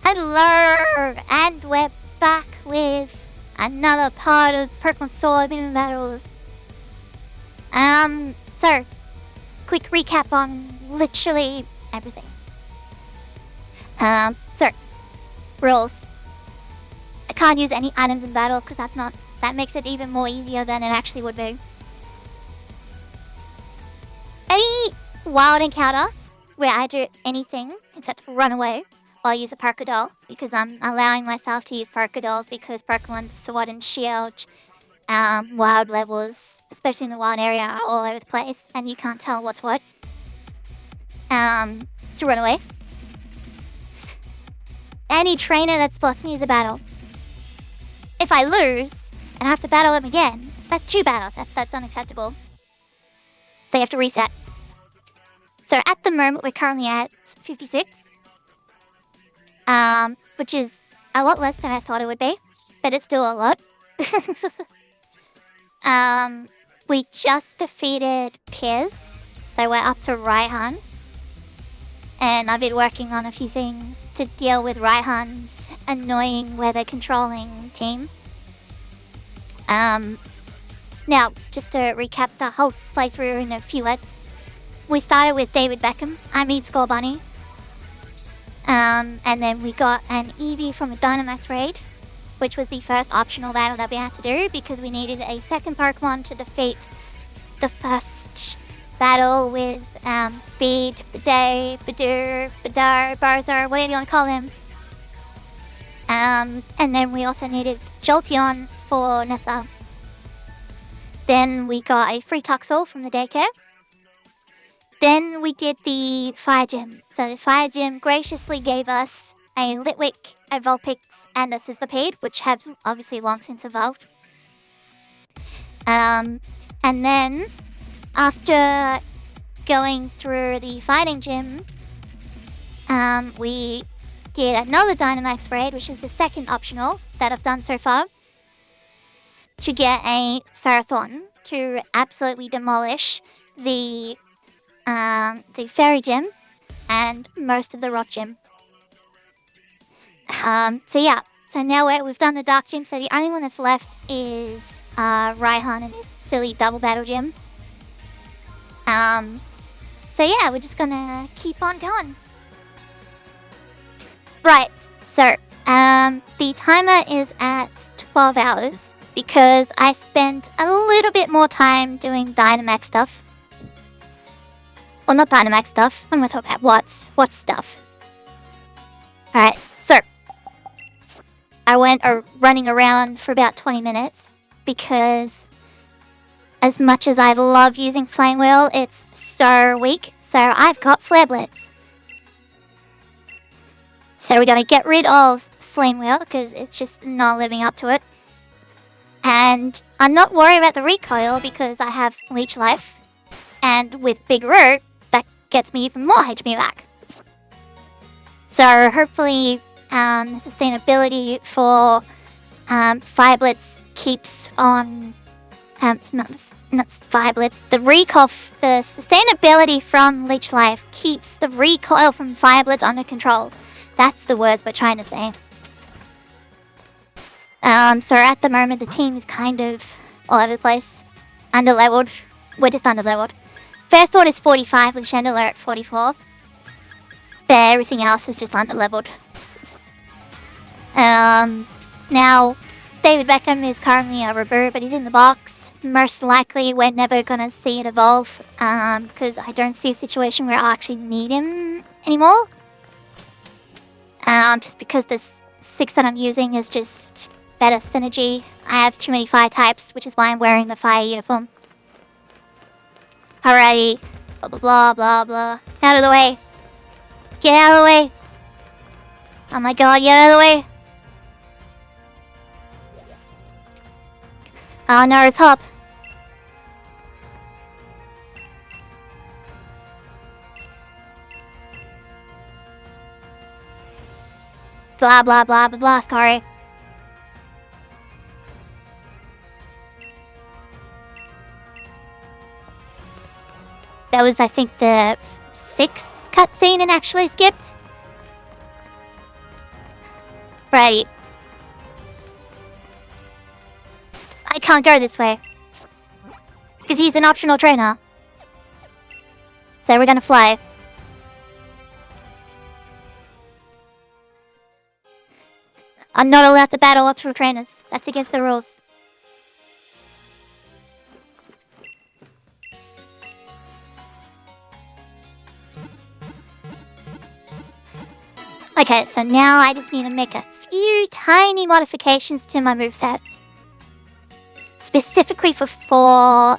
Hello, and we're back with another part of Pokemon Sword Moon Battles. So, quick recap on literally everything. So, rules. I can't use any items in battle because that makes it even more easier than it actually would be. Any wild encounter where I do anything except run away, I'll use a Parkadol because I'm allowing myself to use Parkadols because Pokemon Sword and Shield wild levels, especially in the wild area, are all over the place and you can't tell what's what. To run away. Any trainer that spots me is a battle. If I lose and I have to battle him again, that's 2 battles. That's unacceptable. So you have to reset. So at the moment we're currently at 56. Which is a lot less than I thought it would be, but it's still a lot. We just defeated Piers, so we're up to Raihan. And I've been working on a few things to deal with Raihan's annoying weather controlling team. Now, just to recap the whole playthrough in a few words. We started with David Beckham, Score Bunny. And then we got an Eevee from a Dynamax raid, which was the first optional battle that we had to do because we needed a second Pokemon to defeat the first battle with Bede, Bidet, Badur, Badar, Barzar, whatever you want to call him. And then we also needed Jolteon for Nessa. Then we got a free Toxel from the daycare. Then we did the Fire Gym. So the Fire Gym graciously gave us a Litwick, a Vulpix, and a Sizzlipede, which have obviously long since evolved. And then, after going through the Fighting Gym, we did another Dynamax raid, which is the second optional that I've done so far, to get a Ferrothorn to absolutely demolish the Fairy Gym and most of the Rock Gym. So now we've done the Dark Gym, so the only one that's left is Raihan and his silly double battle gym. We're just gonna keep on going. Right, so the timer is at 12 hours because I spent a little bit more time doing Dynamax stuff. Well, not Dynamax stuff. What am I talking about? What stuff? Alright, so I went running around for about 20 minutes because as much as I love using Flame Wheel, it's so weak. So I've got Flare Blitz. So we gotta get rid of Flame Wheel because it's just not living up to it. And I'm not worried about the recoil because I have Leech Life. And with Big Root, that gets me even more HP back. So hopefully the sustainability for Fire Blitz keeps on... not Fire Blitz. The recoil... The sustainability from Leech Life keeps the recoil from Fire Blitz under control. That's the words we're trying to say. So at the moment the team is kind of all over the place. Underleveled. We're just underleveled. First Thought is 45 with Chandelier at 44. But everything else is just underleveled. Now, David Beckham is currently a reboot, but he's in the box. Most likely we're never gonna see it evolve, because I don't see a situation where I actually need him anymore. Just because the 6 that I'm using is just better synergy. I have too many fire types, which is why I'm wearing the fire uniform. Alrighty. Blah blah blah blah blah. Out of the way. Get out of the way. Oh my god, get out of the way. Oh no, it's Hop. Blah blah blah blah blah, sorry. That was, I think, the 6th cutscene and actually skipped. Righty. I can't go this way. Because he's an optional trainer. So we're gonna fly. I'm not allowed to battle optional trainers. That's against the rules. Okay, so now I just need to make a few tiny modifications to my movesets. Specifically for 4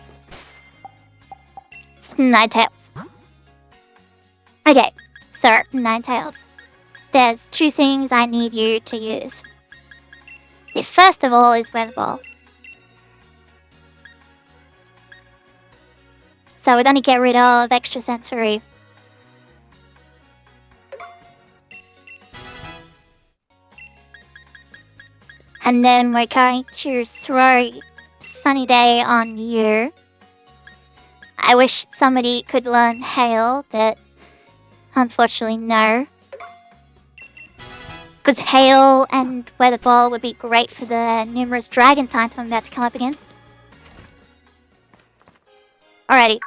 Ninetales. Okay, so Ninetales. There's 2 things I need you to use. The first of all is Weather Ball. So we're gonna get rid of extra sensory. And then we're going to throw Sunny Day on you. I wish somebody could learn Hail, but unfortunately no. Because Hail and Weather Ball would be great for the numerous dragon types I'm about to come up against. Alrighty.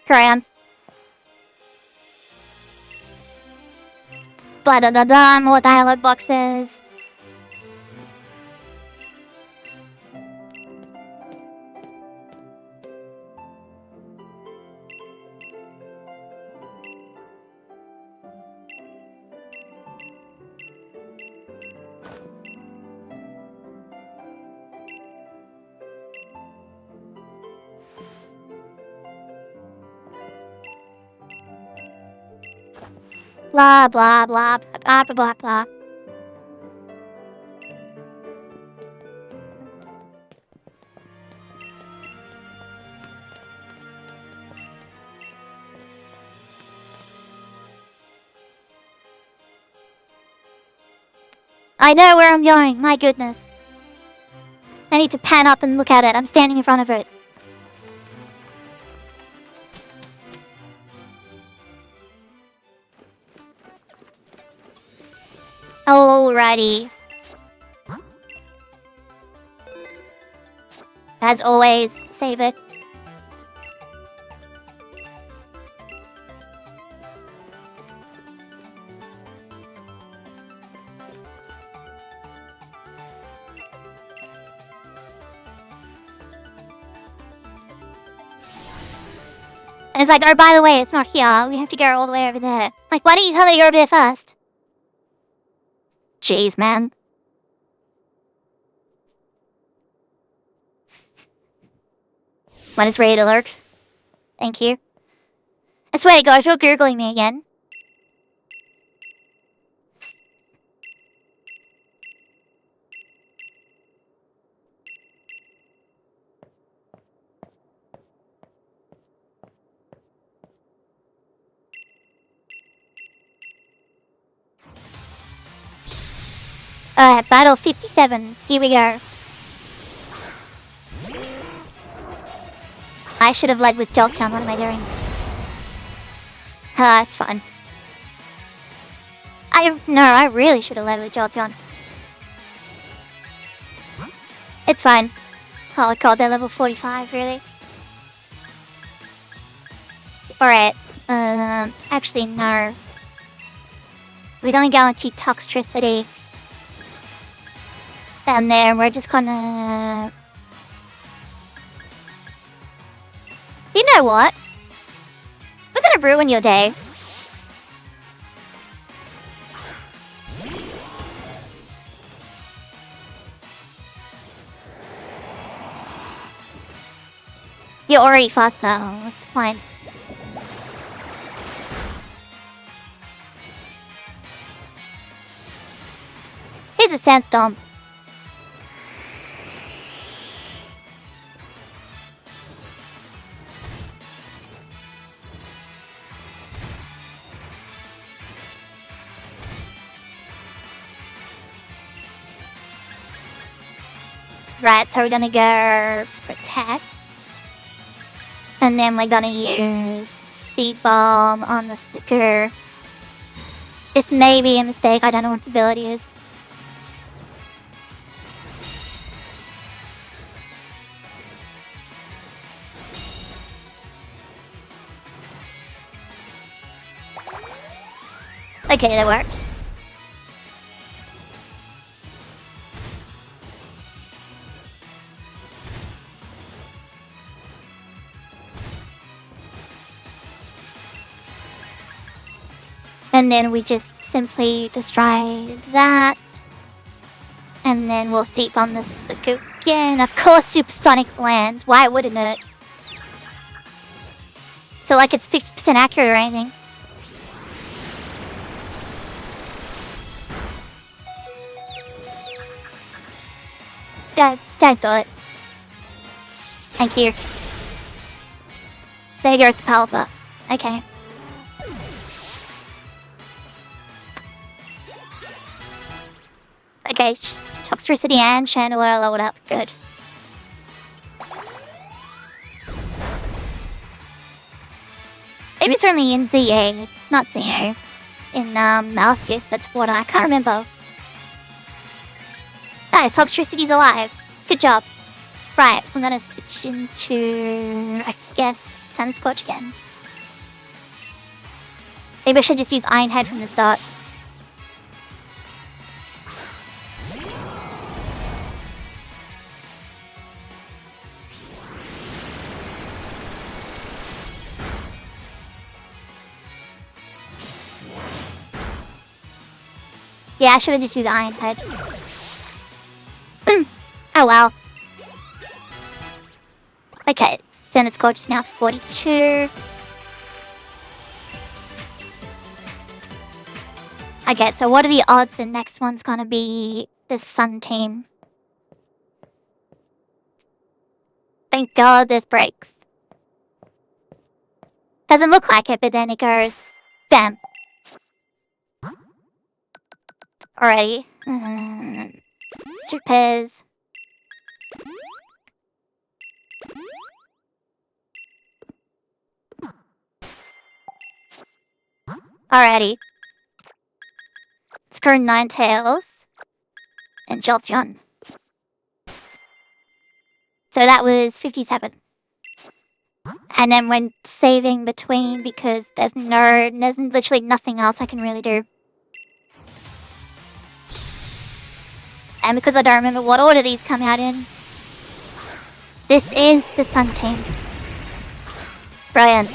Here I am. Blah da da da, more dialog boxes. Blah blah blah blah blah blah blah. I know where I'm going, my goodness. I need to pan up and look at it. I'm standing in front of it. Alrighty. As always, save it. And it's like, oh, by the way, it's not here. We have to go all the way over there. Like, why don't you tell me you're over there first? Jeez, man. When it's ready to lurk. Thank you. I swear to God, you're Googling me again. Alright, battle 57. Here we go. I should have led with Jolteon. What am I doing? It's fine. I really should have led with Jolteon. It's fine. Oh god, they're level 45, really? Alright, actually no. We don't guarantee Toxtricity. And then we're just gonna... You know what? We're gonna ruin your day. You're already faster. Oh, that's fine. Here's a sandstorm. Right, so we're gonna go protect. And then we're gonna use Seed Bomb on the sticker. This may be a mistake. I don't know what the ability is. Okay, that worked. And then we just simply destroy that. And then we'll sleep on this again. Of course, supersonic lands. Why wouldn't it? So like it's 50% accurate or anything. Don't do it. Thank you. There goes the power up. Okay. Okay, Toxicity and Chandelier leveled up. Good. Maybe it's only in ZA, not ZA. In mouse use, that's what I can't remember. Ah, Toxicity's alive. Good job. Right, I'm gonna switch into, I guess, Sun Scorch again. Maybe I should just use Iron Head from the start. Yeah, I should have just used Iron Head. Oh well. Okay, Senate Scorch is now 42. Okay, so what are the odds the next one's gonna be the Sun team? Thank God this breaks. Doesn't look like it, but then it goes. Bam. Alrighty. Supers. Alrighty. Let's go Ninetales and Jolteon. So that was 57. And then when saving between because there's literally nothing else I can really do. And because I don't remember what order these come out in. This is the Sun team. Brilliant.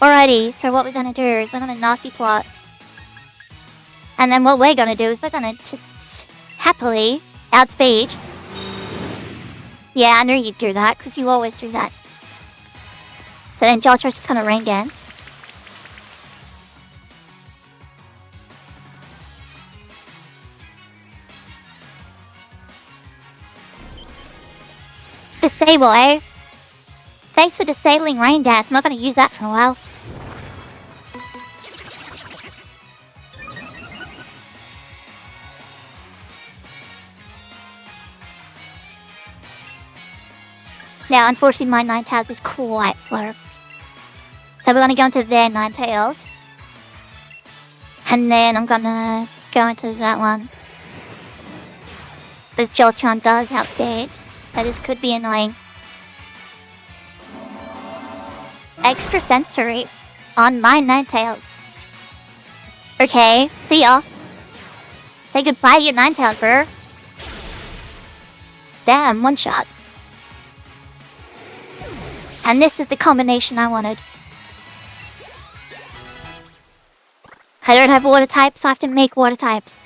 Alrighty, so what we're gonna do is we're gonna nasty plot. And then what we're gonna do is we're gonna just happily outspeed. Yeah, I knew you'd do that, because you always do that. So then Jolteon's just gonna Rain Dance. Disable, eh? Thanks for disabling Rain Dance. I'm not gonna use that for a while. Now, unfortunately, my Ninetales is quite slow. So we're gonna go into their Ninetales. And then I'm gonna go into that one. This Jolteon does outspeed, so this could be annoying. Extra sensory on my Ninetales. Okay, see ya. Say goodbye to your Ninetales, bro. Damn, one shot. And this is the combination I wanted. I don't have water types, so I have to make water types.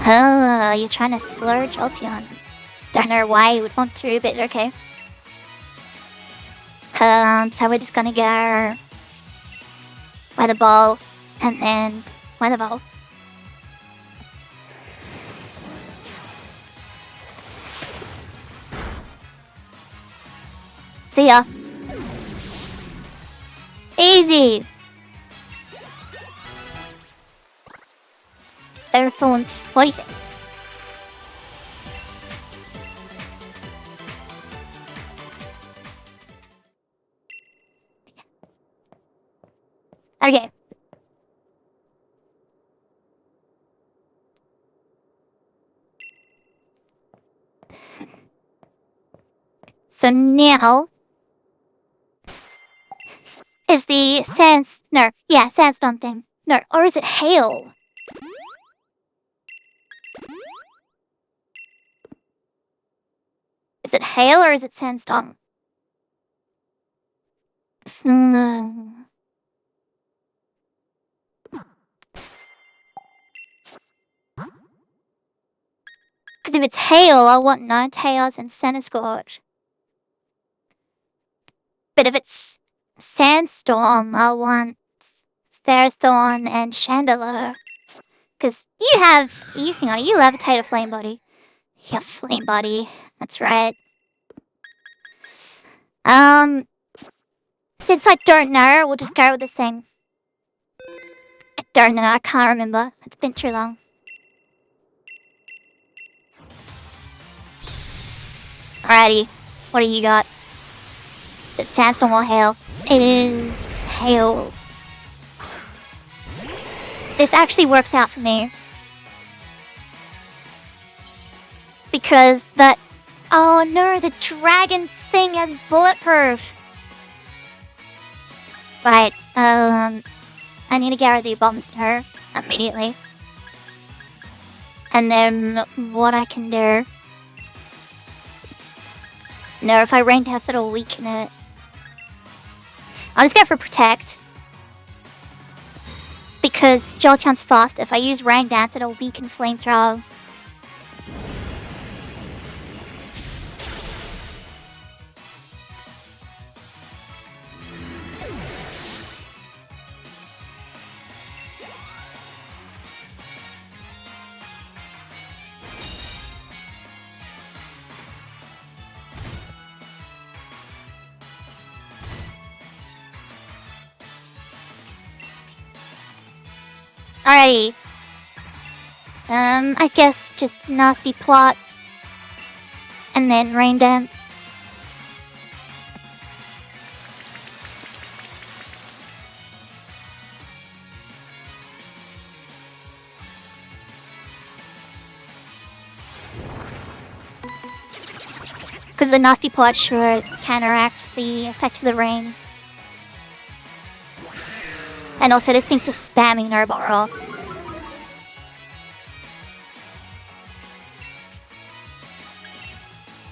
Oh, you're trying to slur Jolteon. Don't know why you would want to, but okay. So we're just gonna go Weather Ball, and then Weather Ball. See ya. Easy. Their phone's 46. So now is the sandstorm thing. No, or is it hail? Is it hail or is it sandstorm? Because if it's hail, I want Ninetales and Centiskorch. But if it's sandstorm, I want Fairthorn and Chandelier. Because you levitate a flame body. Yeah, flame body. That's right. Since I don't know, we'll just go with the same. I don't know, I can't remember. It's been too long. Alrighty, what do you got? Is it sandstorm or hail? It is hail. This actually works out for me. Because that... Oh no, the dragon thing is bulletproof! Right, I need to get rid of the bomb star immediately. And then what I can do... No, if I rain dance, it'll weaken it. I'll just go for protect. Because Jolteon's fast. If I use rain dance, it'll weaken flamethrower. Alrighty. I guess just nasty plot. And then rain dance. Because the nasty plot should counteract the effect of the rain. And also, this thing's just spamming Nurboral.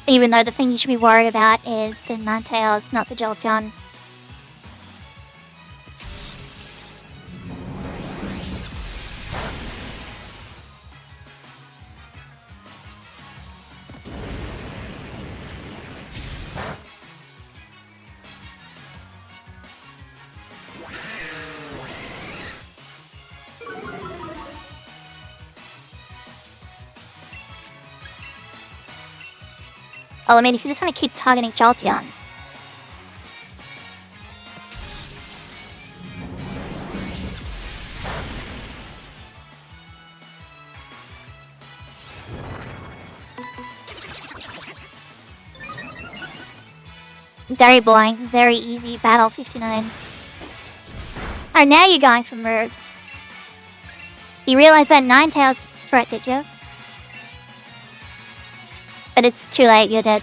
Even though the thing you should be worried about is the Ninetales, not the Jolteon. Well, I mean, if you just want to keep targeting Jolteon. Very boring, very easy battle 59. Oh, now you're going for moves. You realize that Ninetales is a threat, did you? But it's too late, you're dead.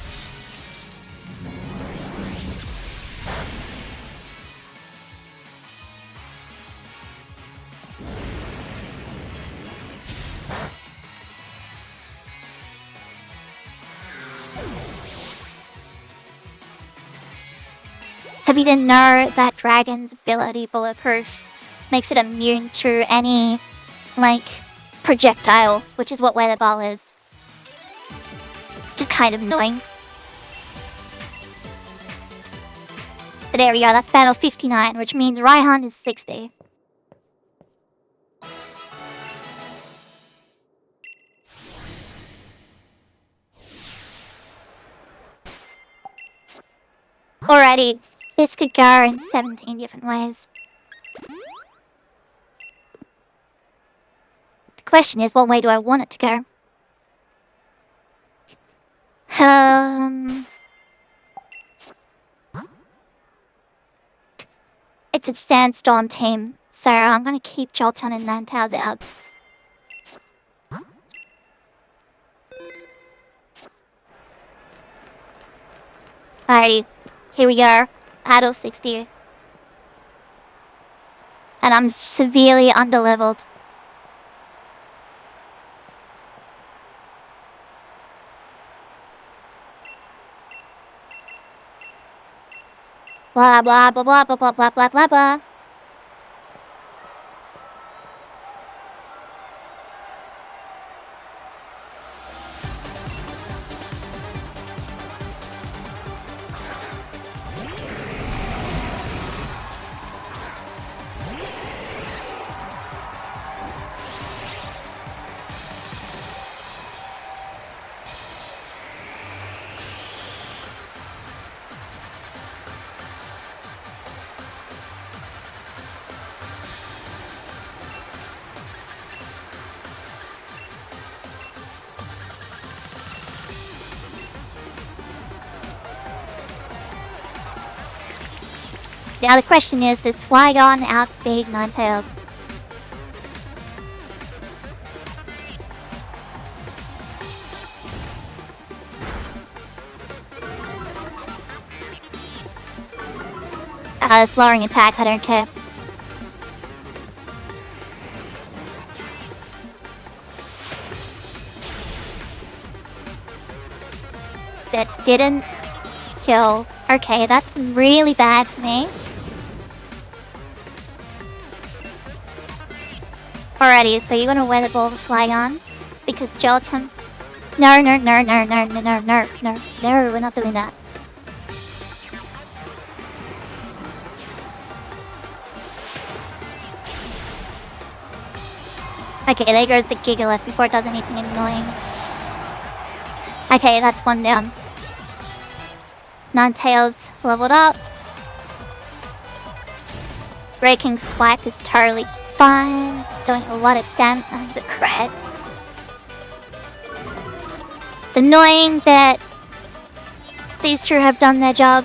So if you didn't know, that dragon's ability, Bulletproof, makes it immune to any, like, projectile, which is what Weather Ball is. Just kind of annoying. But there we go, that's battle 59, which means Raihan is 60. Alrighty, this could go in 17 different ways. The question is, what way do I want it to go? It's a Sandstorm team, so I'm gonna keep Jolteon and Ninetales out. Alrighty, here we go. Adult 60. And I'm severely underleveled. Blah blah blah blah blah blah blah blah blah blah. Now the question is, does Flygon outspeed Ninetales? It's lowering attack, I don't care. That didn't kill. Okay, that's really bad for me. Alrighty, so you're gonna weather ball the Flygon because Gelatin. No, no, no, no, no, no, no, no, no, no, we're not doing that. Okay, there goes the Gigalith before it does anything annoying. Okay, that's one down. Ninetales leveled up. Breaking Swipe is totally fine. It's doing a lot of damage. It's a crit. It's annoying that these two have done their job.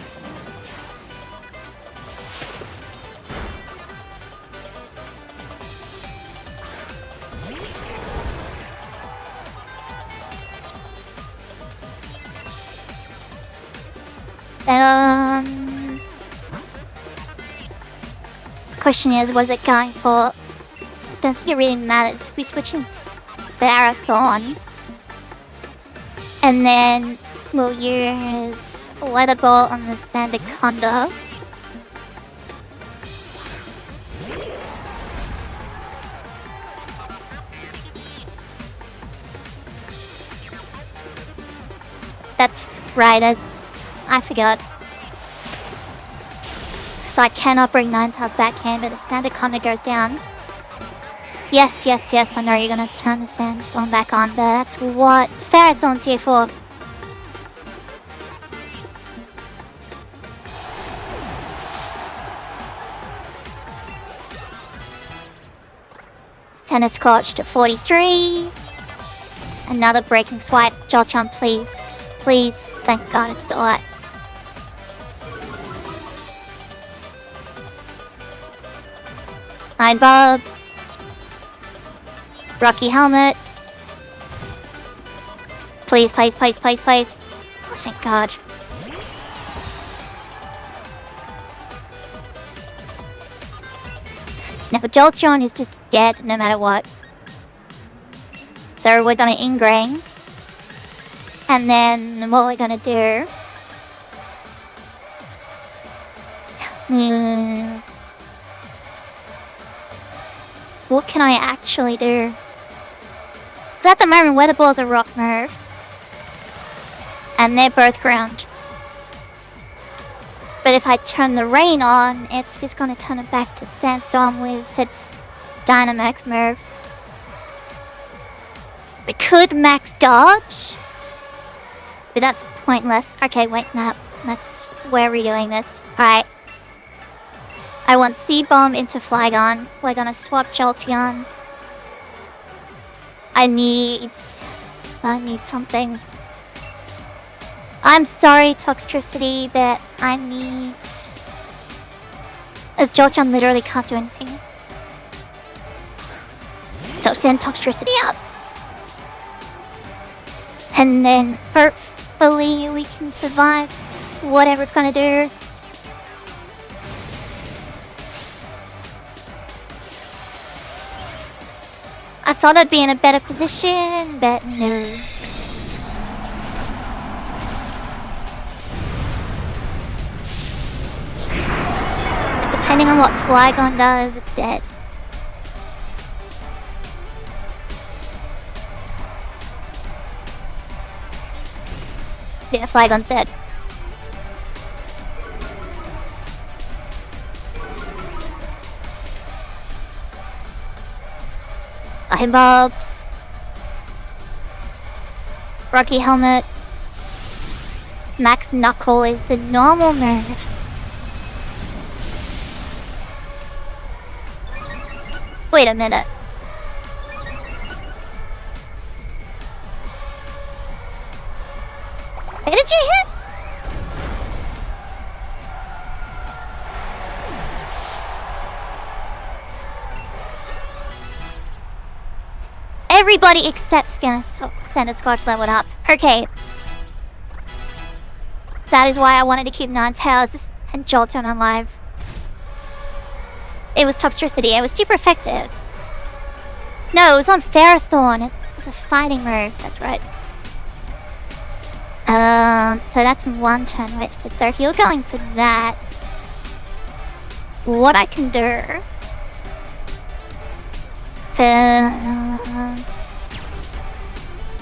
Question is, was it going for... Don't think it really matters. We're switching Barathorn. And then we'll use Weather Ball on the Sandaconda. That's right, as I forgot. So I cannot bring Ninetales backhand, but the Sandaconda goes down. Yes, yes, yes, I know you're gonna turn the Sandstorm back on, but that's what Ferrothorn's here for. Tennis Scorch to 43. Another Breaking Swipe. Jolteon, please. Please. Thank God it's alright. Nine Bulbs. Rocky Helmet. Please, please, please, please, please. Oh, thank God. Now, Jolteon is just dead no matter what. So we're gonna Ingrain. And then what we're gonna do... What can I actually do? But at the moment, Weather Ball's a rock move. And they're both ground. But if I turn the Rain on, it's just gonna turn it back to Sandstorm with its Dynamax move. We could max dodge. But that's pointless. Okay, wait, no. That's where we're doing this. Alright. I want C-Bomb into Flygon. We're gonna swap Jolteon. I need something. I'm sorry, Toxtricity, but I need... As Jolteon literally can't do anything. So send Toxtricity out. And then hopefully we can survive whatever it's gonna do. I thought I'd be in a better position, but no. Depending on what Flygon does, it's dead. Yeah, Flygon's dead. Flying Bobs. Rocky Helmet. Max Knuckle is the normal move. Wait a minute. Where did you hit? Everybody except Sandusquatch leveled up. Okay. That is why I wanted to keep Ninetales and Jolteon alive. It was Toxtricity. It was super effective. No, it was on Ferrothorn. It was a fighting move. That's right. So that's one turn wasted. So if you're going for that, what I can do...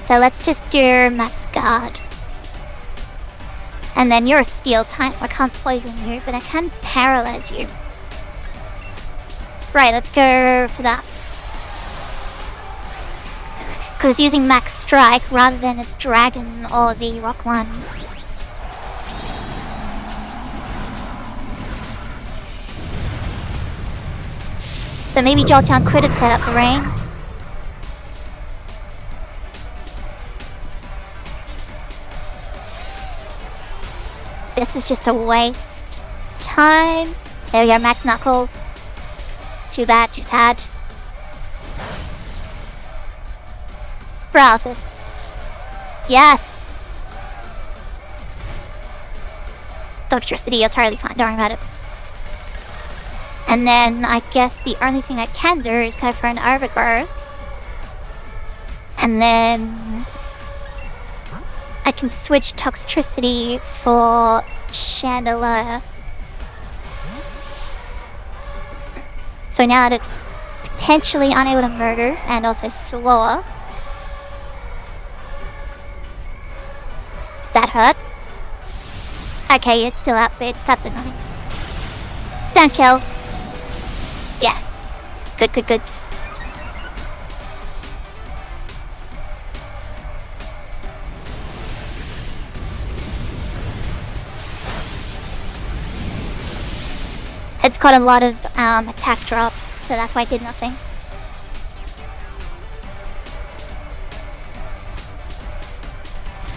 So let's just do Max Guard. And then you're a Steel type, so I can't poison you, but I can paralyze you. Right, let's go for that. Because it's using Max Strike rather than its Dragon or the Rock one. So maybe Jolteon could have set up the rain. This is just a waste time. There we go, Max Knuckle. Too bad, too sad. Paralysis. Yes! Toxtricity, you're totally fine, don't worry about it. And then I guess the only thing I can do is go for an Overgrowth. And then I can switch Toxtricity for Chandelier. So now that it's potentially unable to murder and also slower. That hurt. Okay, it's still outspeed. That's annoying. Don't kill. Yes. Good, good, good. It's got a lot of attack drops, so that's why it did nothing.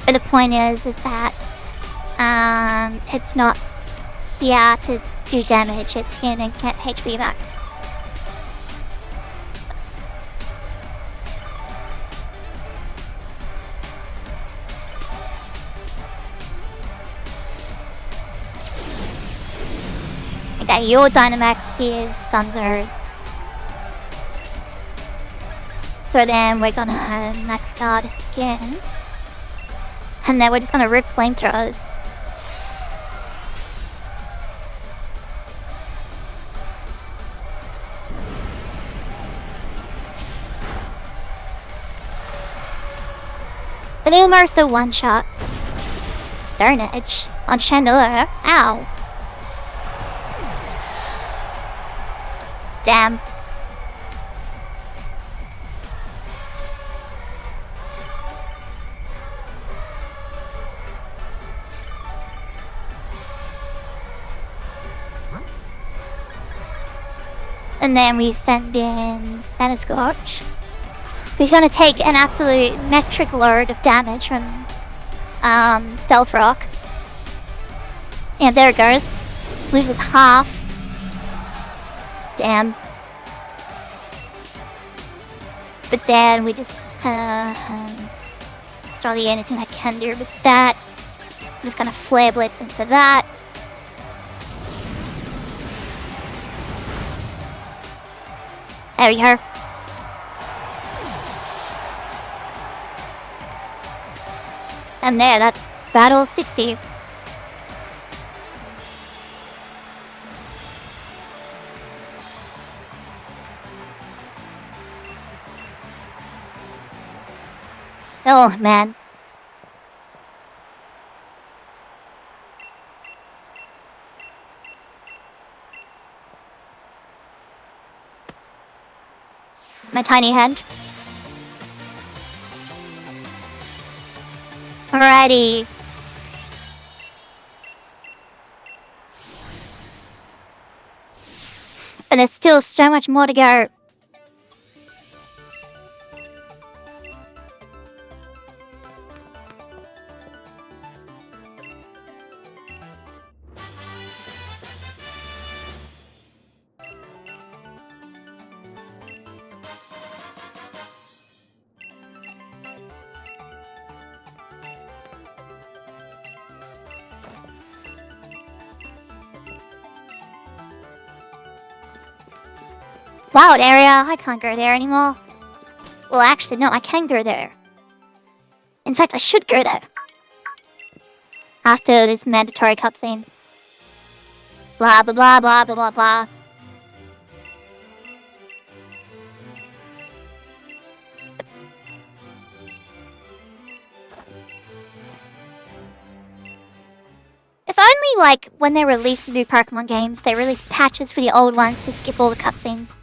But the point is that it's not here to do damage, it's here to get HP back. Okay, your Dynamax is Thunder's. So then we're gonna Max Guard again. And then we're just gonna rip Flamethrowers. But Ilmar's the one shot. Stone Edge on Chandelier. Ow. Damn. And then we send in Sandusquatch. Who's gonna take an absolute metric load of damage from Stealth Rock. And there it goes. Loses half. Damn. But then we just it's not really anything I can do with that. I'm just gonna Flare Blitz into that. There we go. And there, that's battle 60. Oh, man. My tiny hand. Alrighty. And there's still so much more to go. Wild area, I can't go there anymore. Well, actually, no, I can go there. In fact, I should go there. After this mandatory cutscene. Blah, blah, blah, blah, blah, blah, blah. If only, like, when they release new Pokemon games, they release patches for the old ones to skip all the cutscenes.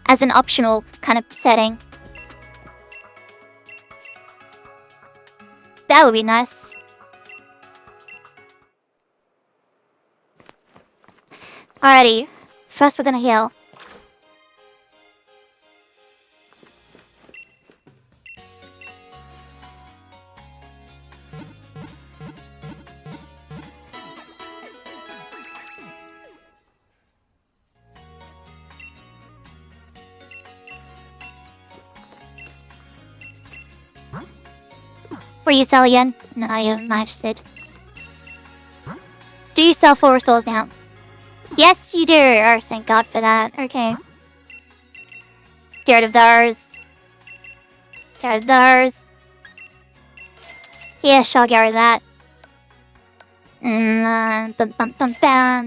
As an optional kind of setting. That would be nice. Alrighty, first we're gonna heal. Will you sell again? No, you're not interested. Do you sell 4 restores now? Yes, you do. Oh, thank God for that. Okay. Get rid of those. Get rid of those. Yeah, sure, get rid of that.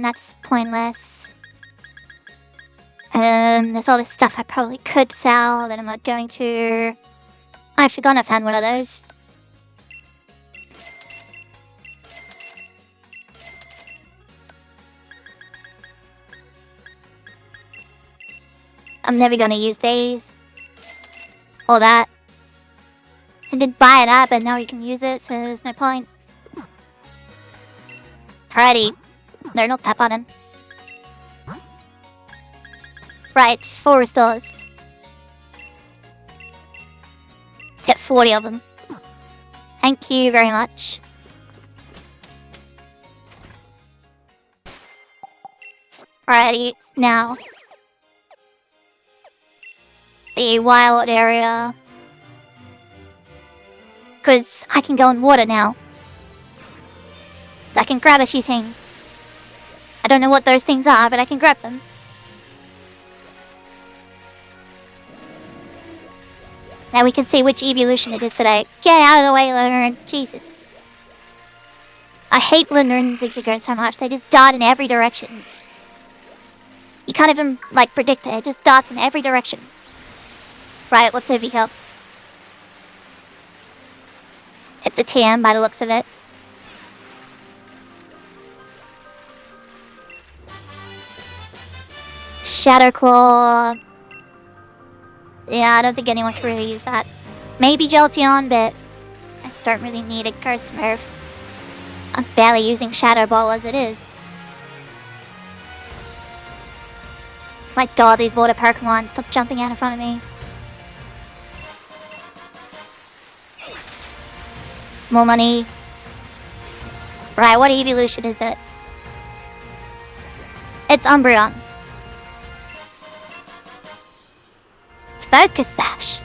That's pointless. There's all this stuff I probably could sell that I'm not going to. I've forgotten I found one of those. I'm never gonna use these. Or that. I did buy that, but now you can use it, so there's no point. Alrighty. No, not that button. Right, 4 restores. Get 40 of them. Thank you very much. Alrighty, now. The wild area. Because I can go in water now. So I can grab a few things. I don't know what those things are, but I can grab them. Now we can see which evolution it is today. Get out of the way, Lunern. Jesus. I hate Lunern and Zigzagoon so much. They just dart in every direction. You can't even, like, predict it. It just darts in every direction. Right, what's over here? It's a TM by the looks of it. Shadow Claw. Yeah, I don't think anyone can really use that. Maybe Jolteon, but I don't really need a Ghost move. I'm barely using Shadow Ball as it is. My god, these water Pokemon, stop jumping out in front of me. More money. Right, what evolution is it? It's Umbreon. Focus Sash.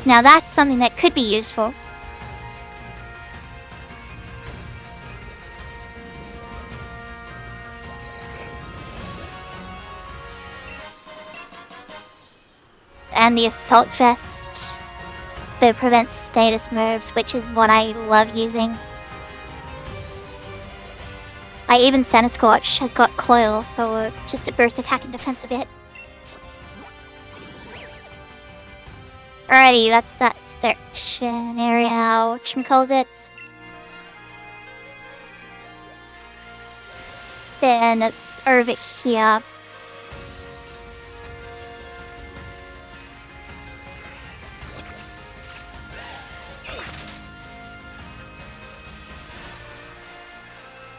Now that's something that could be useful. And the Assault Vest that prevents status moves, which is what I love using. Even Center Scorch has got Coil for just to boost attack and defense a bit. Alrighty, that's that section area, whatchamacalls it. Then it's over here.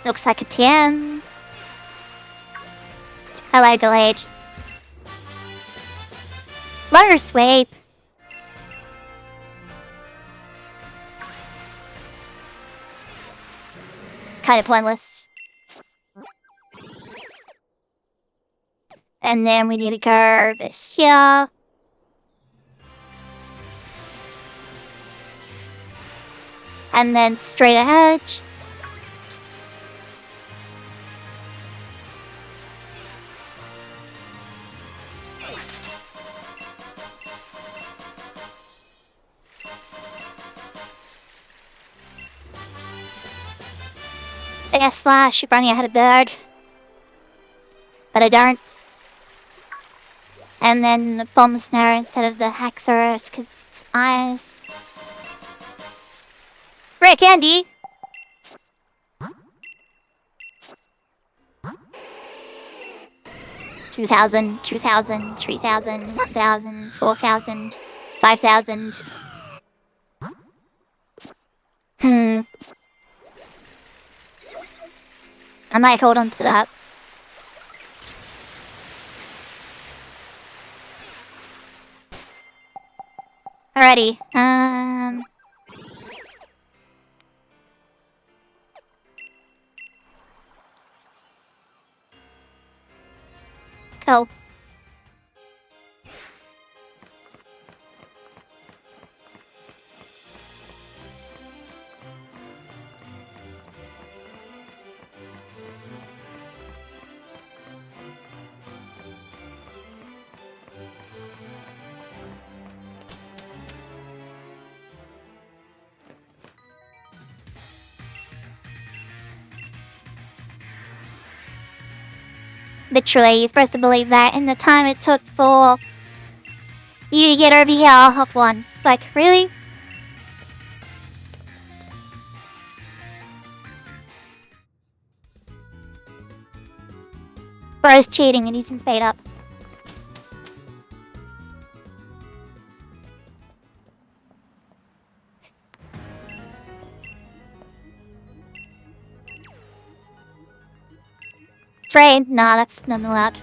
Looks like a 10. Hello, Galage. Lower sweep. Kind of pointless. And then we need to go over here. And then straight ahead. Air Slash, if only I had a bird. But I don't. And then the Bomb Snare instead of the Haxorus, because it's ice. Rare candy! $2,000, $2,000, $3,000, $1,000, $4,000, $5,000. I might hold on to that. Alrighty, Cool. Literally, you're supposed to believe that in the time it took for you to get over here, I'll hop one. Like, really? Bro's cheating and using speed up. Trade? Nah, that's not allowed.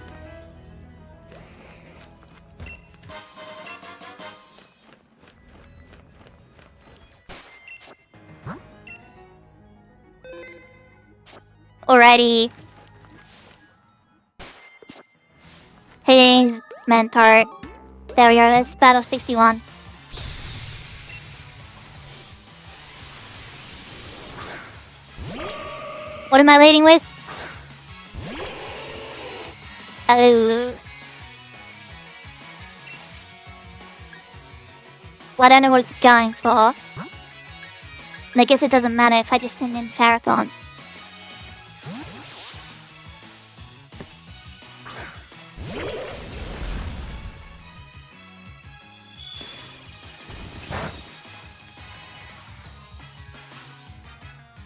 Alrighty. His mentor. There we go, that's battle 61. What am I leading with? Oh. Well, I don't know what it's going for. And I guess it doesn't matter if I just send in Pharathon.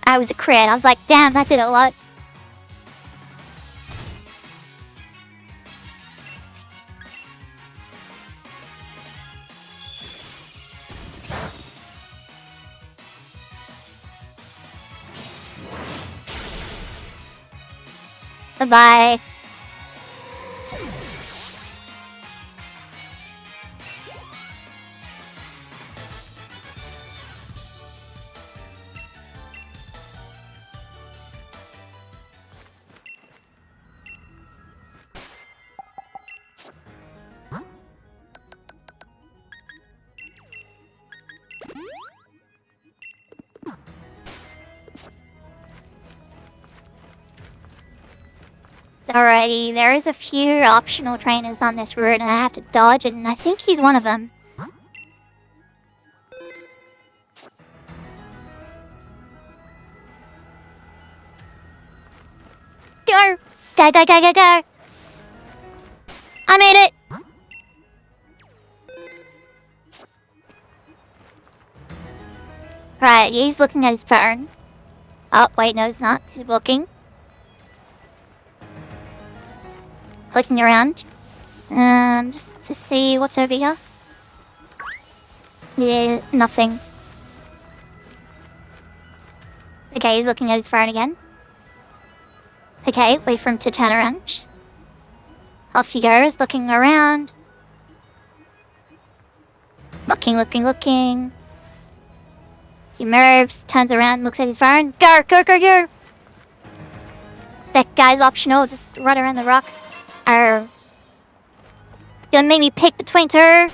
I was a crit. I was like, damn, that did a lot. Bye-bye. Alrighty, there is a few optional trainers on this route and I have to dodge, and I think he's one of them. Go! Go, go, go, go, go! I made it! Right, he's looking at his phone. Oh, wait, no, he's not. He's walking. Looking around. Just to see what's over here. Yeah, nothing. Okay, he's looking at his phone again. Okay, wait for him to turn around. Off he goes, looking around. Looking. He moves, turns around, looks at his phone. Go! That guy's optional, just right around the rock. Gonna make me pick between two. Oh,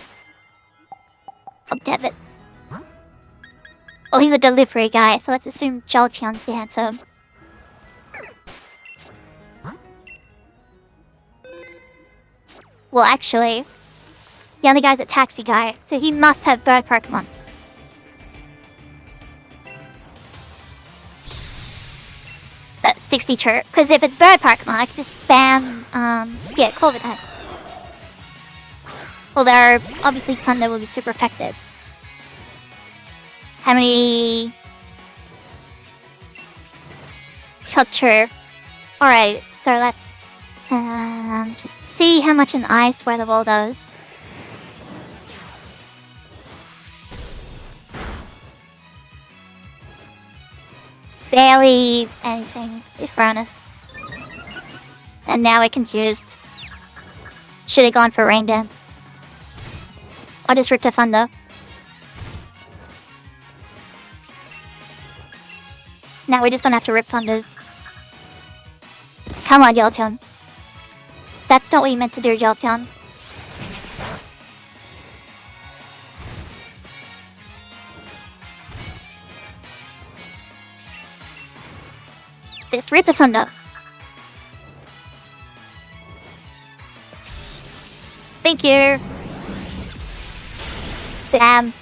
damn it. Well, he's a delivery guy, so let's assume Jolteon's the handsome. Well, actually, the other guy's a taxi guy, so he must have bird Pokemon. 62. Because if it's bird Pokemon, I could just spam, Corviknight. Although, obviously, Thunder will be super effective. How many... Culture. Alright, so let's, just see how much an Ice Weather Ball does. Barely anything, if we're honest. And now we're confused. Should have gone for Rain Dance. Or just Rip to Thunder. Now we're just gonna have to Rip Thunders. Come on, Jolteon. That's not what you meant to do, Jolteon. Just Rip a Thunder. Thank you. Damn.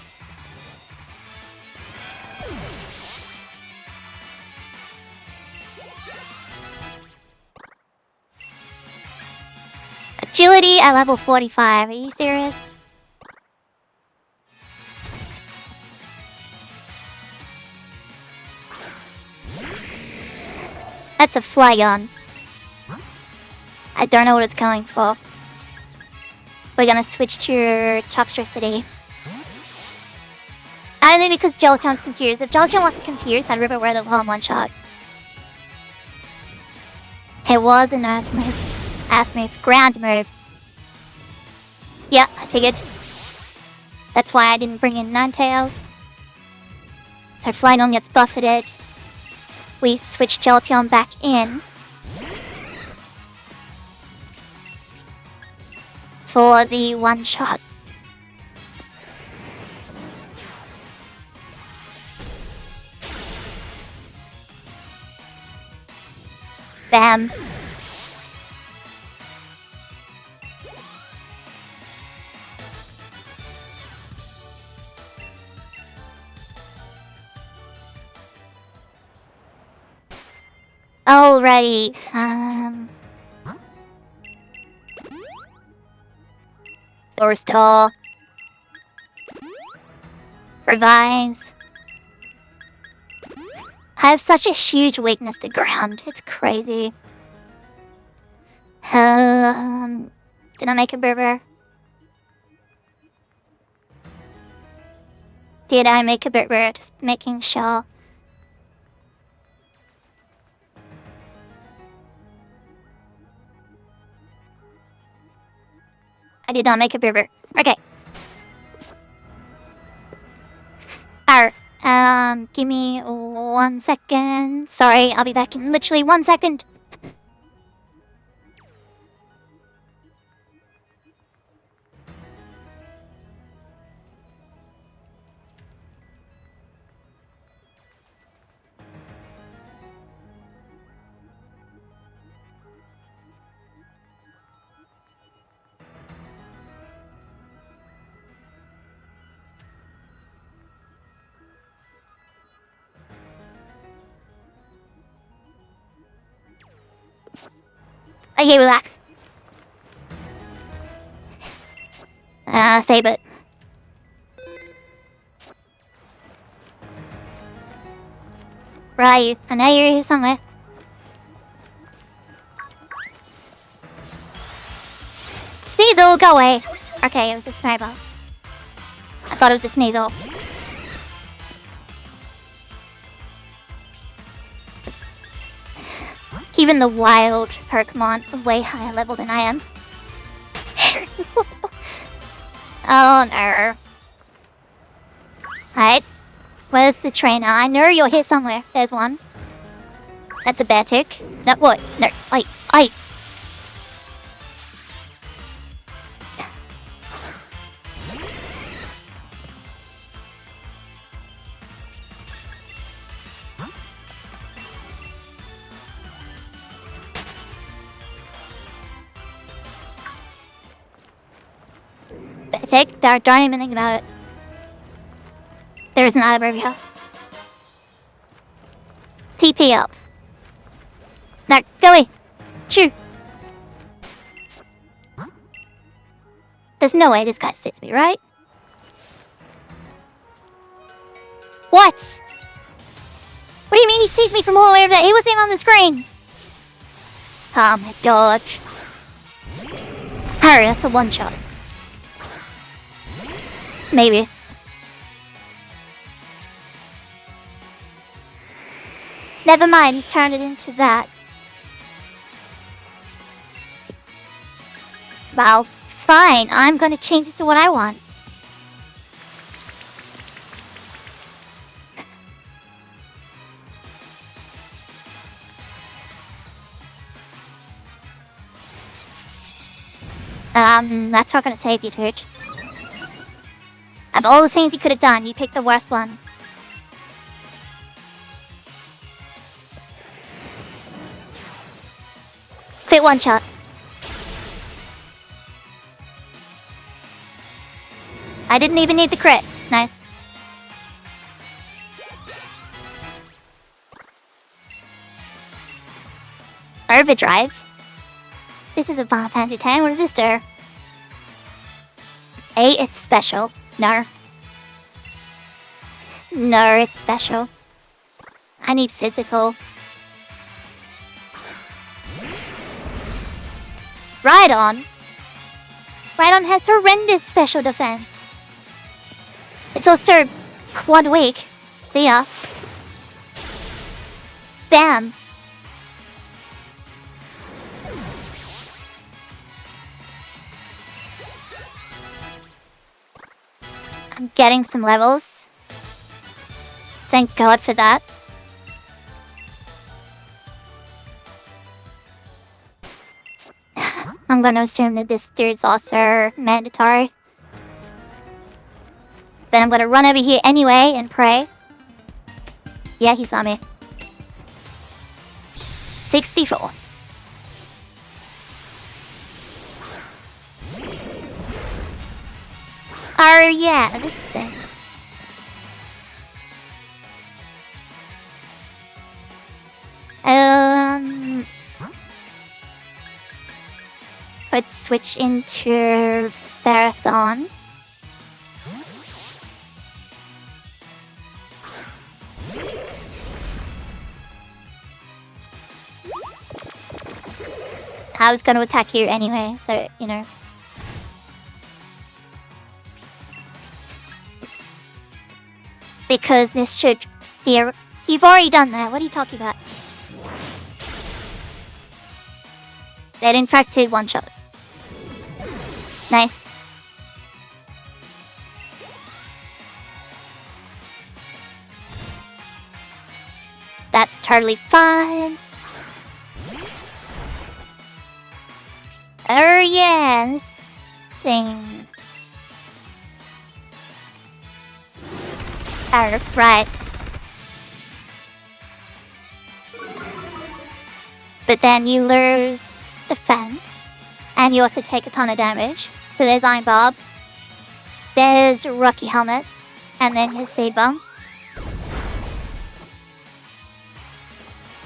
Agility at level 45. Are you serious? That's a Flygon. I don't know what it's going for. We're gonna switch to Toxtricity. Only because Jolteon's confused. If Jolteon wasn't confused, I'd River Word of Home one shot. It was an Earth move. Ground move. Yeah, I figured. That's why I didn't bring in Ninetales. So Flygon gets buffeted. We switch Jolteon back in. For the one shot. Bam. Alrighty. Restore. Revives. I have such a huge weakness to ground. It's crazy. Did I make a burger? Did I make a burger? Just making sure. I did not make a burger. Okay. Alright. Give me 1 second. Sorry, I'll be back in literally 1 second. Okay, relax. Save it. Where are you? I know you're here somewhere. Sneasel, go away. Okay, it was a snowball. I thought it was the Sneasel. Even the wild Pokemon are way higher level than I am. Oh no. Right. Where's the trainer? I know you're here somewhere. There's one. That's a bear tick. No, what? No. Oi. Bear tick. Don't even think about it. There is an item over here. TP up. No, go away. Shoo. There's no way this guy sees me, right? What? What do you mean he sees me from all the way over there? He wasn't even on the screen. Oh my god. Hurry, that's a one shot. Maybe. Never mind, he's turned it into that. Well, fine. I'm gonna change it to what I want. That's not gonna save you, dude. Of all the things you could have done, you picked the worst one. Fit one shot. I didn't even need the crit. Nice. Overdrive? This is a Final Fantasy X. What does this do? A, it's special. No. No, it's special. I need physical. Rhydon? Rhydon has horrendous special defense. It's also quad weak. See ya. Bam. I'm getting some levels. Thank God for that. I'm gonna assume that this dude's also mandatory. Then I'm gonna run over here anyway and pray. Yeah, he saw me. 64. Oh yeah, this thing. Let's switch into Ferrothorn. I was gonna attack you anyway, so, you know. Because this should You've already done that. What are you talking about? That infected one shot. Nice. That's totally fine. Oh yeah, this thing. Oh, right. But then you lose defense, and you also take a ton of damage. So there's Iron Barbs, there's Rocky Helmet, and then his Seed Bomb.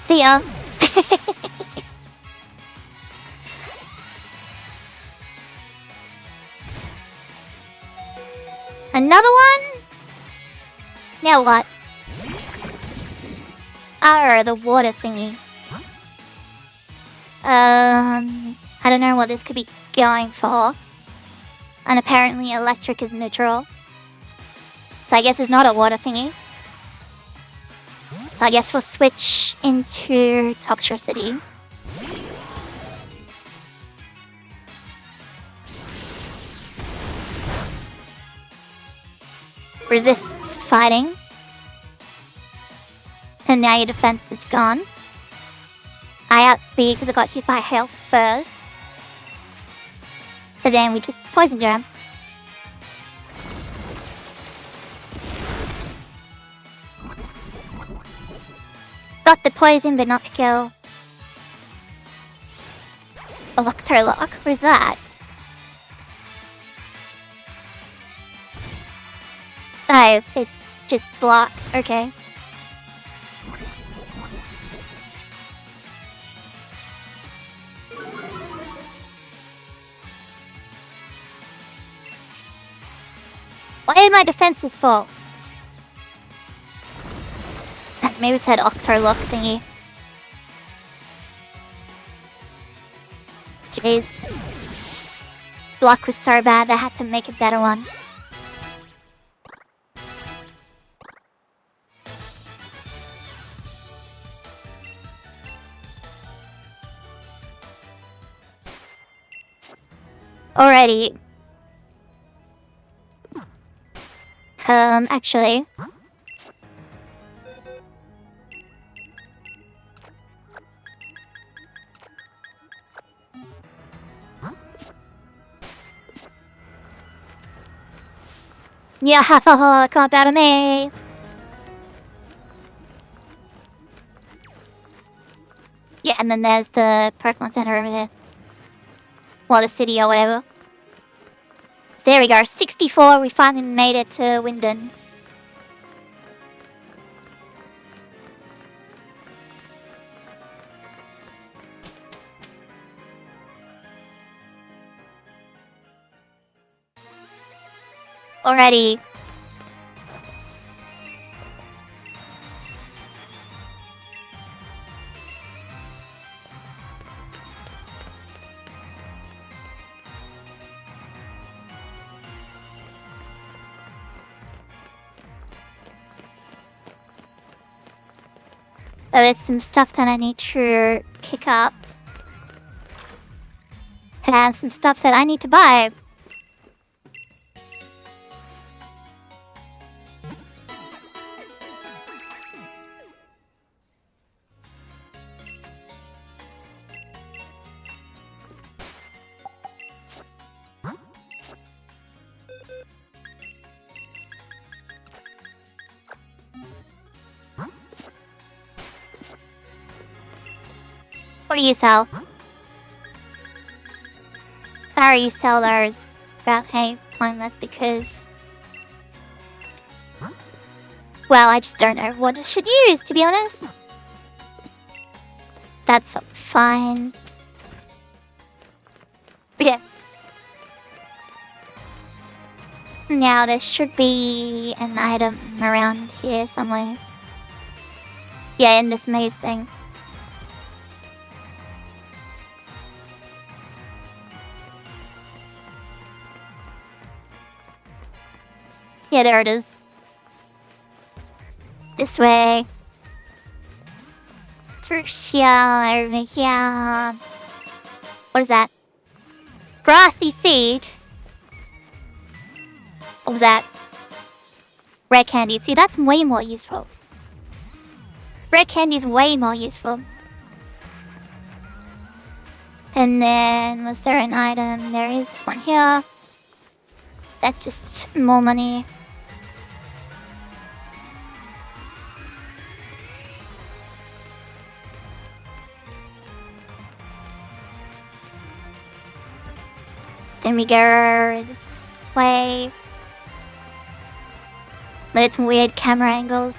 See ya. Another one? Now what? Oh, the water thingy. I don't know what this could be going for. And apparently electric is neutral. So I guess it's not a water thingy. So I guess we'll switch into Toxtricity. Resists fighting. And now your defense is gone. I outspeed because I got hit by health first. So then we just poison jam. Got the poison but not the kill. Electrolock, what is that? Oh, it's just block, okay. Why are my defenses full? Maybe it's that Octarlock thingy. Jeez. Block was so bad, I had to make a better one. Alrighty. Actually. Yeah, haha, come out of me. Yeah, and then there's the Pokemon Center over there. Well, the city or whatever. So there we go, 64, we finally made it to Winden. Alrighty. So it's some stuff that I need to pick up. And some stuff that I need to buy. What do you sell? Sorry, you sell those. About hey, pointless because... Well, I just don't know what I should use, to be honest. That's fine. Yeah. Now there should be an item around here somewhere. Yeah, in this maze thing. Yeah, there it is. This way. Through here, over here. What is that? Grassy seed. What was that? Red candy. See, that's way more useful. Red candy is way more useful. And then, was there an item? There is this one here. That's just more money. Then we go this way. Look at some weird camera angles.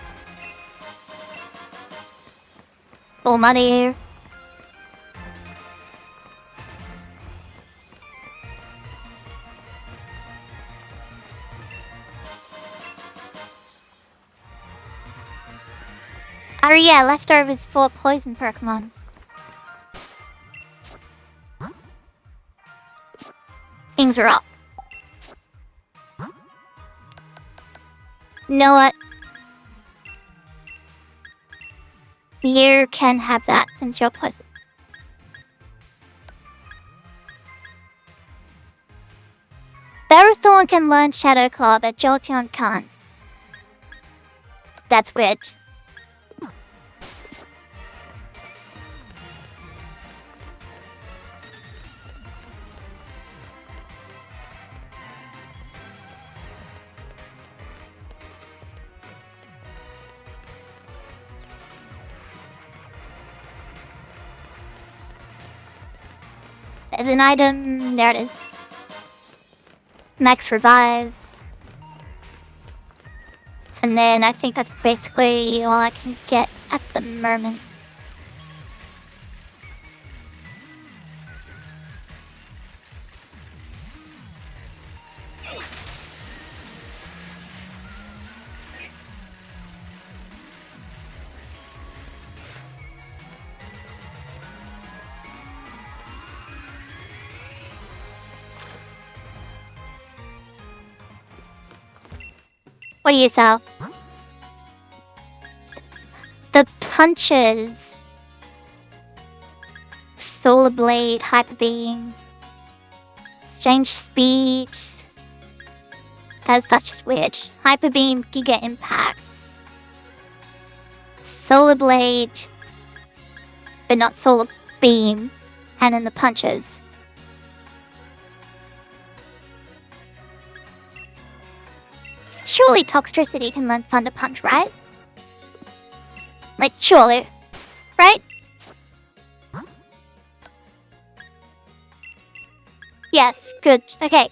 Full money. Oh yeah, leftovers for poison Pokemon. Things are up. You know what? You can have that since you're poison. Ferrothorn can learn Shadow Claw, but Jolteon can't. That's weird. There's an item. There it is. Max revives. And then I think that's basically all I can get at the moment. What do you sell? The punches. Solar Blade, Hyper Beam. Exchange Speed. That's just weird. Hyper Beam, Giga Impact. Solar Blade. But not Solar Beam. And then the punches. Surely Toxtricity can learn Thunder Punch, right? Like, surely. Right? Yes, good. Okay.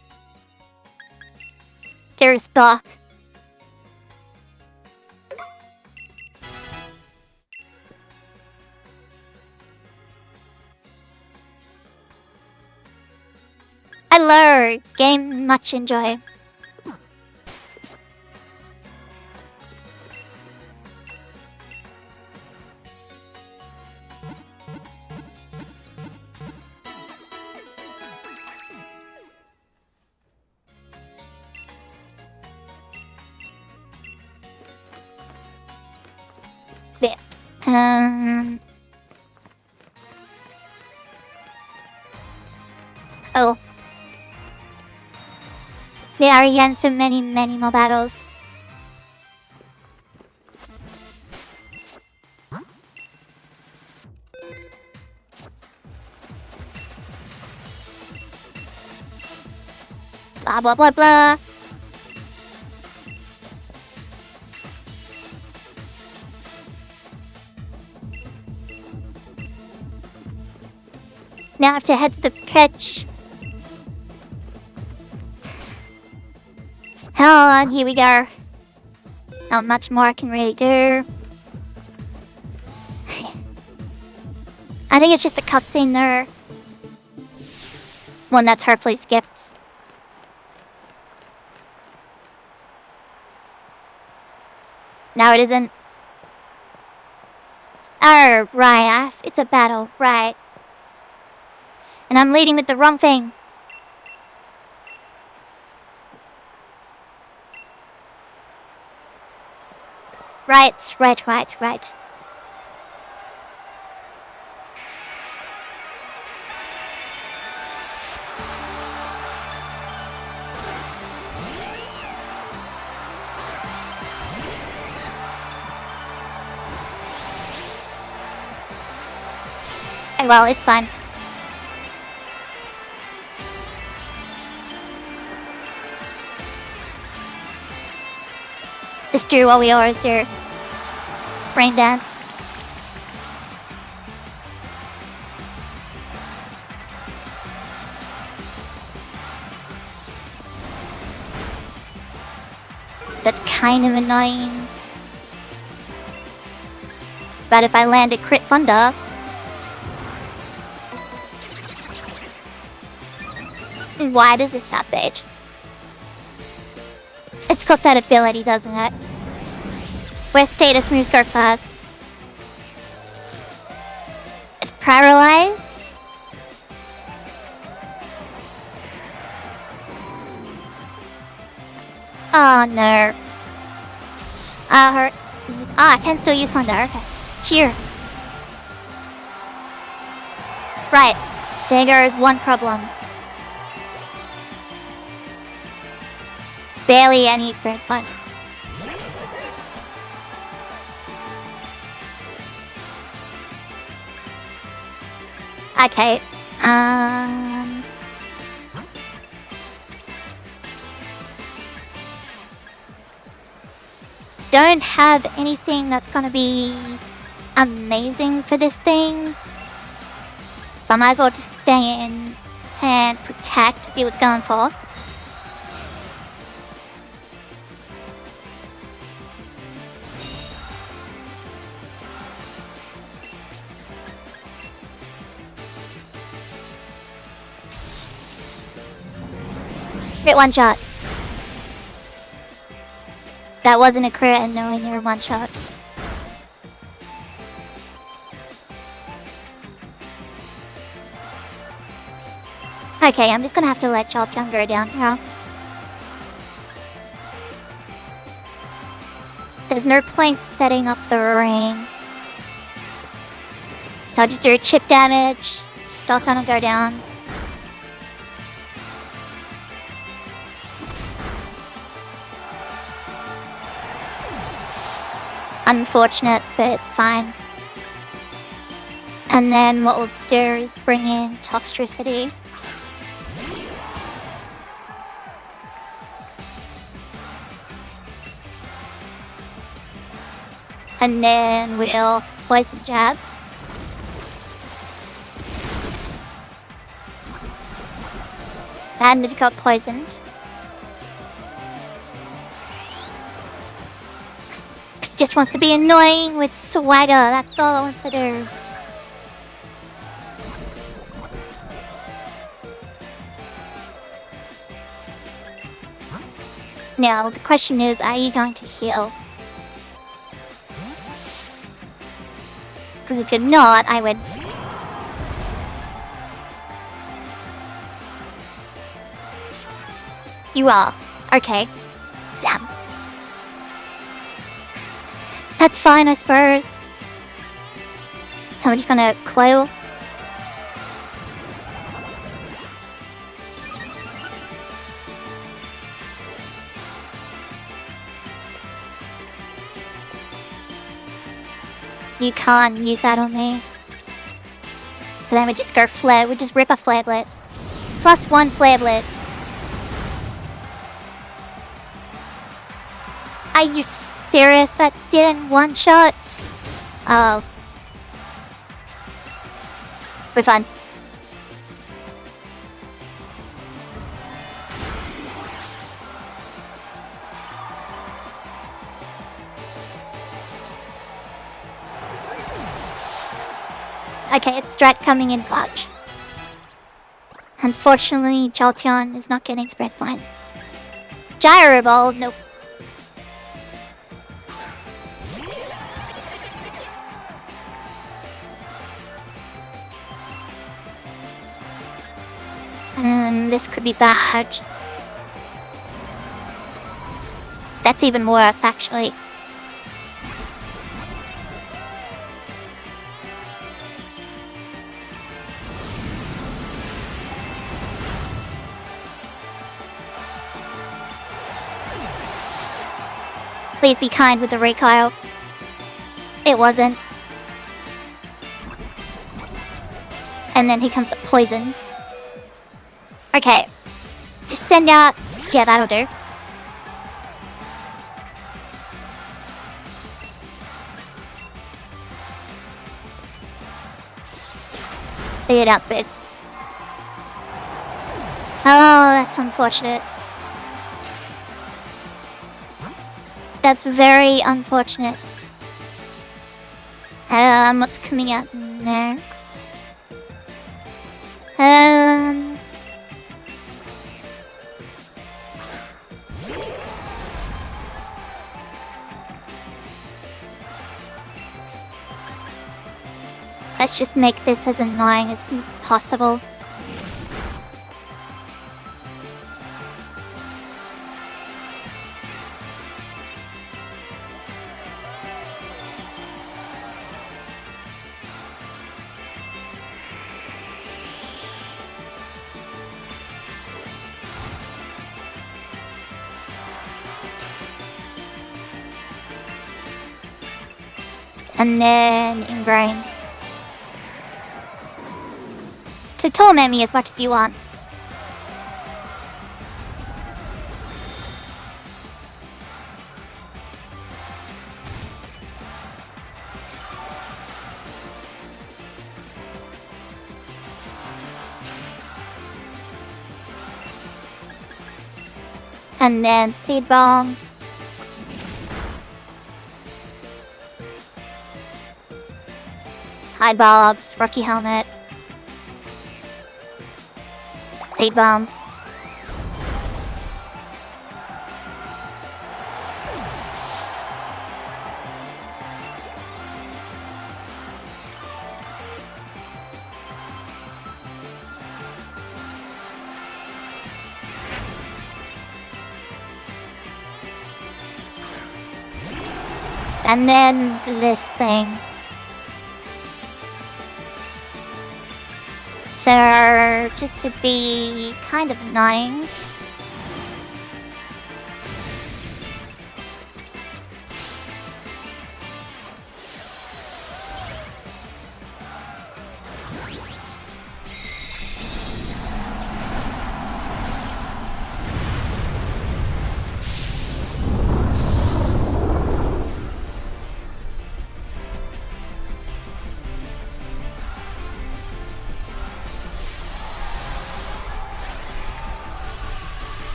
There's Bark. Hello! Game much enjoy. There. Oh. There are again so many more battles. Blah blah blah blah. Now I have to head to the pitch. Hold on, here we go. Not much more I can really do. I think it's just a cutscene there. One that's hopefully skipped. No, it isn't. Oh, right. It's a battle, right. And I'm leading with the wrong thing. Right. Oh, well, it's fine. Just do what we always do. Rain dance. That's kind of annoying. But if I land a crit thunder... Why does this have page? It's got that ability, doesn't it? Where status moves go first. Paralyzed. Oh no. Hurt. I can still use Thunder. Okay. Cheer. Right. There goes one problem. Barely any experience points. Okay. Don't have anything that's gonna be amazing for this thing. So I might as well just stay in and protect to see what's going for. Crit one shot. That wasn't a crit and nowhere near one shot. Okay, I'm just gonna have to let Jaltian go down here. There's no point setting up the ring. So I'll just do chip damage. Jaltian will go down. Unfortunate, but it's fine. And then what we'll do is bring in Toxtricity. And then we'll Poison Jab. And it got poisoned. Just wants to be annoying with swagger, that's all it wants to do. Now, the question is, are you going to heal? Because if you're not, I would... You are. Okay. Damn. That's fine, I suppose. So I'm just gonna coil. You can't use that on me. So then we just go flare, we just rip a Flare Blitz. +1 Flare Blitz. Are you serious? That didn't one-shot? Oh. We're fine. Okay, it's Strat coming in clutch. Unfortunately, Jaltian is not getting experience points. Gyro Ball, nope. And this could be bad. That's even worse, actually. Please be kind with the recoil. It wasn't. And then here comes the poison. Okay. Just send out... Yeah, that'll do. Figured out bits. Oh, that's unfortunate. That's very unfortunate. What's coming out next? Let's just make this as annoying as possible. And then ingrain. To torment me as much as you want. And then seed bomb. Hide bobs, Rocky helmet. Seed bomb. And then this thing. So, just to be kind of annoying.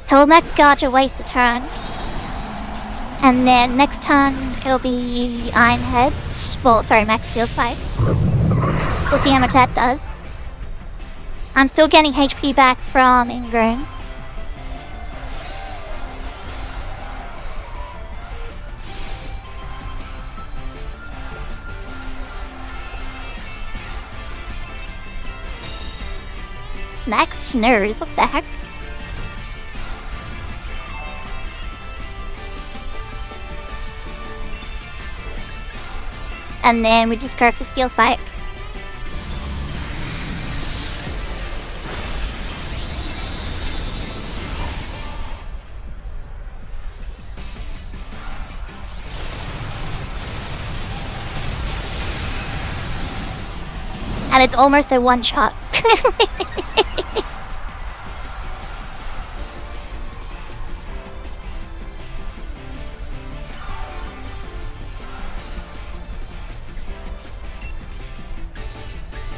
So we'll max Gouge waste a turn. And then next turn it'll be Iron Head. Well, sorry, max Steel Spike. We'll see how much that does. I'm still getting HP back from Ingrain. Max Snurs, what the heck? And then we just go for Steel Spike. And it's almost a one-shot.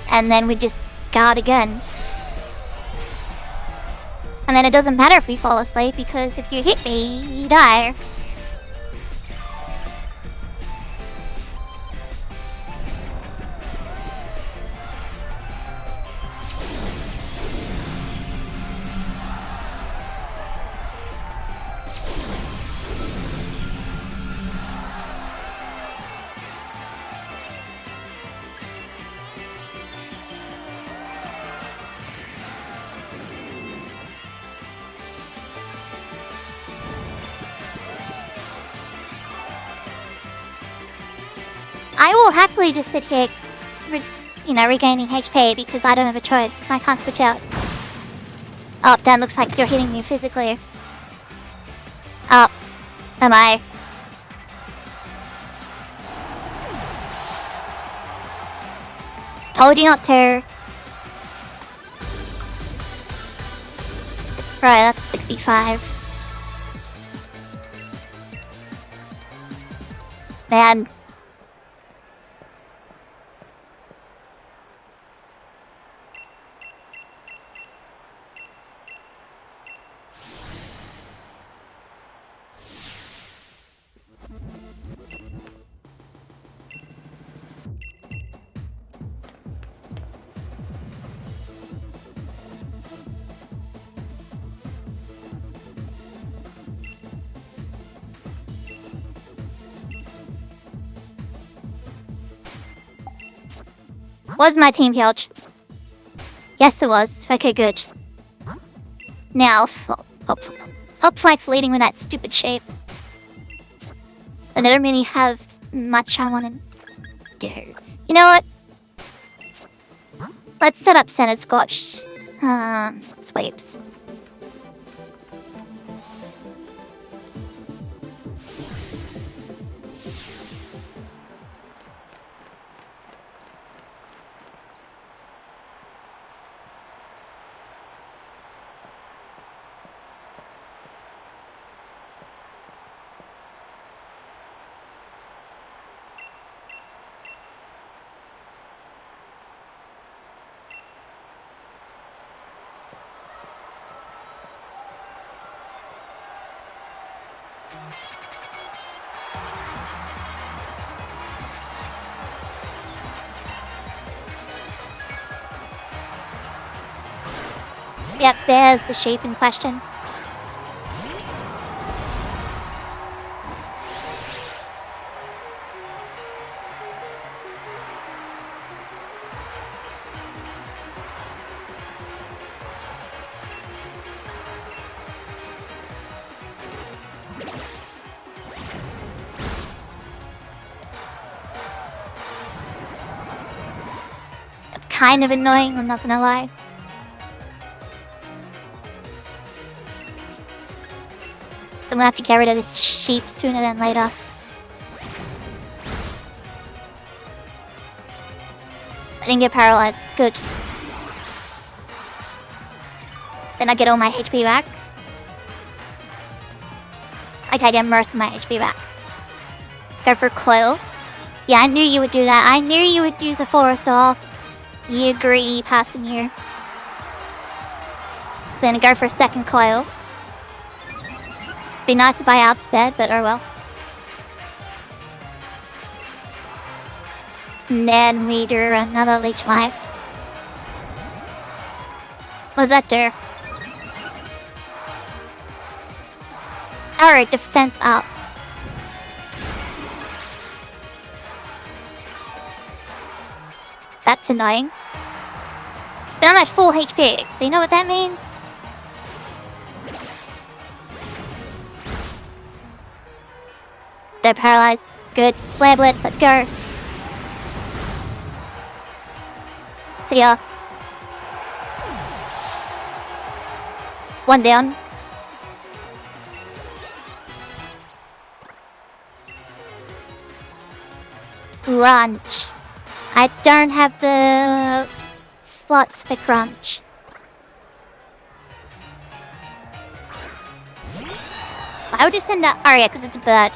And then we just guard again. And then it doesn't matter if we fall asleep, because if you hit me, you die. I will happily just sit here, regaining HP because I don't have a choice. I can't switch out. Oh, Dan, looks like you're hitting me physically. Oh, am I? Told you not to. Right, that's 65. Man. Was my team huge? Yes, it was. Okay, good. Now, up my fleeting with that stupid shape. I don't really have much I want to do. You know what? Let's set up center scotch. Sweeps. Yep, there's the shape in question. It's kind of annoying, I'm not gonna lie. So I'm gonna have to get rid of this sheep sooner than later. I didn't get paralyzed, it's good. Then I get all my HP back. Okay, I get most of my HP back. Go for coil. Yeah, I knew you would do that. I knew you would use a forest off. You greedy passing here. Then go for a second coil. Be nice if I outsped, but oh well. And then we do another leech life. What does that do? Alright, defense up. That's annoying. But I'm at full HP, so you know what that means? They're paralyzed. Good. Flare Blitz, let's go. See ya. One down. Crunch. I don't have the slots for crunch. Why would you send that? Oh yeah, because it's a bird.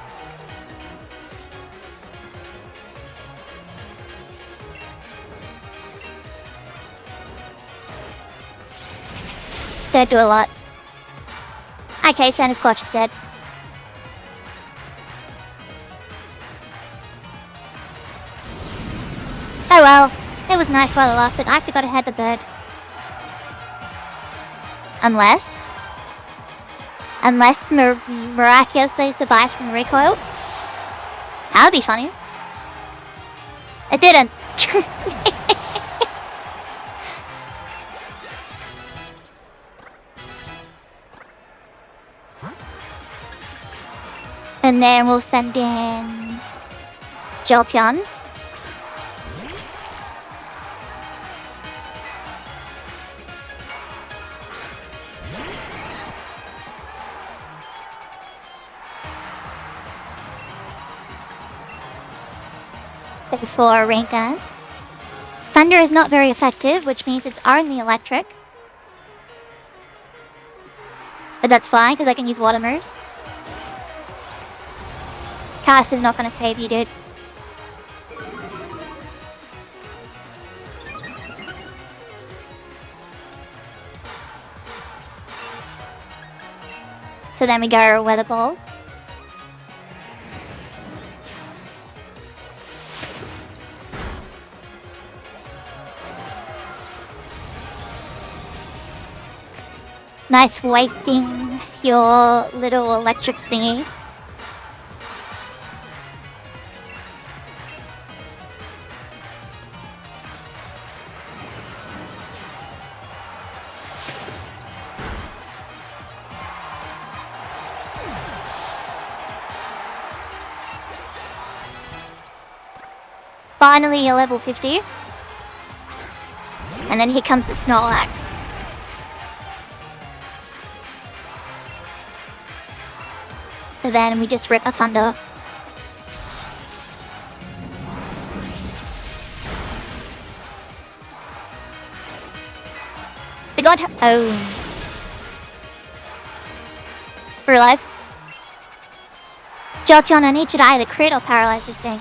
They do a lot. Okay, Santa Squatch is dead. Oh well, it was nice while it lasted. I forgot I had the bird. Unless miraculously survives from the recoil. That would be funny. It didn't. And then we'll send in Jolteon. For rain dance. Thunder is not very effective, which means it's only electric. But that's fine, because I can use water moves. Cast is not going to save you, dude. So then we go Weather Ball. Nice wasting your little electric thingy. Finally a level 50. And then here comes the Snorlax. So then we just rip a Thunder. They got her own. We're alive. Jolteon, I need you to either crit or paralyze this thing.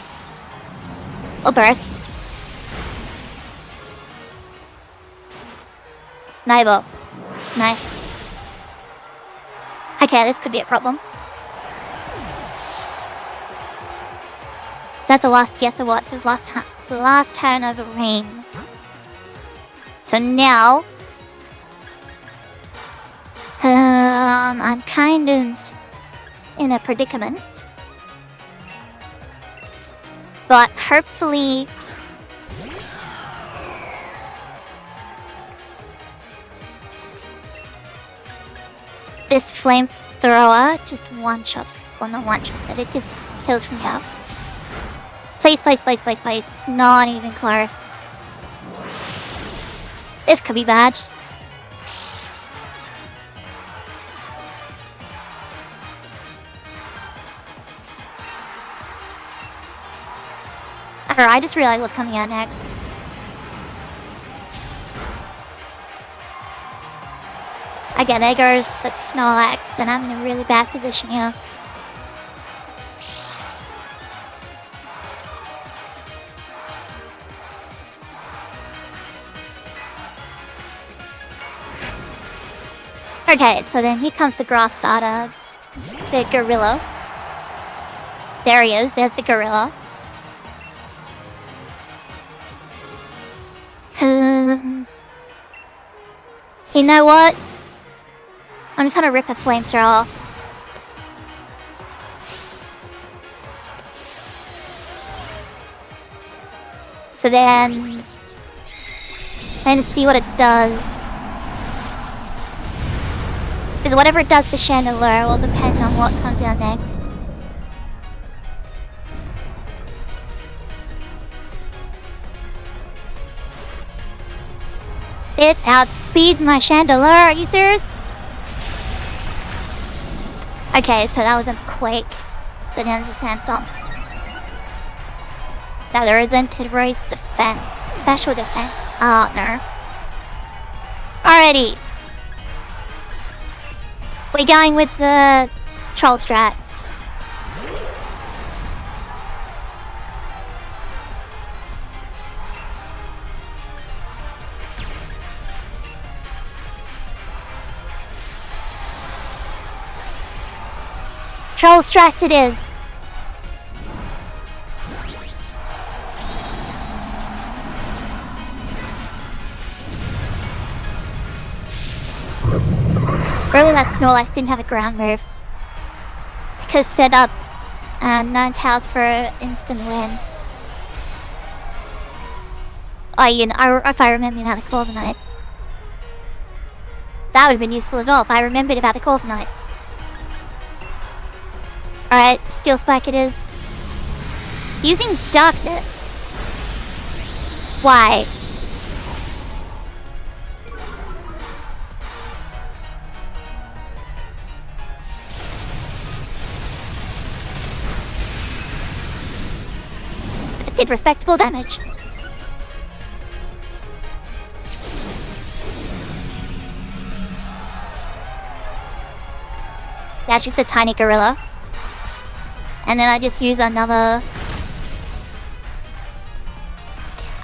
Or both. Naibo. Nice. Okay, this could be a problem. Is that the last guess or what? So it was last turn of a rain. So now... I'm kind of in a predicament. But hopefully... this flamethrower just one-shots. Well, not one-shot, but it just kills from here. Please, please, please, please, please. Not even close. This could be bad. I just realized what's coming out next. Okay, there goes that Snorlax, and I'm in a really bad position here. Okay, so then here comes the grass starter, the gorilla. There he is, there's the gorilla. You know what? I'm just gonna rip a flamethrower. So then... let's see what it does. Because whatever it does to Chandelure will depend on what comes down next. It outspeeds my Chandelure, are you serious? Okay, so that was a quake. So then there's a sandstorm. No, there isn't. It raised defense. Special defense. Oh, no. Alrighty. We're going with the troll strats. Troll strats it is. Really, that Snorlax didn't have a ground move. Could set up 9 tiles for an instant win. Oh, you know, if I remember about the Corviknight. That would have been useful as well if I remembered about the Corviknight. Alright, Steel Spike it is. Using Darkness. Why? It did respectable damage. That's just a tiny gorilla. And then I just use another...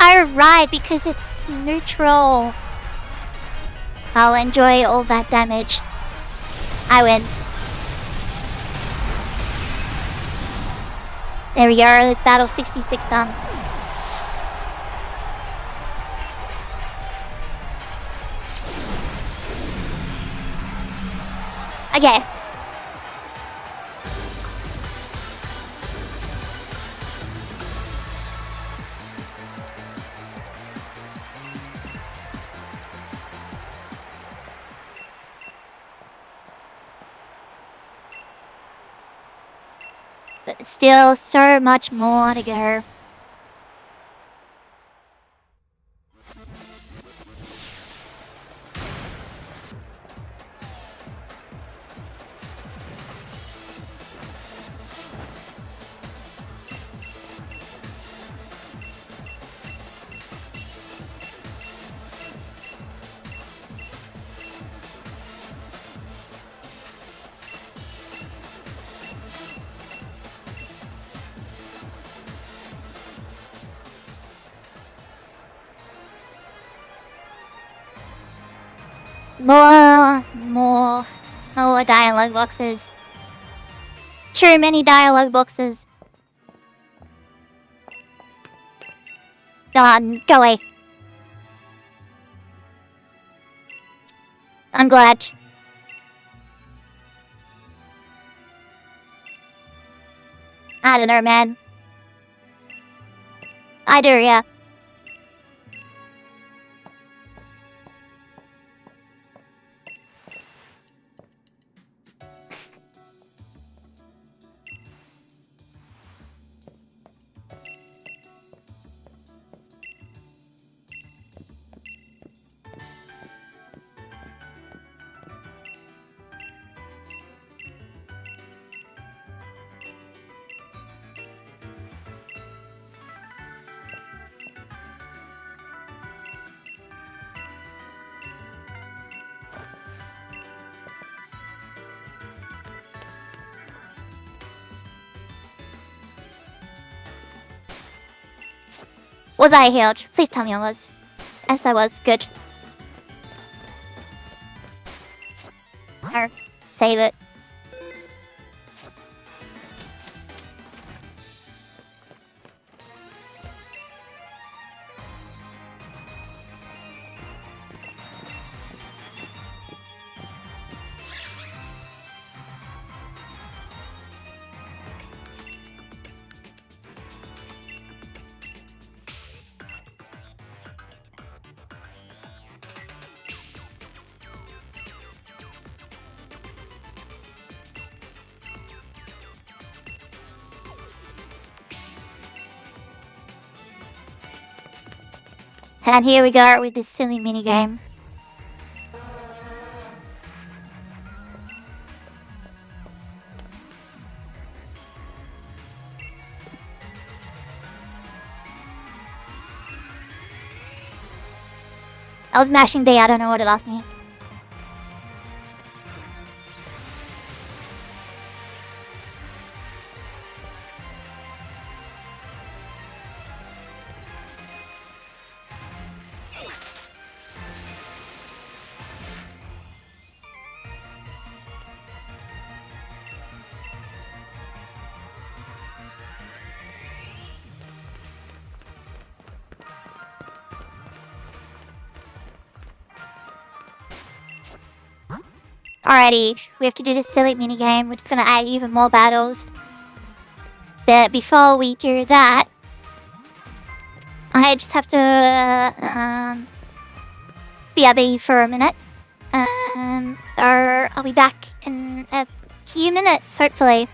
Alright, because it's neutral. I'll enjoy all that damage. I win. There we go, this battle 66 done. Okay. But still so much more to go. More dialogue boxes. Too many dialogue boxes. God, go away. I'm glad. I don't know, man. I do, yeah. Was I healed? Please tell me I was. Yes, I was. Good. Or save it. And here we go with this silly minigame. I was mashing D, I don't know what it asked me. Alrighty, we have to do this silly minigame, which is gonna add even more battles. But before we do that, I just have to BRB for a minute. So I'll be back in a few minutes, hopefully.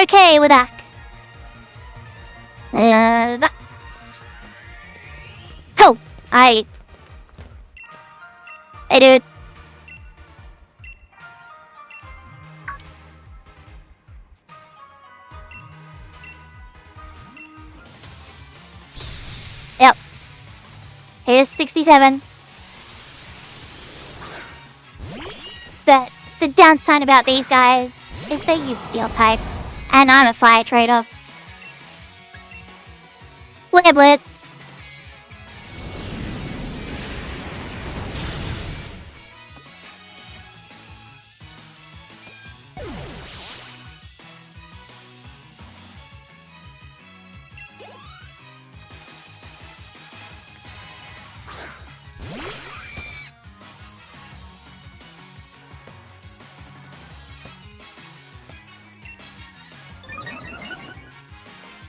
okay with that. That's... Oh! Hey, dude. Yep. Here's 67. But the downside about these guys is they use steel types, and I'm a fire trader. Flare Blitz.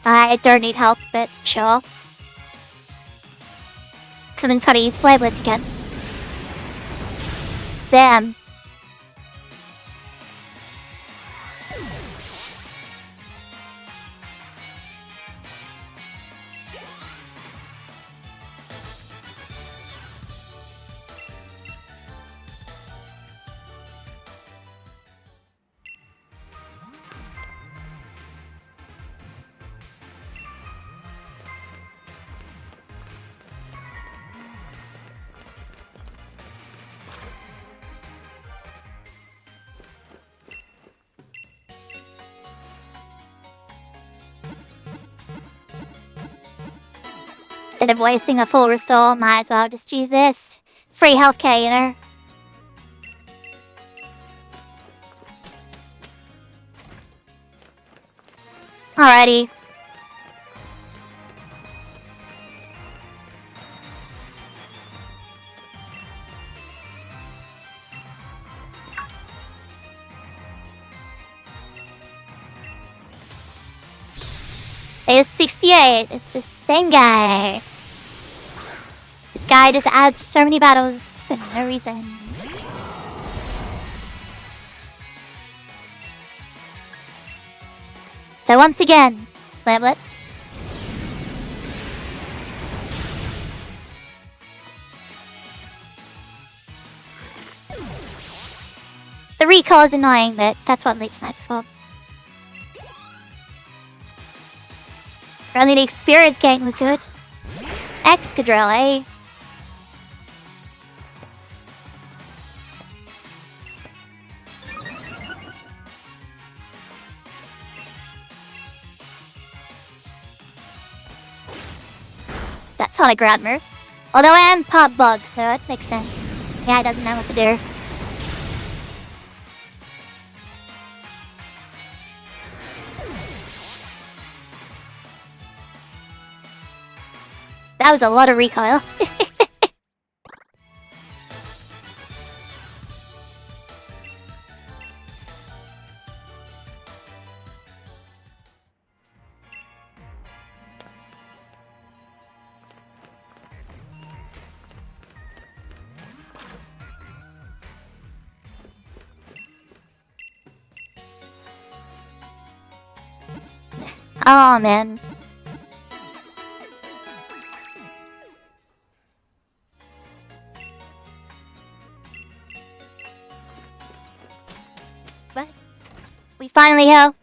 I don't need help, but sure. Someone's gotta use Flare Blitz again. Bam. Instead of wasting a full restore, might as well just use this. Free healthcare, you know? Alrighty. There's 68. It's the same guy. This guy just adds so many battles for no reason. So once again, Flare Blitz. The recall is annoying, but that's what Leech Snipe's for. Only the experience gain was good. Excadrill, eh? That's not a ground move. Although I am part bug, so it makes sense. Yeah, it doesn't know what to do. That was a lot of recoil. Oh man. But we finally have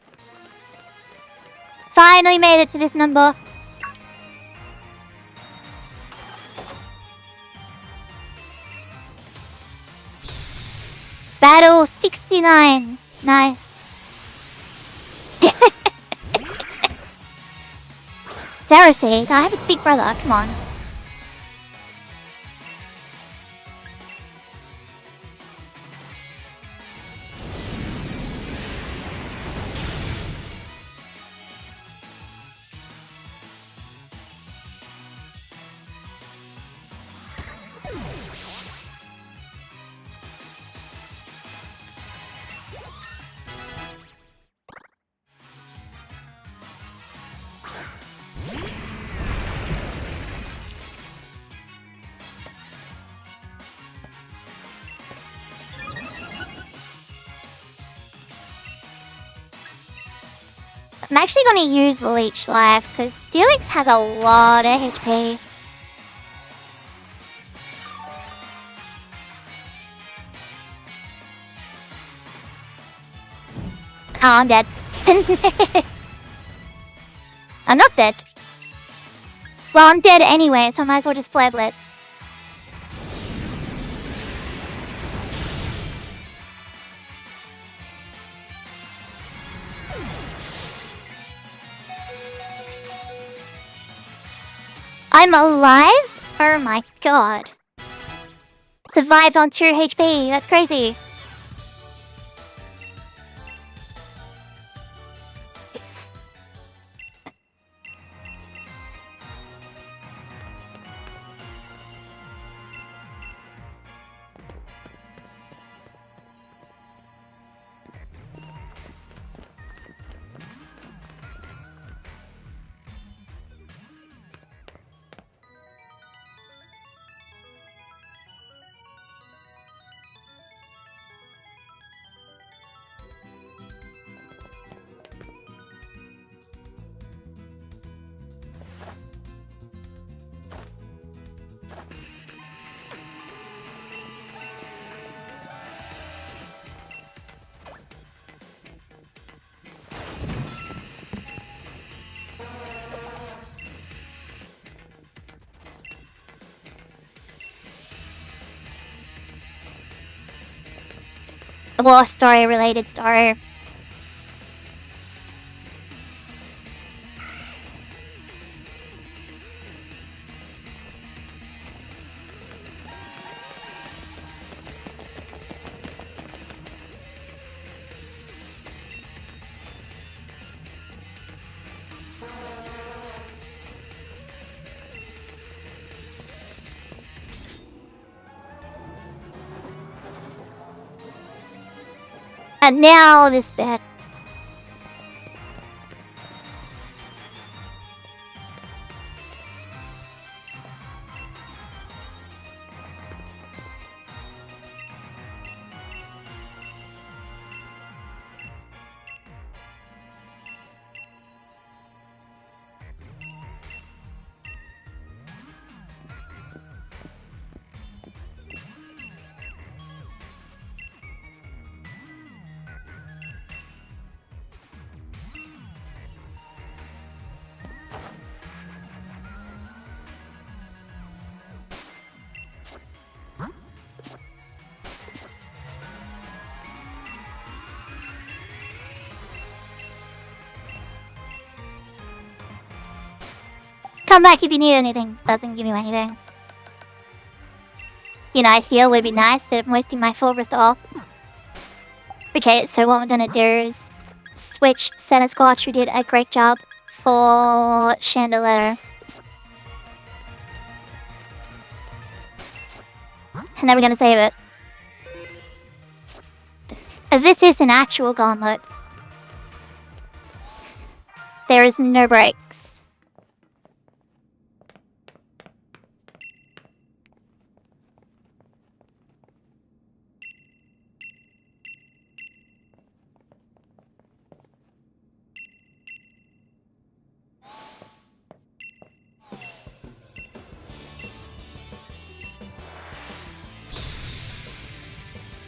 made it to this number. Battle 69. Nice. Sarah says, I have a big brother, come on. I'm actually going to use Leech Life because Steelix has a lot of HP. Oh, I'm dead. I'm not dead. Well, I'm dead anyway, so I might as well just Flare Blitz. I'm alive? Oh my god. Survived on 2 HP, that's crazy. A war story related story. And now this bit. Come back if you need anything. Doesn't give you anything. You know, a heal would be nice, but I'm wasting my full restore. Okay, so what we're gonna do is switch Center Scorch, who did a great job, for Chandelier. And then we're gonna save it. This is an actual gauntlet. There is no breaks.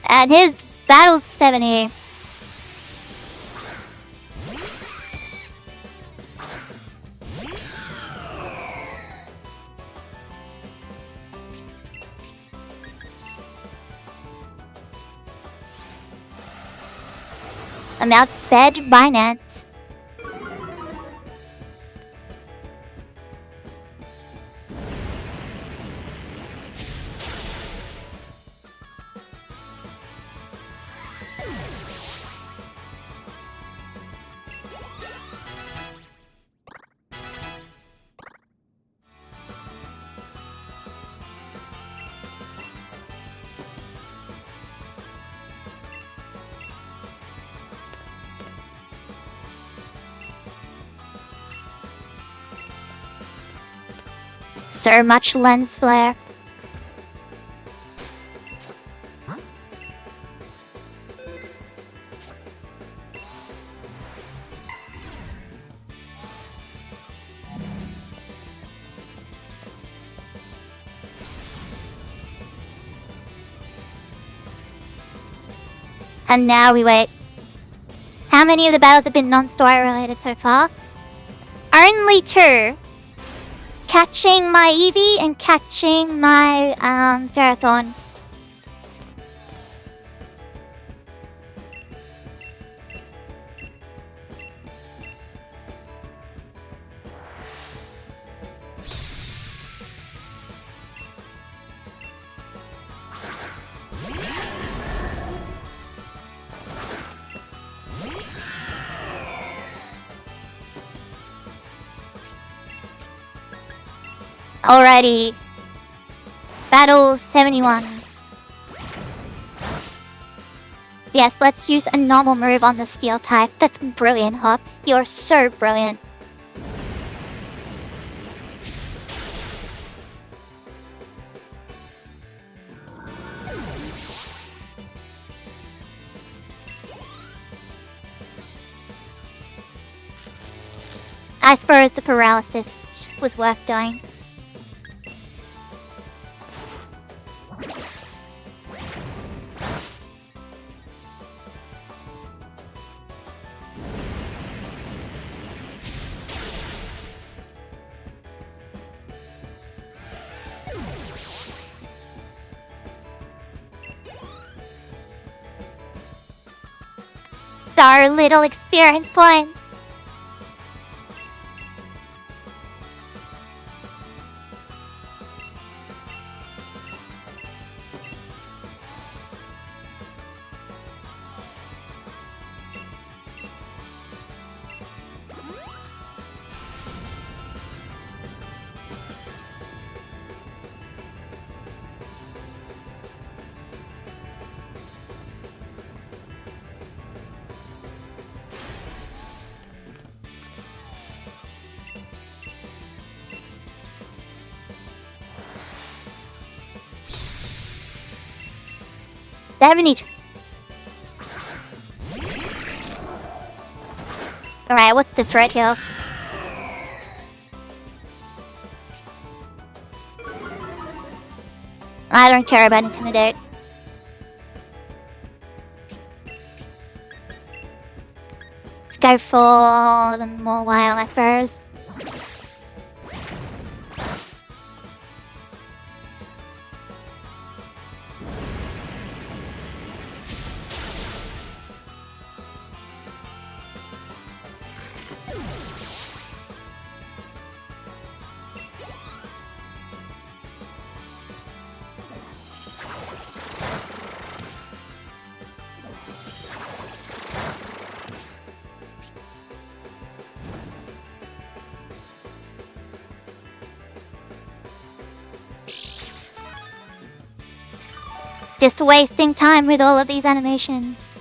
And his battle's 70. I'm outsped by net. So much lens flare. And now we wait. How many of the battles have been non-story related so far? Only 2. Catching my Eevee and catching my Ferrothorn. Alrighty. Battle 71. Yes, let's use a normal move on the steel type. That's brilliant, Hop. You're so brilliant. I suppose the paralysis was worth doing. Our little experience points. Alright, what's the threat here? I don't care about Intimidate. Let's go for the more wild, I suppose. Just wasting time with all of these animations.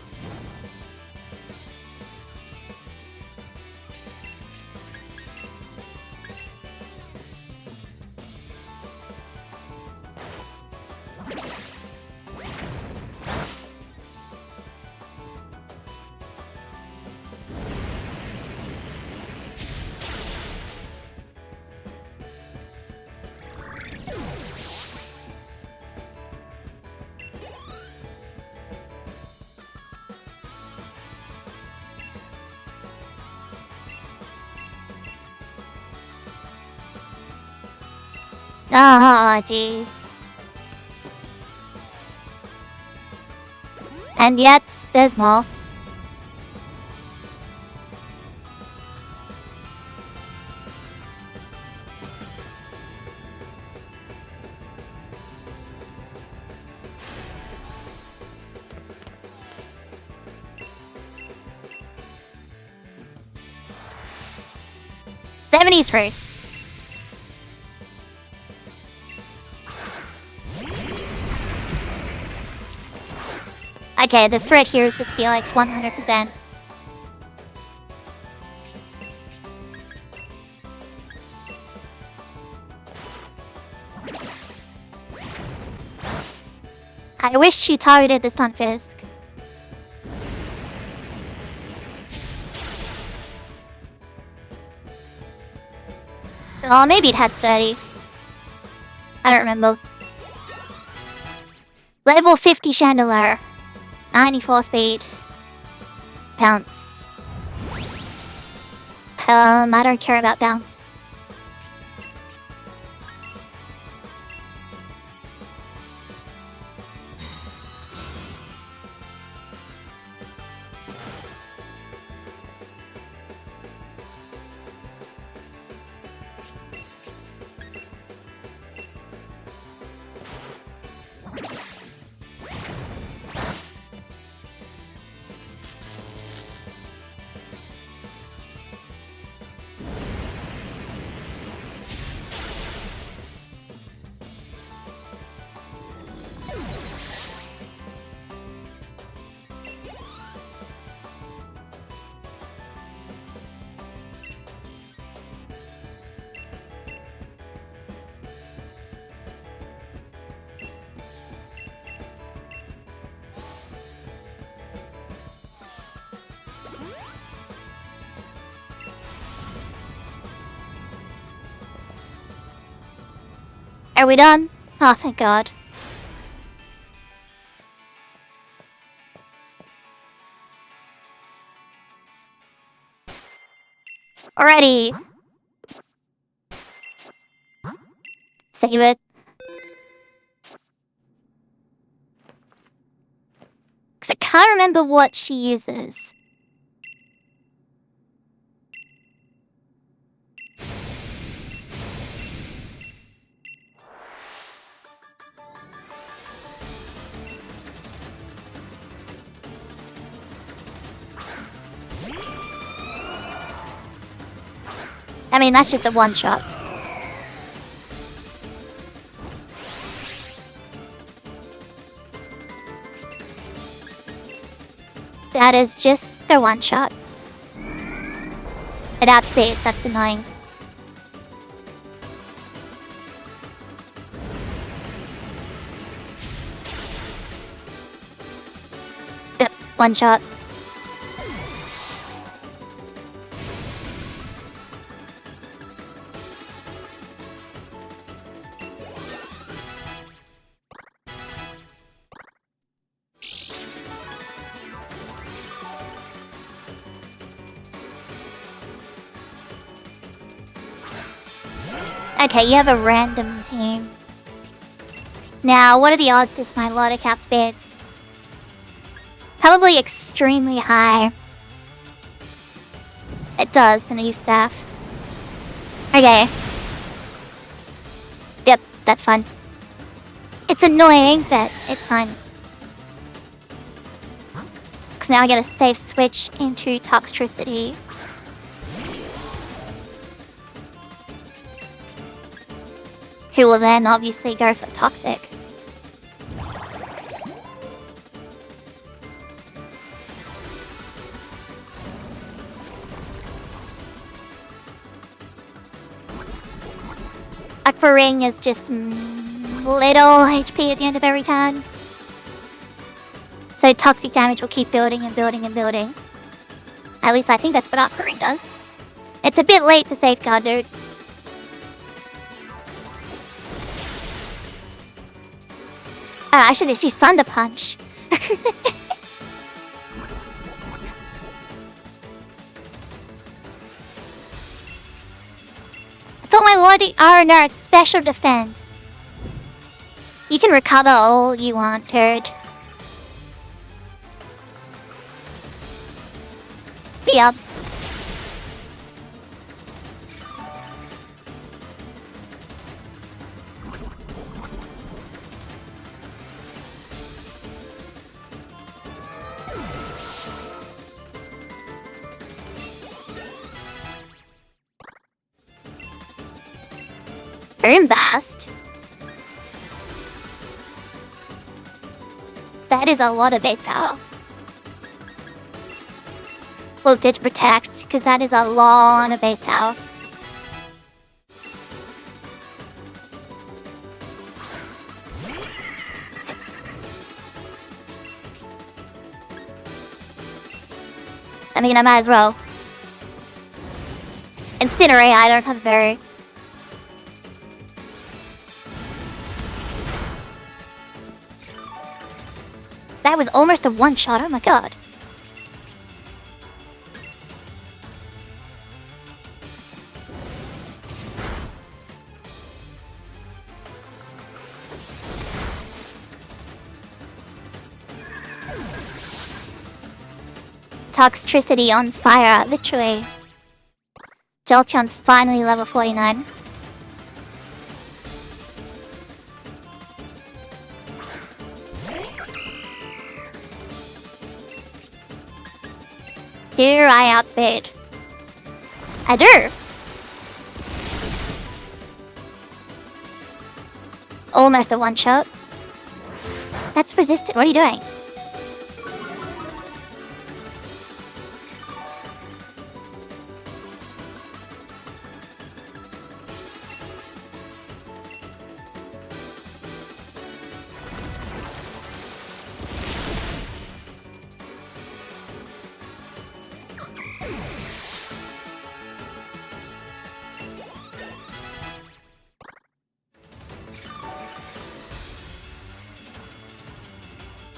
Oh, jeez. And yet, there's more. '73. Okay, the threat here is the Steel X 100%. I wish she targeted the Stunfisk. Oh, maybe it had 30. I don't remember. Level 50 Chandelier. 94 speed. Bounce. I don't care about bounce. Are we done? Oh, thank God. Alrighty. Save it. Because I can't remember what she uses. I mean, that's just a one-shot. That is just a one-shot. It outspeeds, that's annoying. Yep, one-shot. Okay, you have a random team. Now, what are the odds this might lot of cap spades? Probably extremely high. It does, and I use staff. Okay. Yep, that's fun. It's annoying, but it's fun. Because now I get a safe switch into Toxtricity. Who will then obviously go for Toxic. Aqua Ring is just little HP at the end of every turn. So toxic damage will keep building and building and building. At least I think that's what Aqua Ring does. It's a bit late for Safeguard, dude. I should have used Thunder Punch. I thought my Lordy... Oh no, it's special defense. You can recover all you want, dude. Yep. Bombast? That is a lot of base power. Well, Ditch Protect, because that is a lot of base power. I mean, I might as well. Incinerate, I don't have very... That was almost a one-shot, oh my god. Toxicity on fire, literally. Jolteon's finally level 49. Do I outspeed? I do! Almost a one-shot. That's resistant. What are you doing?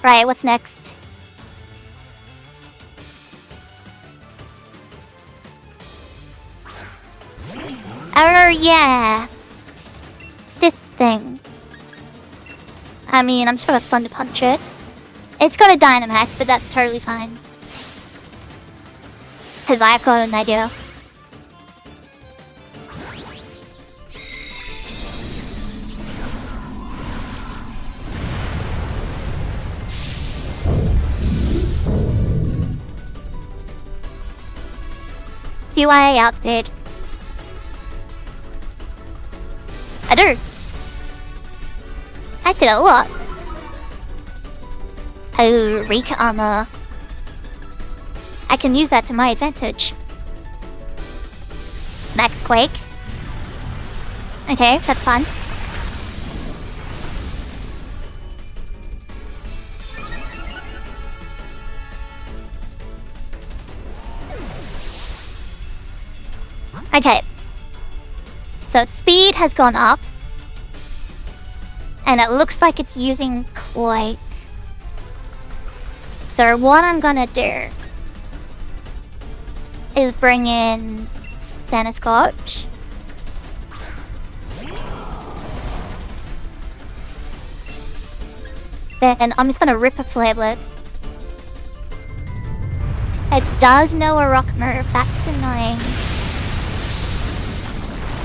Right, what's next? Oh, yeah. This thing. I mean, I'm sort of fun to punch it. It's got a Dynamax, but that's totally fine. Because I've got an idea. Do I outspeed? I do. I did a lot. Oh, Rika armor. I can use that to my advantage. Max Quake. Okay, that's fun. Okay. So its speed has gone up. And it looks like it's using Quake. So what I'm gonna do is bring in Staniscotch. Then I'm just gonna rip a Flare Blitz. It does know a rock move, that's annoying.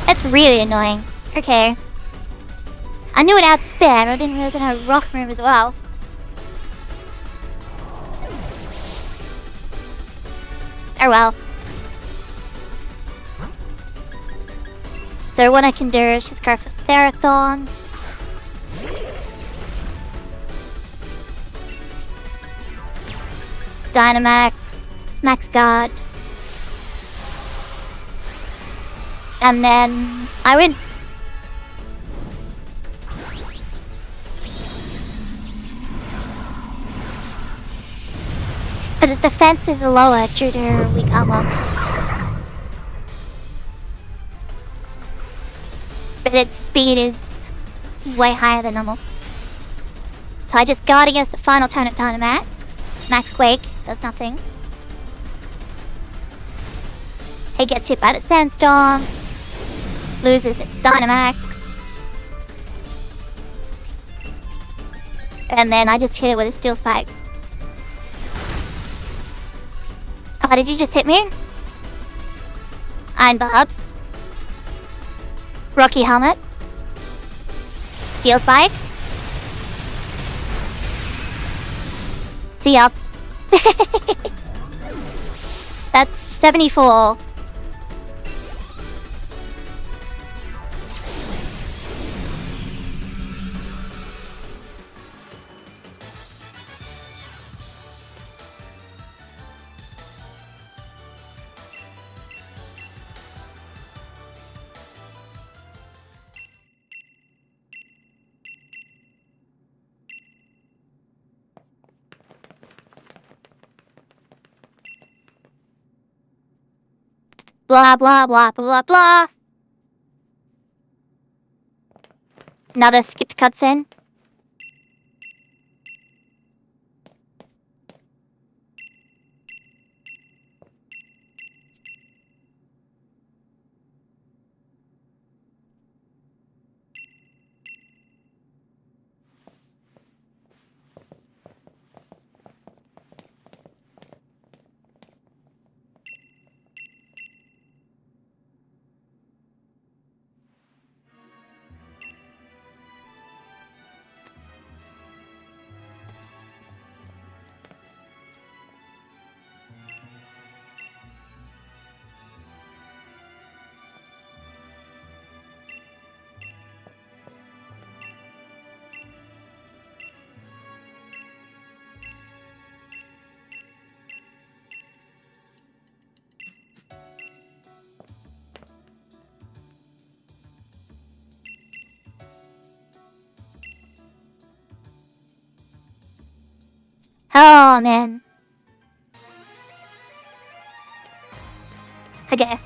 It's really annoying. Okay. I knew it outsped, I didn't realize it had a rock move as well. Oh well. So what I can do is just go for Therathon. Dynamax, Max Guard. And then I win. But its defense is lower due to weak armor. But its speed is way higher than normal. So I just guard against the final turn of Dynamax. Max Quake does nothing. It gets hit by the Sandstorm. Loses its Dynamax. And then I just hit it with a Steel Spike. Oh, did you just hit me? Iron Barbs. Rocky Helmet. Steel Spike. See ya. That's 74. Blah, blah, blah, blah, blah. Another skipped cutscene. Oh, man. Okay.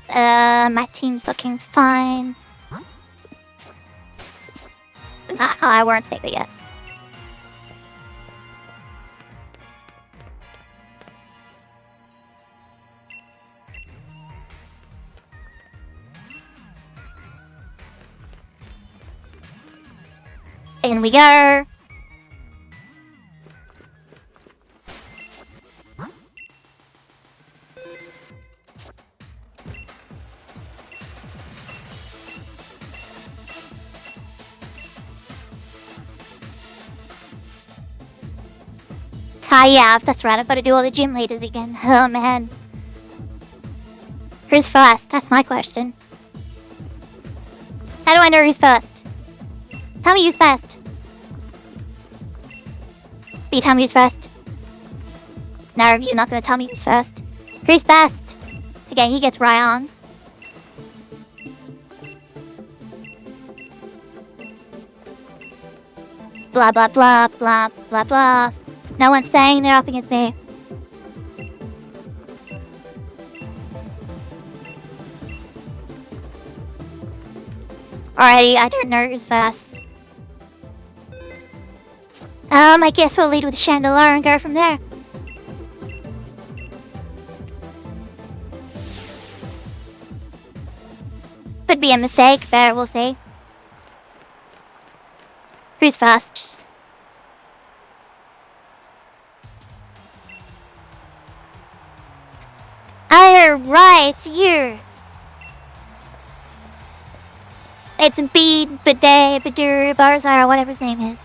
My team's looking fine. I weren't safe yet. In we go. Ah, yeah, that's right. I've got to do all the gym leaders again. Oh, man. Who's first? That's my question. How do I know who's first? Tell me who's first. Will you tell me who's first? No, you're not going to tell me who's first. Who's first? Okay, he gets right on. Blah, blah, blah, blah, blah, blah. No one's saying they're up against me. Alrighty, I don't know who's first. I guess we'll lead with Chandelier and go from there. Could be a mistake, but we'll see. Who's first? Oh, right, it's you. It's Bede, Bidet, Badur, Barzar, whatever his name is.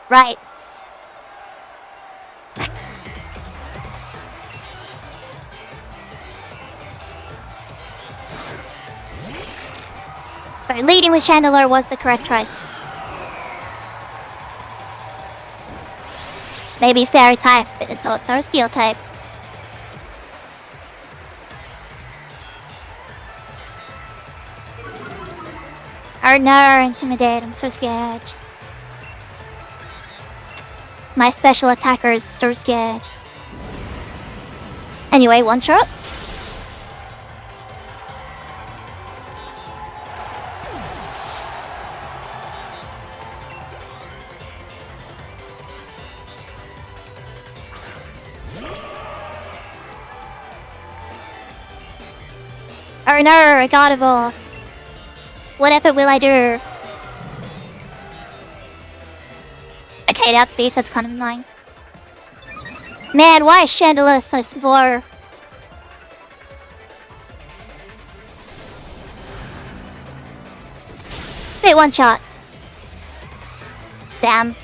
Right. But leading with Chandelier was the correct choice. Maybe fairy type, but it's also a steel type. Oh no, intimidate, I'm so scared. My special attacker is so scared. Anyway, one shot. Oh no, I got it all. What effort will I do? Okay, that's speed, that's kind of annoying. Man, why is Chandelier so slow? Wait, one shot. Damn.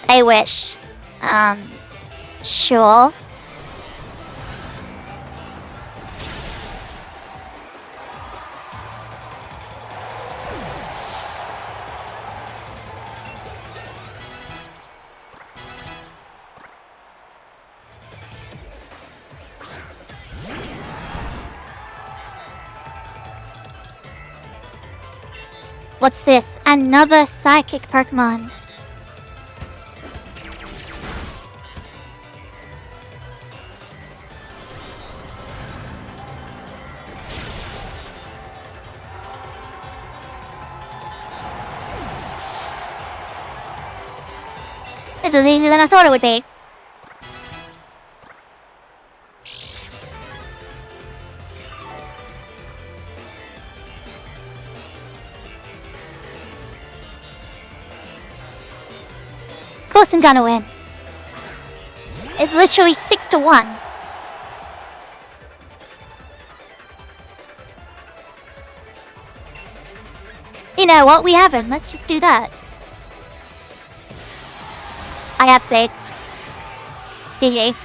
I wish. Sure. What's this? Another psychic Pokemon. It's easier than I thought it would be. Of course I'm gonna win. It's literally 6-1. You know what? We haven't. Let's just do that. I have faith. GG.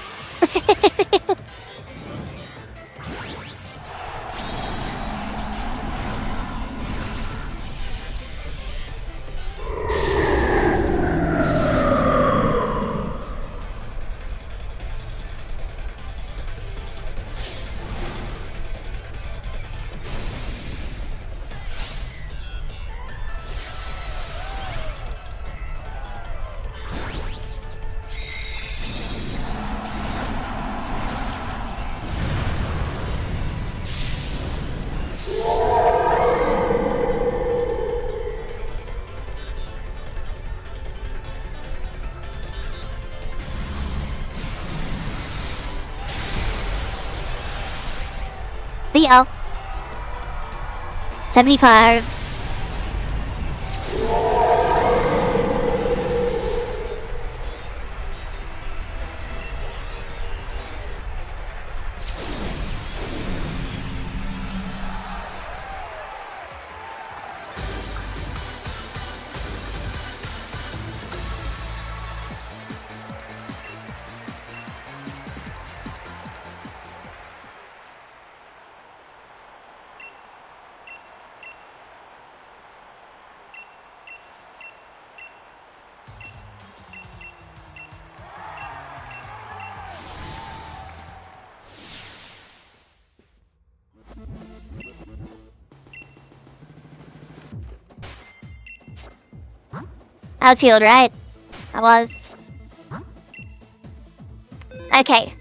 Leo. 75. I was healed, right? I was. Okay.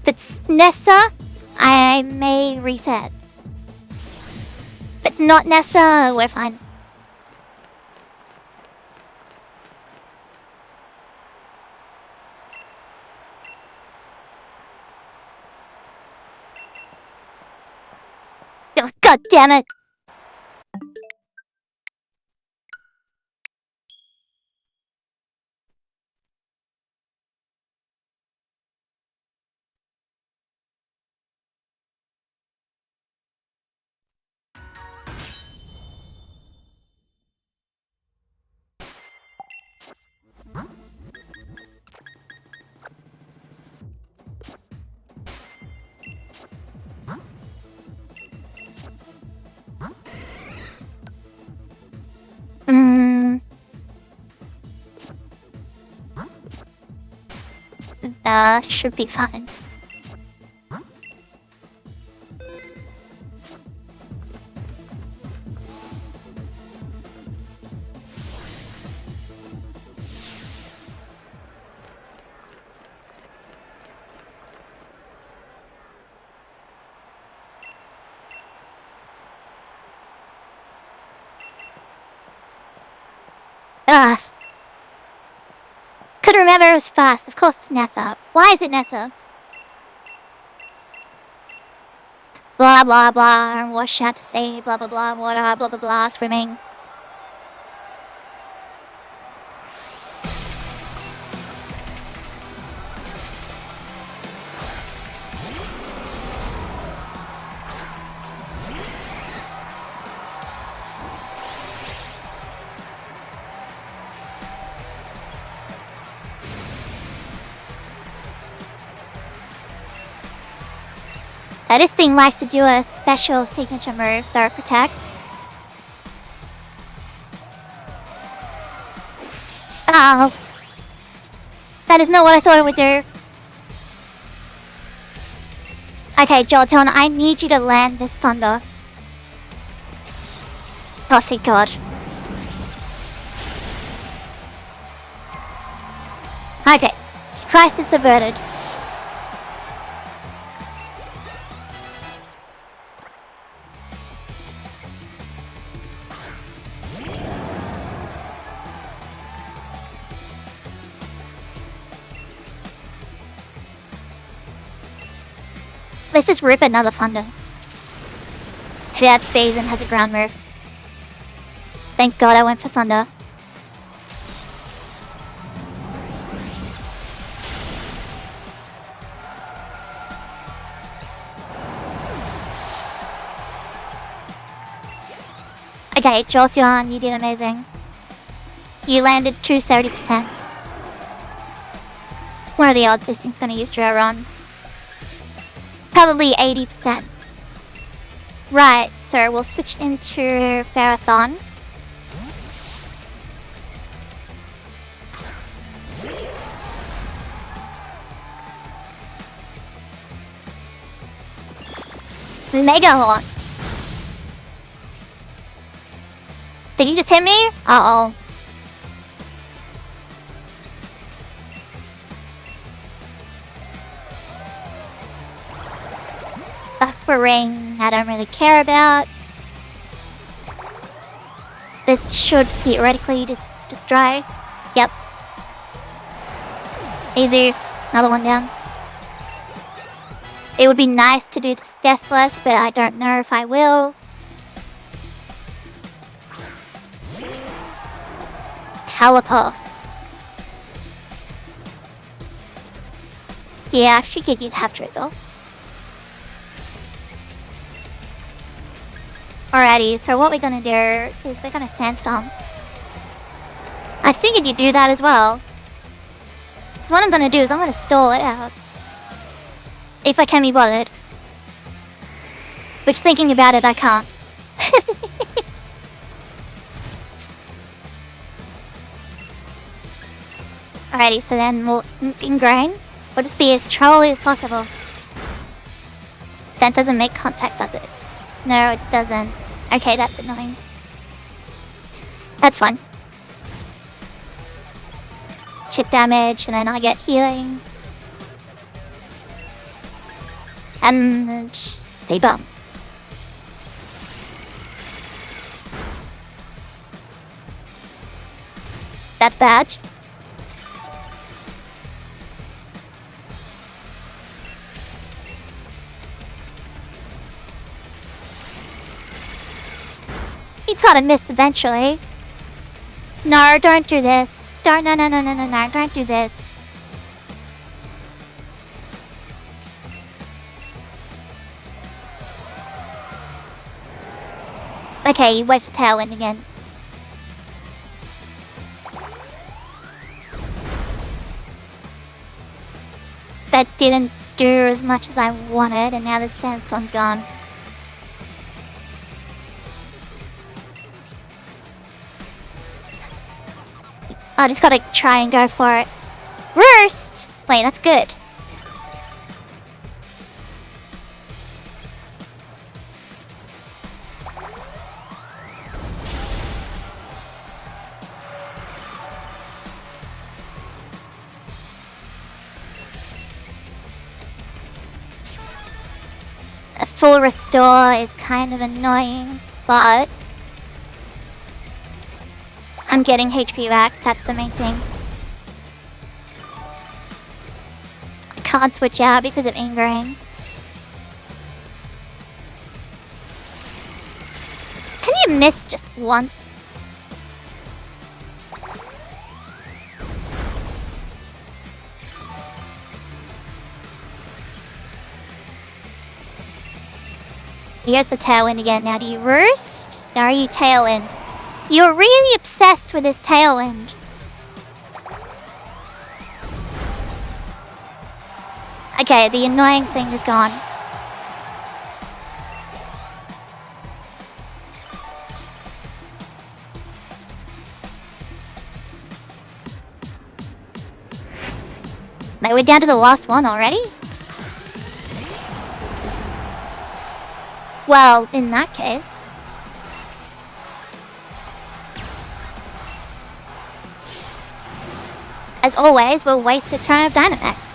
If it's Nessa, I may reset. If it's not Nessa, we're fine. Oh, God damn it! Should be fine. Ugh. Couldn't remember it was fast. Of course it's Nessa. Why is it Nessa? Blah blah blah. What she had to say? Blah blah blah. Water. Blah blah blah. Swimming. This thing likes to do a special signature move, so protect. Oh. That is not what I thought it would do. Okay, Jolteon, I need you to land this thunder. Oh, thank God. Okay. Crisis averted. Let's just rip another thunder. It adds phase and has a ground move. Thank God I went for thunder. Okay, Jolteon, you did amazing. You landed 270%. What are the odds this thing's gonna use Duron? Probably 80%. Right, so we'll switch into Ferrothon. Mega Horn. Did you just hit me? Uh-oh. Buffering, I don't really care about. This should theoretically just dry. Yep. Easy. Another one down. It would be nice to do this deathless, but I don't know if I will. Caliper. Yeah, I figured you'd have Drizzle. Alrighty, so what we're gonna do is we're gonna Sandstorm. I figured you'd do that as well. So what I'm gonna do is I'm gonna stall it out. If I can be bothered. Which, thinking about it, I can't. Alrighty, so then we'll ingrain. We'll just be as trolly as possible. That doesn't make contact, does it? No, it doesn't. Okay, that's annoying. That's fine. Chip damage, and then I get healing. And they bump. That's badge. He thought I missed eventually. No, don't do this. No, don't do this. Okay, you wait for Tailwind again. That didn't do as much as I wanted, and now the Sandstorm's gone. I just gotta try and go for it. Roost! Wait, that's good. A full restore is kind of annoying, but I'm getting HP back, that's the main thing. I can't switch out because of Ingrain. Can you miss just once? Here's the Tailwind again. Now do you Roost? Or are you Tailwind? You're really obsessed with this Tailwind. Okay, the annoying thing is gone. Like, we're down to the last one already? Well, in that case... as always, we'll waste a turn of Dynamax.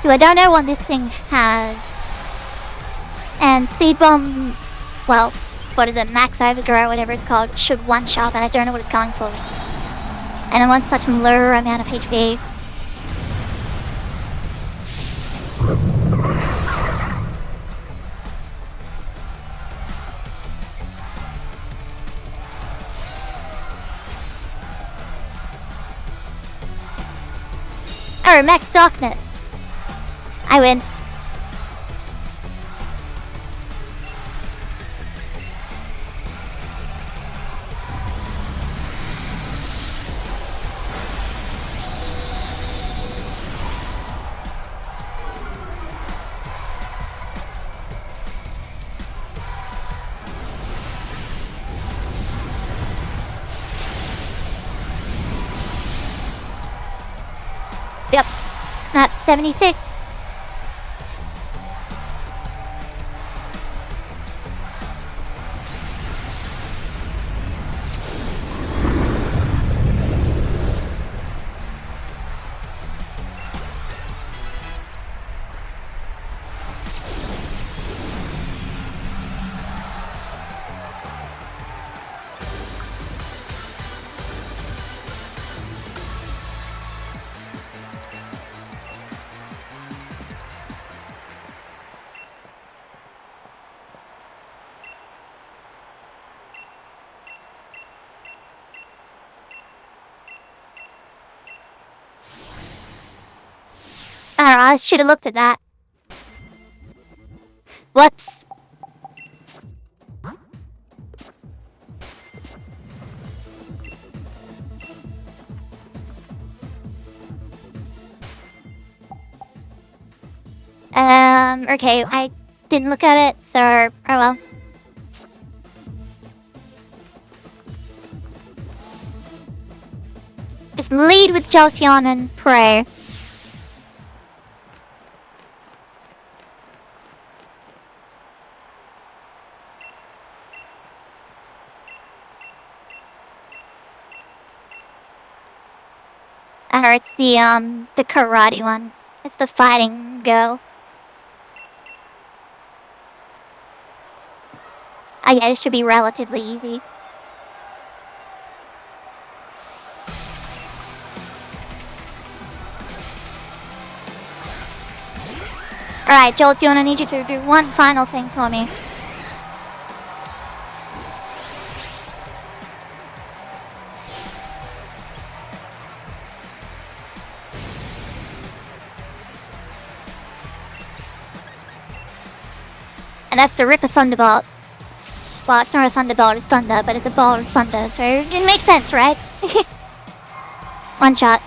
So I don't know what this thing has. And Seed Bomb, well, what is it, Max Overgrow, whatever it's called, should one-shot, and I don't know what it's going for. And I want such a low amount of HP. Go, max darkness. I win. Yep, that's 76. I should have looked at that. Whoops. Okay, I didn't look at it, so, oh well. Just lead with Jolteon and pray. It's the karate one. It's the fighting girl. I guess it should be relatively easy. Alright, Jolteon, I need you to do one final thing for me. And that's to rip a Thunderbolt. Well, it's not a Thunderbolt, it's thunder, but it's a ball of thunder, so it makes sense, right? One shot.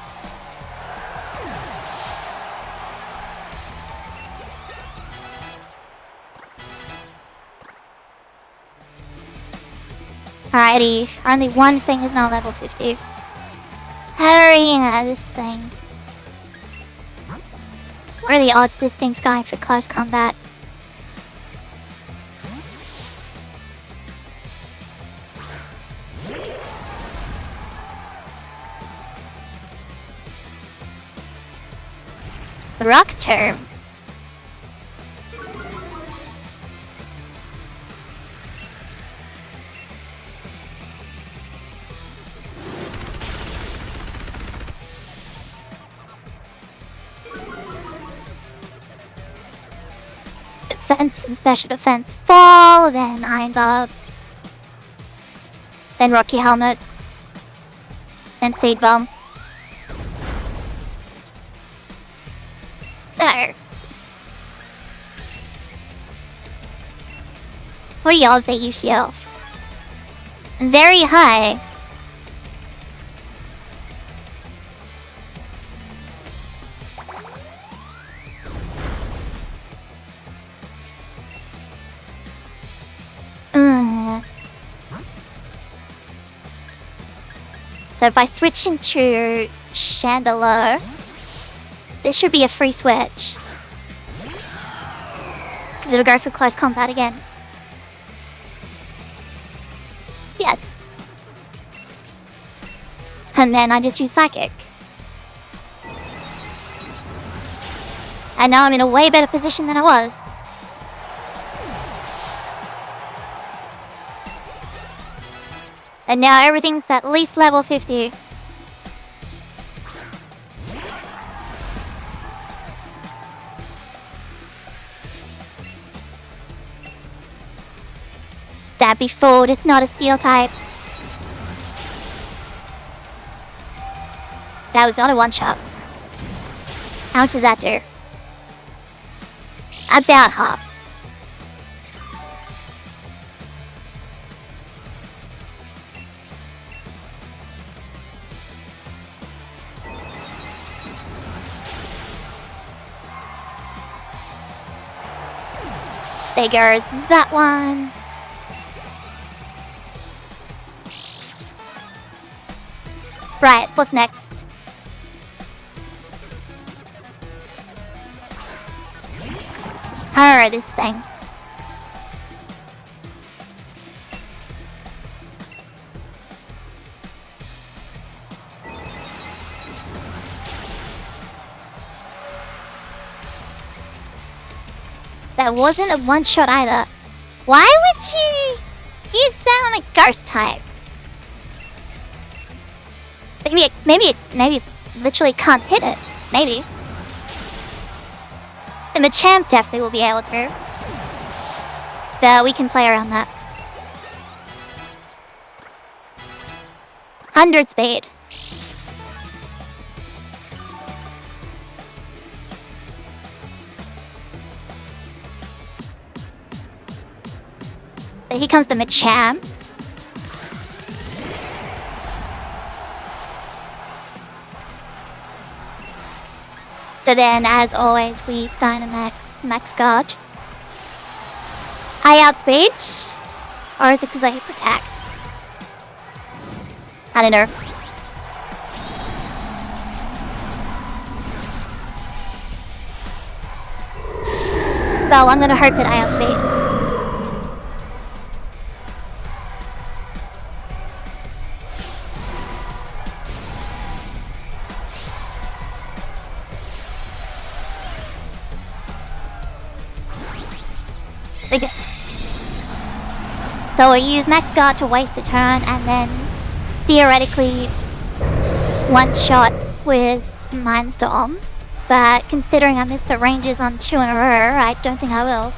Alrighty, only one thing is now level 50. Hurry at this thing. What are the odds this thing's going for close combat? Rock term. Defense and special defense fall, then Iron Barbs, then Rocky Helmet, then Seed Bomb. There. What are y'all that you feel? Very high. So if I switch into Chandelier, this should be a free switch. Because it'll go for close combat again. Yes. And then I just use Psychic. And now I'm in a way better position than I was. And now everything's at least level 50. That be fooled, it's not a steel type. That was not a one-shot. How much does that do? About half. There goes that one. Right, what's next? Alright, this thing. That wasn't a one-shot either. Why would you use that on a ghost type? Maybe it literally can't hit it. Maybe. And the champ definitely will be able to. But we can play around that. 100 speed. So here comes the Machamp. So then, as always, we Dynamax Max Guard. I outspeed? Or is it because I hit Protect? I don't know. So I'm gonna hope that I outspeed. Okay. So I use Max Guard to waste a turn and then theoretically one shot with Mind Storm. But considering I missed the ranges on 2 in a row, I don't think I will.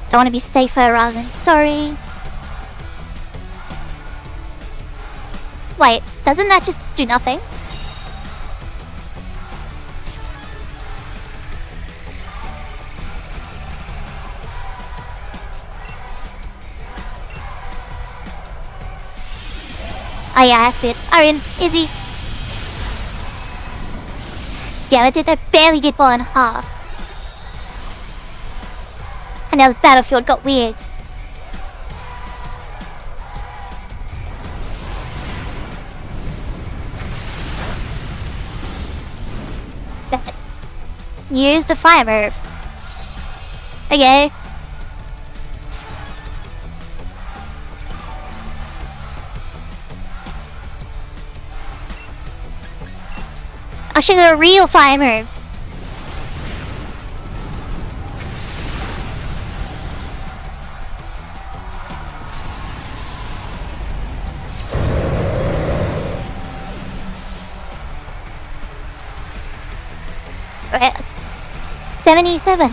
So I want to be safer rather than sorry. Wait, doesn't that just do nothing? Oh yeah, that's it. I mean, easy. Yeah, that barely did fall in half. And now the battlefield got weird. Use the fire move. Okay. I should do a real fire move. Okay, it's 77.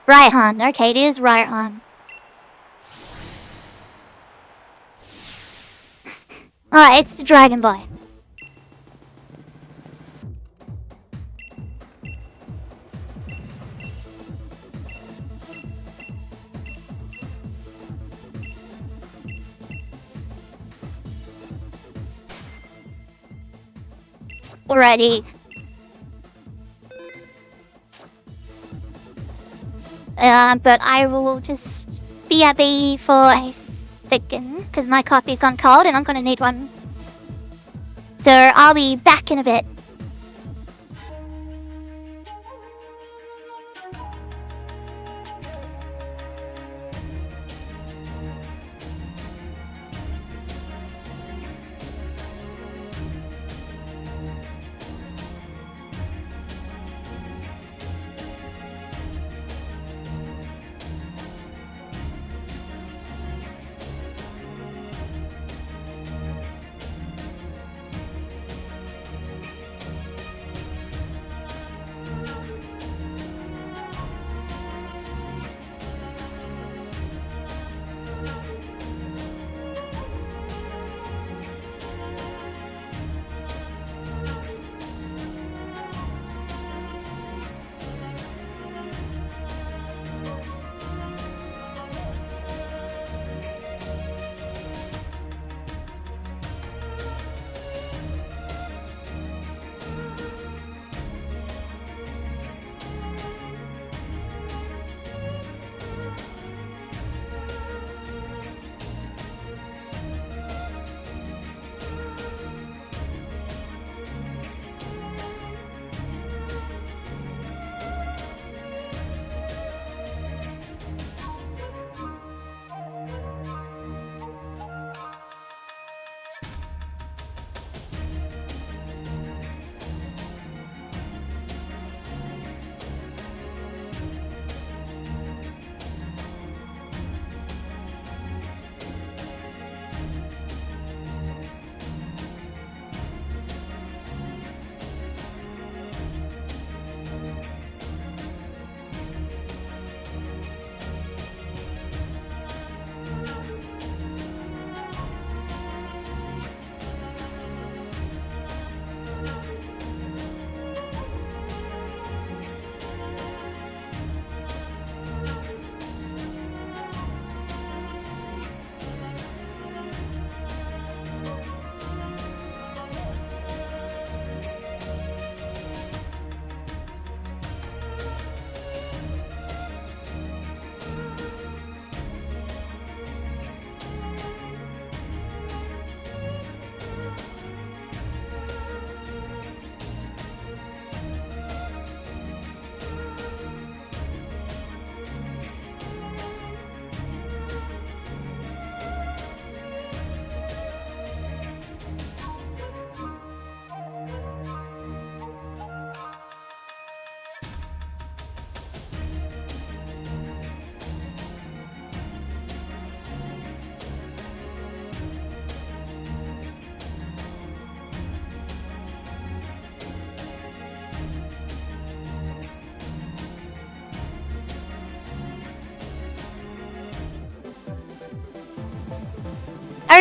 Raihan, okay, it is Raihan. Alright, it's the Dragon Boy. Alrighty. But I will just be happy for a second, because my coffee's gone cold and I'm gonna need one. So I'll be back in a bit.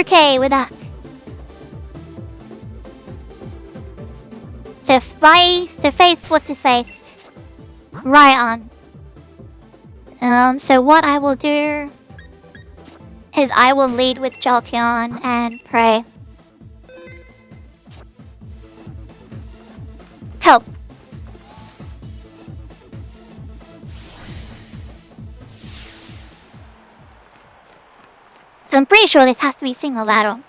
okay with that. The face, what's his face? Right on. So what I will do is I will lead with Jolteon and pray. Help. So I'm pretty sure this has to be single battle.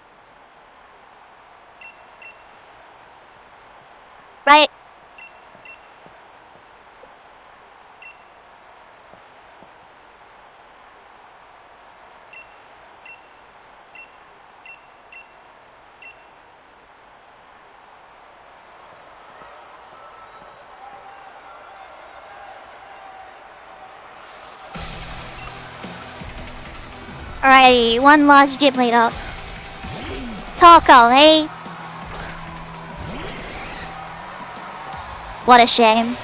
Right? Alrighty, one large Ghibli up. Talk all, eh? What a shame.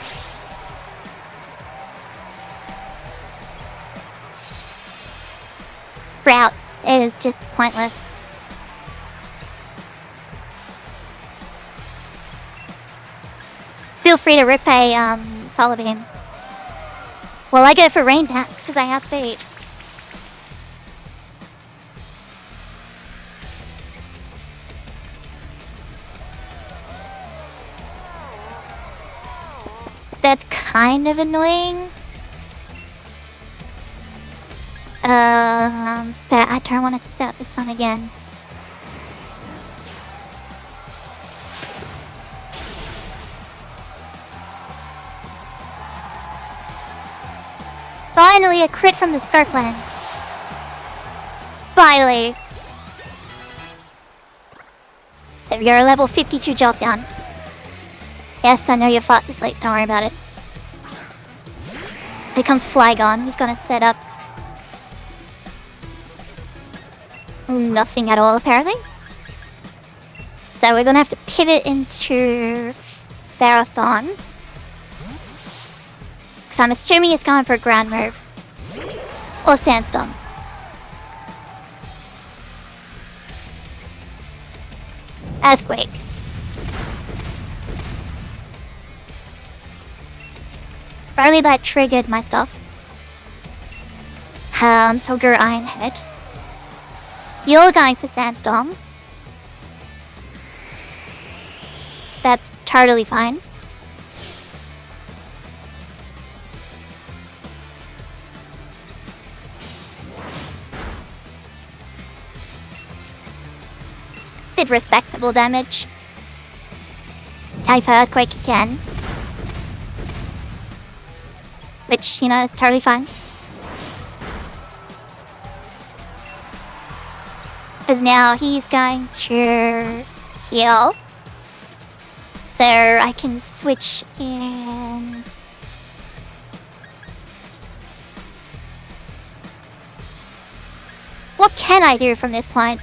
Sprout is just pointless. Feel free to rip a Solar Beam. Well, I go for Rain Dance because I have speed. That's kind of annoying. But I don't want it to set the sun again. Finally, a crit from the Scarpland. Finally. If you're a level 52 Jolteon. Yes, I know you're fast asleep, don't worry about it. Here comes Flygon, who's gonna set up nothing at all, apparently. So we're gonna have to pivot into Marathon. Because I'm assuming it's going for a ground move. Or Sandstorm. Earthquake. Apparently that triggered my stuff. So go Iron Head. You're going for Sandstorm. That's totally fine. Did respectable damage. Time for Earthquake again. Which, you know, is totally fine. Because now he's going to heal. So I can switch in. What can I do from this point?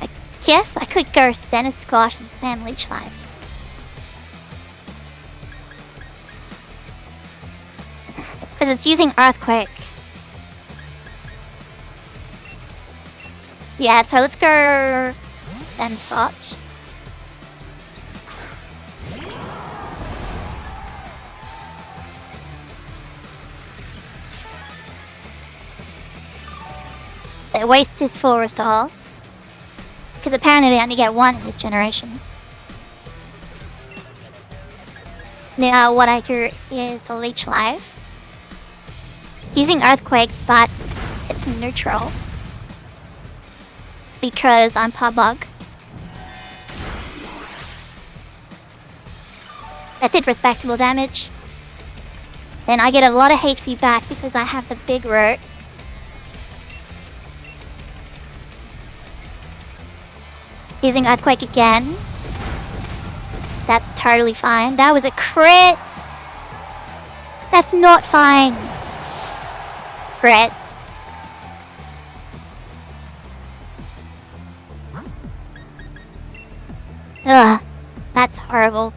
I guess I could go Center Scott and spam Leech Life. Because it's using Earthquake. Yeah, so let's go Center Scott. It wastes his full restore. Because apparently they only get one in this generation. Now what I do is a Leech Life. Using Earthquake, but it's neutral. Because I'm Parbug. That did respectable damage. Then I get a lot of HP back because I have the big root. Using Earthquake again. That's totally fine. That was a crit! That's not fine. Crit. Ugh. That's horrible.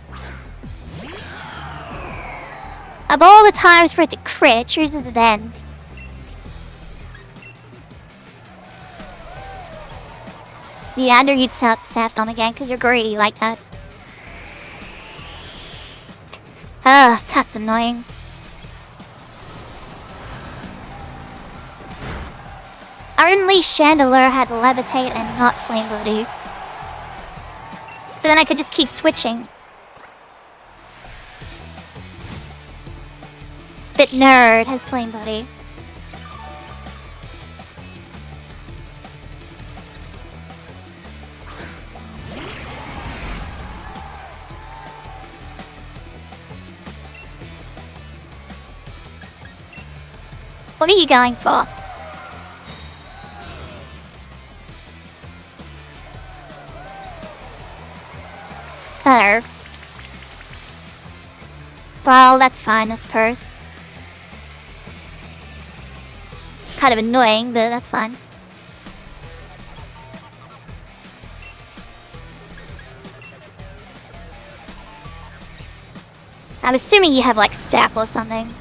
Of all the times for it to crit, chooses then. Yeah, under you'd saft on again because you're greedy like that. Ugh, that's annoying. Apparently Chandelier had Levitate and not Flame Booty. So then I could just keep switching. But Nerd has Flame Booty. What are you going for? Oh. Well, that's fine, that's purse. Kind of annoying, but that's fine. I'm assuming you have like staff or something.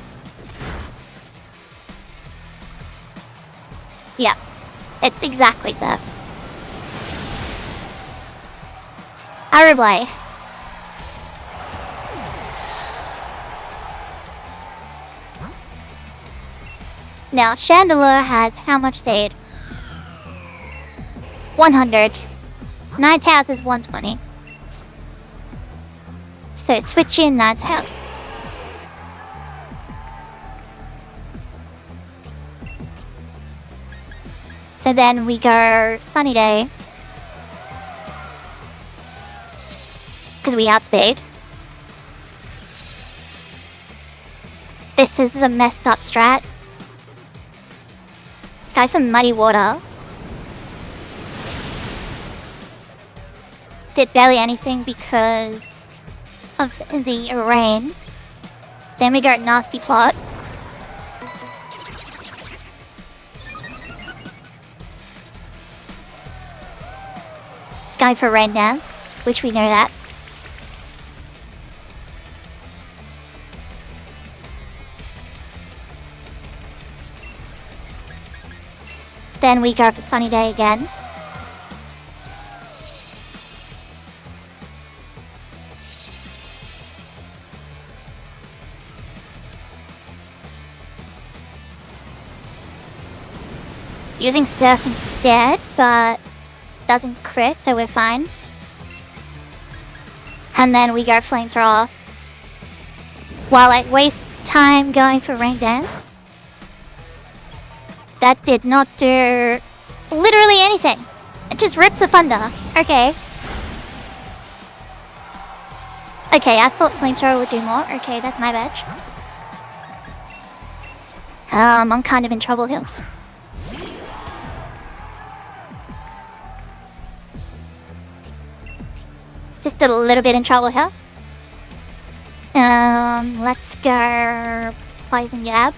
Yeah, it's exactly Zeph. Arable. Now, Chandelier has how much stayed? 100. Ninetales is 120. So switch in Ninetales. So then we go Sunny Day. Because we outspayed. This is a messed up strat. This guy's some muddy water. Did barely anything because of the rain. Then we got Nasty Plot. Going for Rain Dance, which we know that. Then we go for Sunny Day again. Using Surf instead, but doesn't crit, so we're fine. And then we go Flamethrower. While it wastes time going for Rain Dance. That did not do literally anything. It just rips the thunder. Okay. Okay, I thought Flamethrower would do more. Okay, that's my badge. I'm kind of in trouble here. Just a little bit in trouble here. Let's go Poison Jab.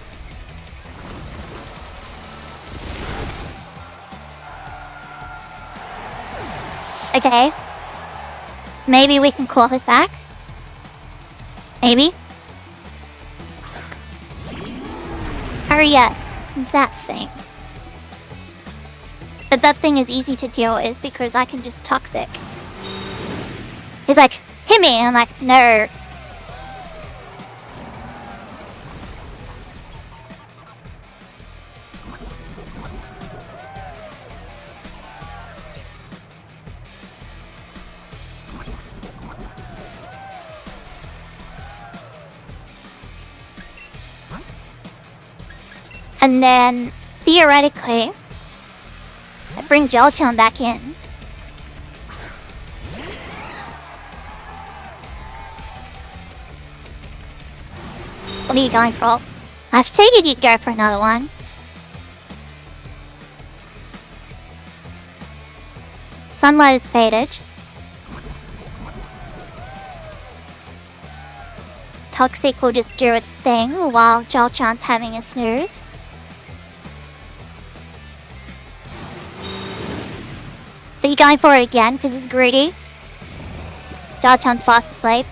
Okay. Maybe we can call this back. Maybe. Or yes, that thing. But that thing is easy to deal with because I can just Toxic. He's like, hit me! And I'm like, no. And then, theoretically, I bring Gelatin back in. What are you going for? I figured you'd go for another one. Sunlight is faded. Toxic will just do its thing while Jolchan's having a snooze. So you're going for it again because it's greedy. Jolchan's fast asleep.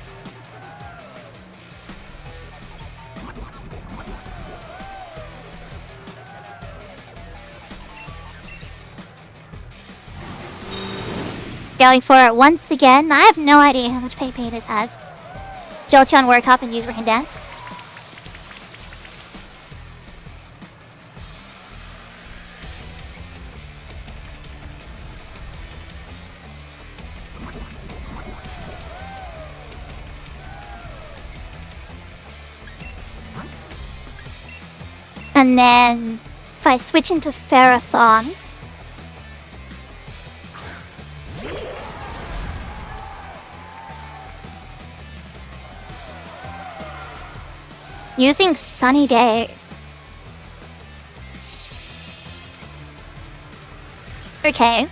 Going for it once again. I have no idea how much PP this has. Jolteon work up and use Rain Dance. And then if I switch into Ferrothorn, using Sunny Day. Okay.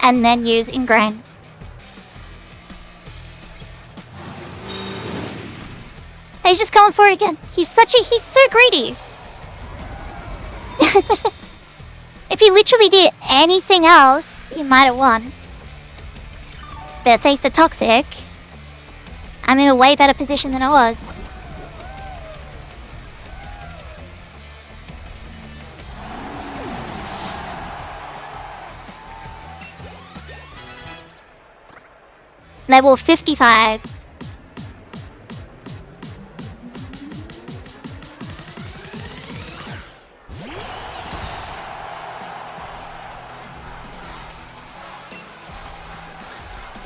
And then use Ingrain. He's just going for it again. He's so greedy. If he literally did anything else, he might have won. But thanks to Toxic, I'm in a way better position than I was. Level 55.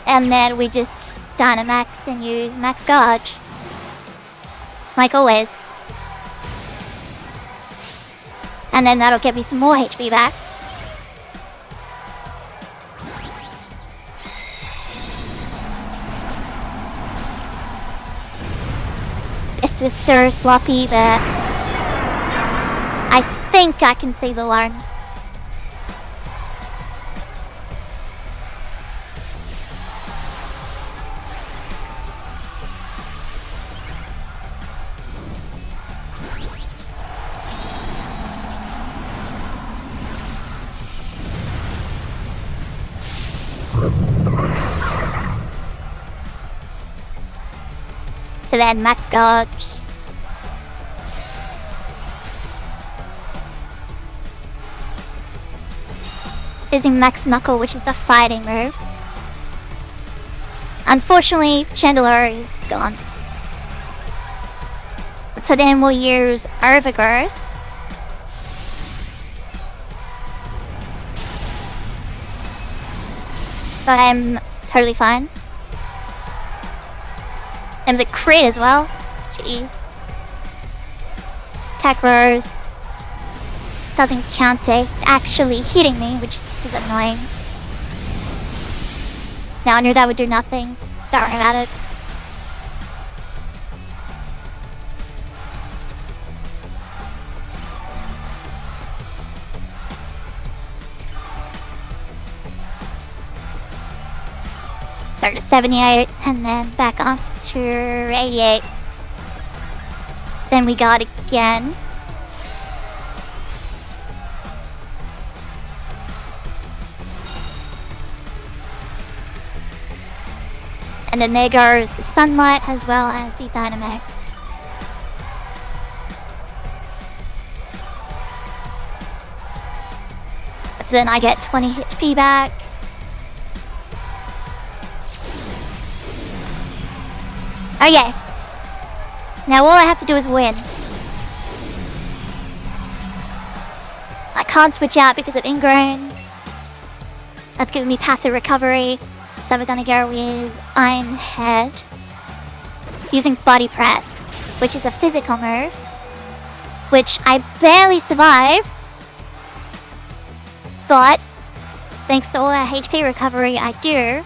And then we just Dynamax and use Max Gouge. Like always. And then that'll get me some more HP back. This was so sloppy, but I think I can see the learn. So then Max Gouge. Using Max Knuckle, which is the fighting move. Unfortunately, Chandelure is gone. So then we'll use Overgrowth. So I'm totally fine. And a crit as well. Jeez. Attack Rose. Doesn't count it actually hitting me, which is annoying. Now I knew that would do nothing. Don't worry about it. Start at 78 and then back up to 88. Then we got again. And then there goes the Sunlight as well as the Dynamax. So then I get 20 HP back. Okay. Now all I have to do is win. I can't switch out because of Ingrain. That's giving me passive recovery. So we're gonna go with Iron Head. Using Body Press, which is a physical move. Which I barely survive. But thanks to all that HP recovery I do.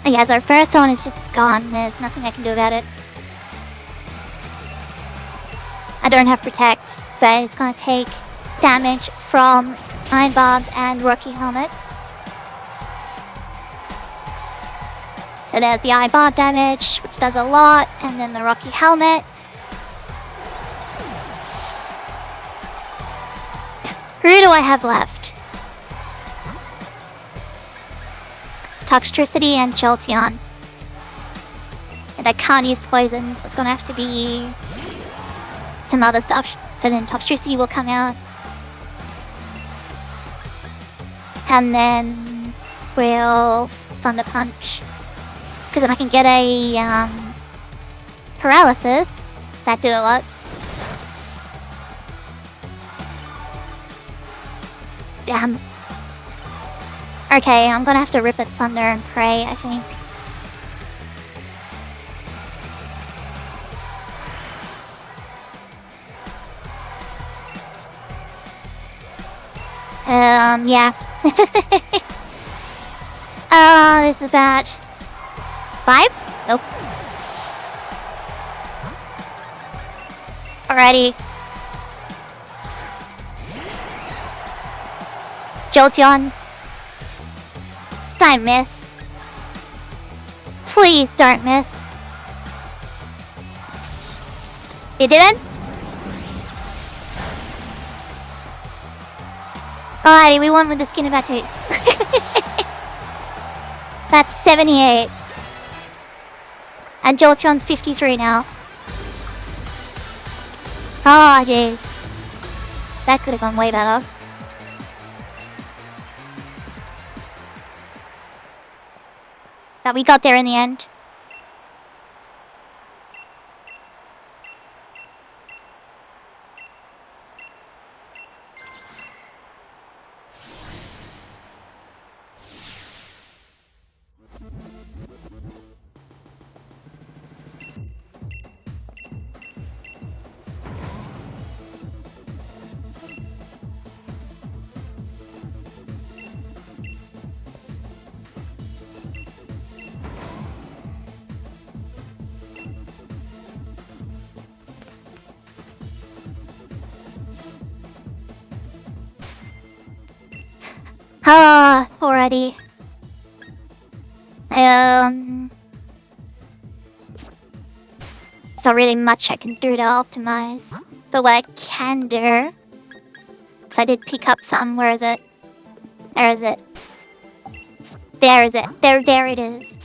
Yes, our Ferrothorn is just gone. There's nothing I can do about it. I don't have Protect, but it's gonna take damage from Iron Bombs and Rocky Helmet. So there's the Iron Bomb damage, which does a lot, and then the Rocky Helmet. Who do I have left? Toxtricity and Jolteon. And I can't use poison, so it's gonna have to be some other stuff. So then Toxtricity will come out. And then we'll Thunder Punch. Because if I can get a Paralysis, that did a lot. Damn. Okay, I'm gonna have to rip at Thunder and pray, I think. Yeah. This is about 5? Nope. Alrighty. Jolteon. Don't miss. Please don't miss. You didn't? Alrighty, we won with the skin of our teeth. That's 78. And Jolteon's 53 now. Oh, jeez. That could have gone way better. But we got there in the end. Alrighty. There's not really much I can do to optimize. But what I can do... Because I did pick up some. Where is it? There is it. There is it. There it is.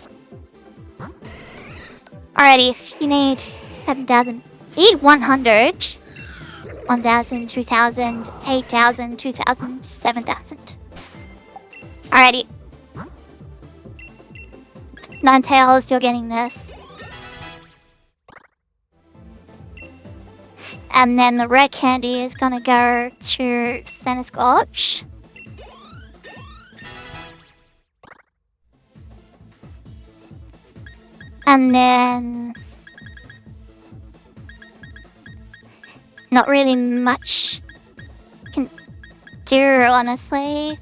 Alrighty, if you need 7,000... You need 100. 1,000, 2,000, 8,000, 2,000, 7,000. Alrighty. Ninetales, you're getting this. And then the red candy is gonna go to Centiskorch. And then... Not really much can do, honestly.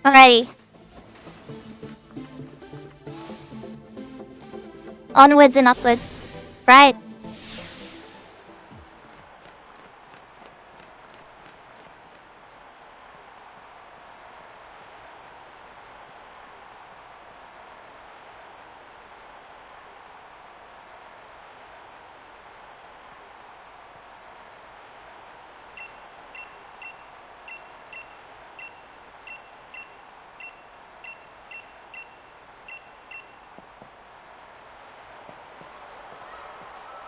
Alrighty. Onwards and upwards. Right.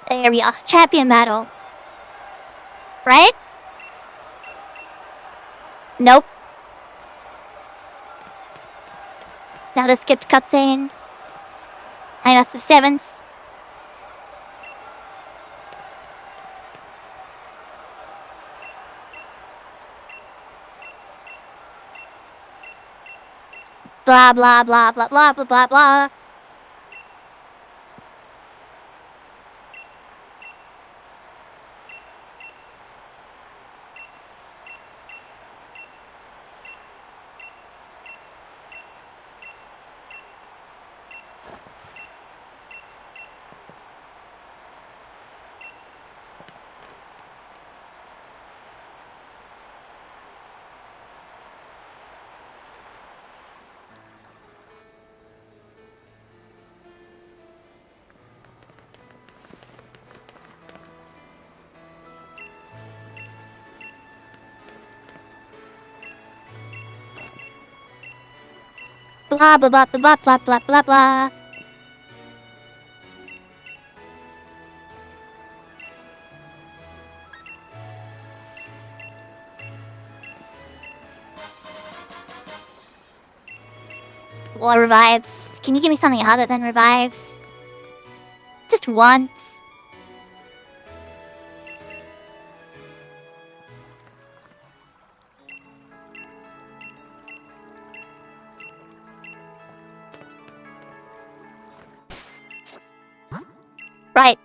There we are. Champion battle. Right? Nope. Now the skipped cutscene. And that's the 7th. Blah blah blah blah blah blah blah blah. Blah blah blah blah blah blah blah blah. Well, revives. Can you give me something other than revives? Just once. Right.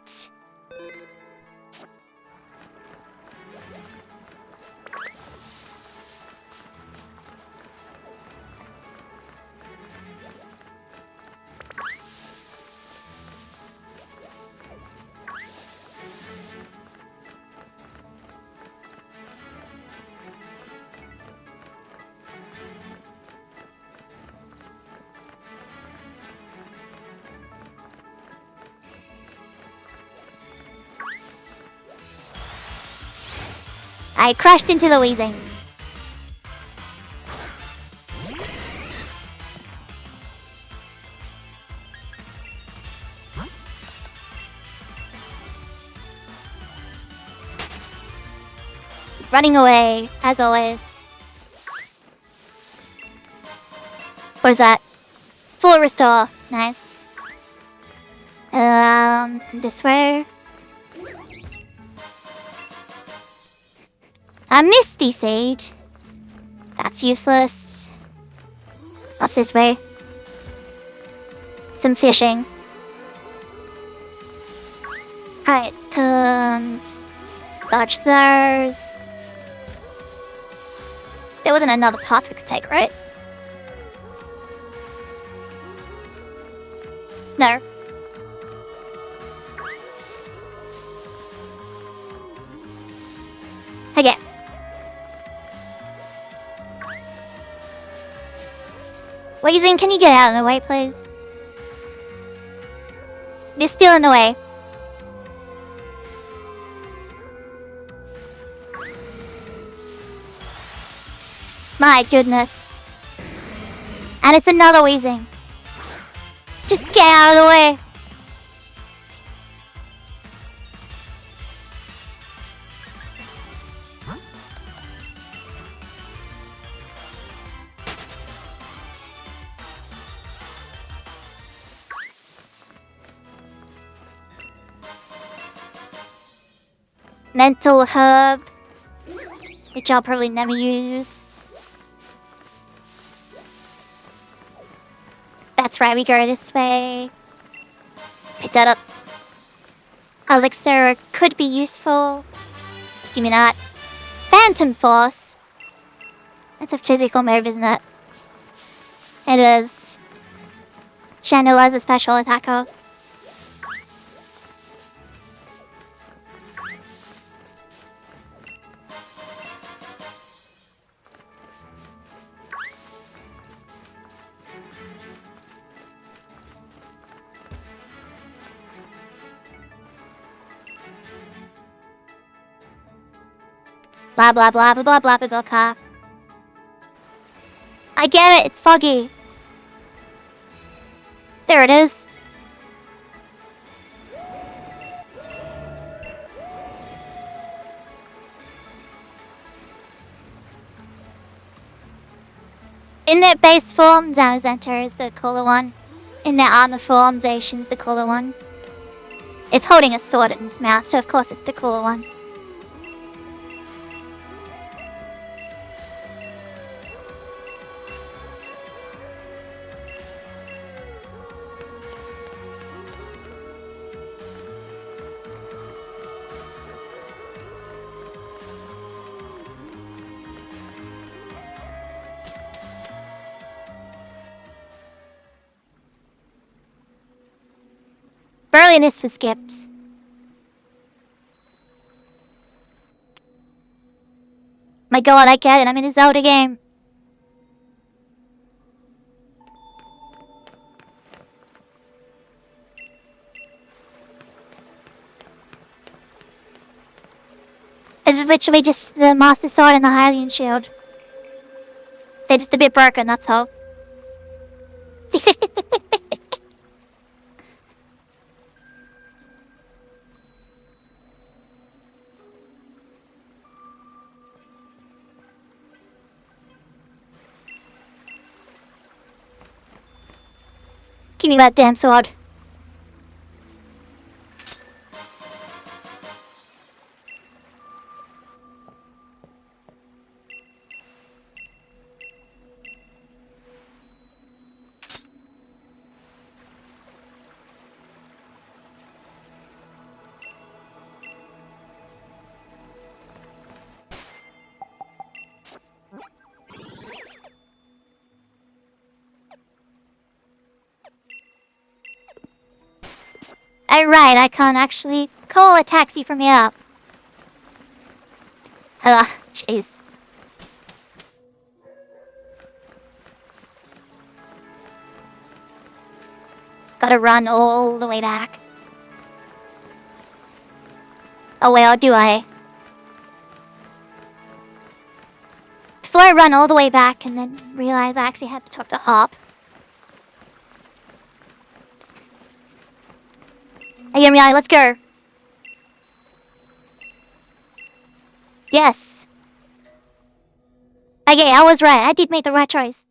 I crashed into the wheezing. Running away, as always. What is that? Full restore. Nice. This way. A misty sage. That's useless. What's this way? Some fishing. Alright, dodge those. There wasn't another path we could take, right? No. Okay. Wheezing, can you get out of the way, please? You're still in the way. My goodness. And it's another wheezing. Just get out of the way. Mental herb, which I'll probably never use. That's right, we go this way. Pick that up. Elixir could be useful. Give me that. Phantom Force. That's a physical move, isn't it? It is. Chandelier is a special attacker. Blah blah blah blah blah blah blah blah blah. I get it, it's foggy. There it is. In their base form, Zamazenta is the cooler one. In their armor form, Zacian's the cooler one. It's holding a sword in its mouth, so of course it's the cooler one. Burliness was skipped. My god, I get it. I'm in a Zelda game. It's literally just the Master Sword and the Hylian Shield. They're just a bit broken, that's all. Give me that damn sword. Right, I can't actually call a taxi from here. Ugh, jeez. Gotta run all the way back. Oh well, do I? Before I run all the way back and then realize I actually have to talk to Hop. Hey, Yumi, let's go. Yes. Okay, I was right. I did make the right choice.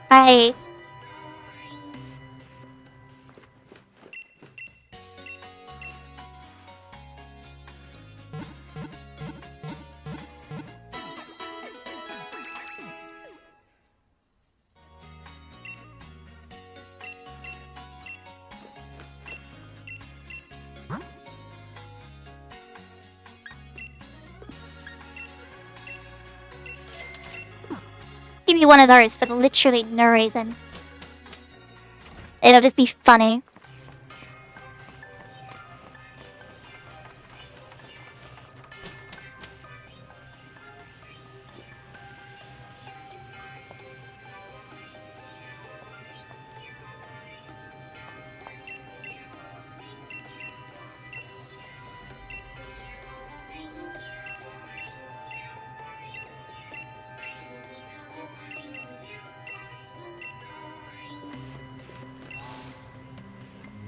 Right. Give me one of those for literally no reason. It'll just be funny.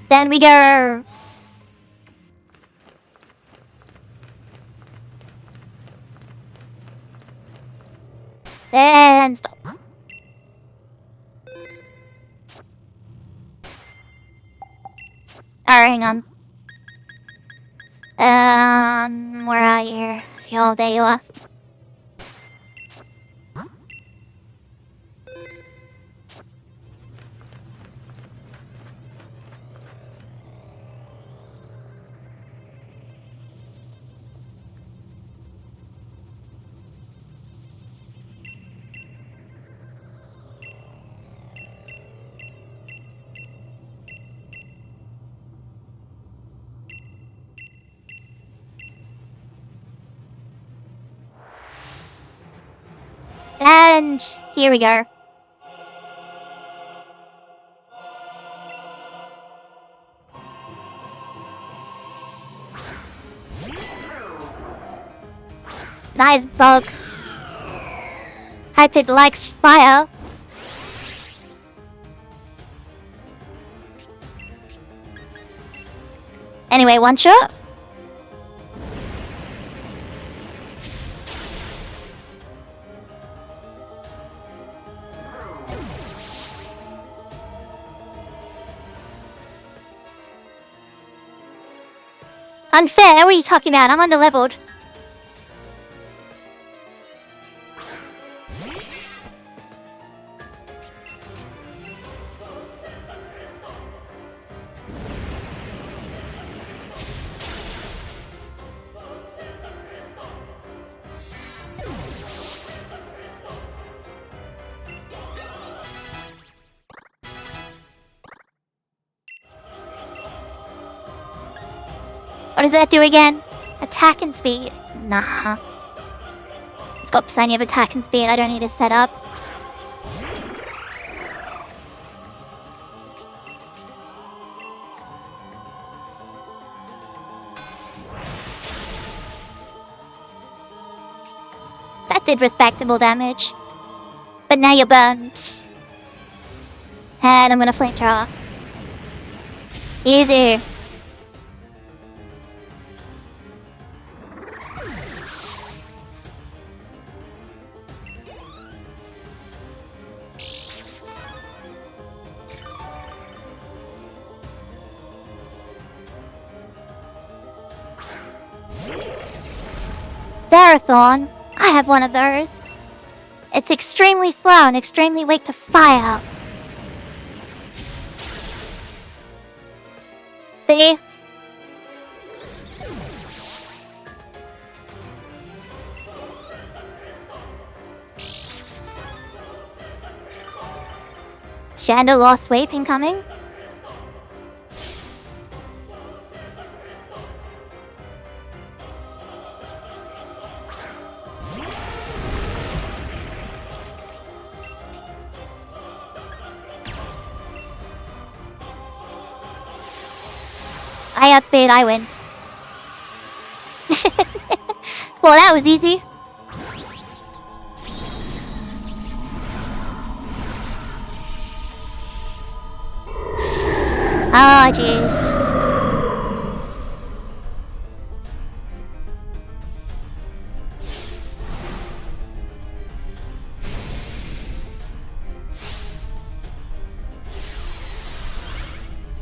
Then we go. Then stop. Alright, hang on. Where are you? Yo, there you are. And here we go. Nice bug. Hope it likes fire. Anyway, one shot. Unfair? What are you talking about? I'm under-leveled. What does that do again? Attack and speed? Nah. It's got plenty of attack and speed. I don't need to set up. That did respectable damage. But now you're burned. And I'm gonna flamethrower. Easy. Marathon. I have one of those. It's extremely slow and extremely weak to fire. See? Shanda lost sweep incoming. I outspeed, I win. Well, that was easy. Oh, jeez.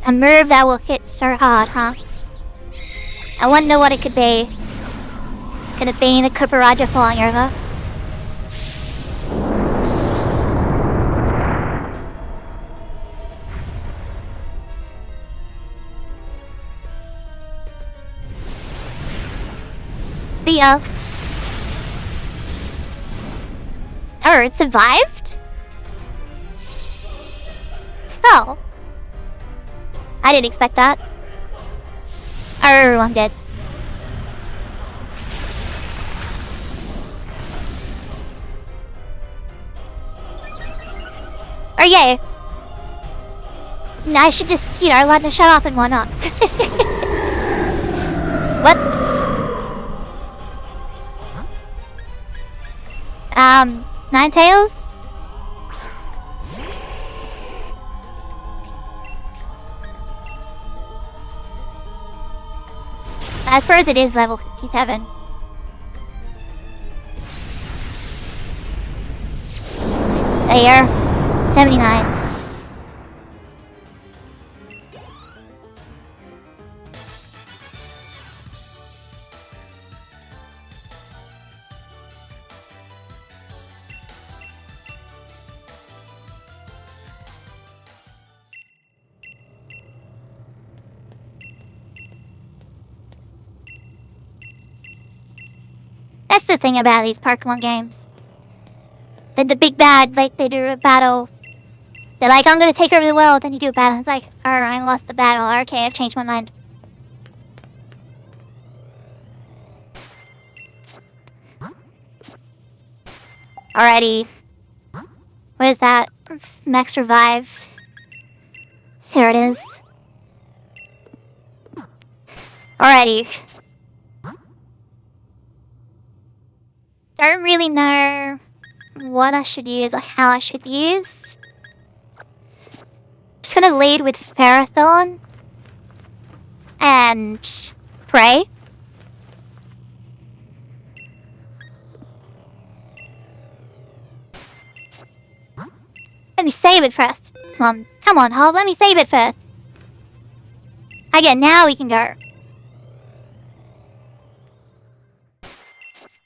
A move that will hit so hard, huh? I wonder what it could be. Could it be the Kuparaja falling over? See ya. Oh, it survived? Oh. I didn't expect that. Oh, I'm dead. Oh, yay. I should just, let them shut off and whatnot. Whoops. Ninetales? I suppose it is level 57. There. 79. That's the thing about these Pokemon games. That the big bad, they do a battle. They're like, I'm gonna take over the world, then you do a battle. It's like, oh, I lost the battle. Okay, I've changed my mind. Alrighty. Where's that? Max Revive. There it is. Alrighty. Don't really know what I should use or how I should use. Just gonna lead with Ferrothorn and pray. Let me save it first. Come on, Hob, let me save it first. Again, now we can go.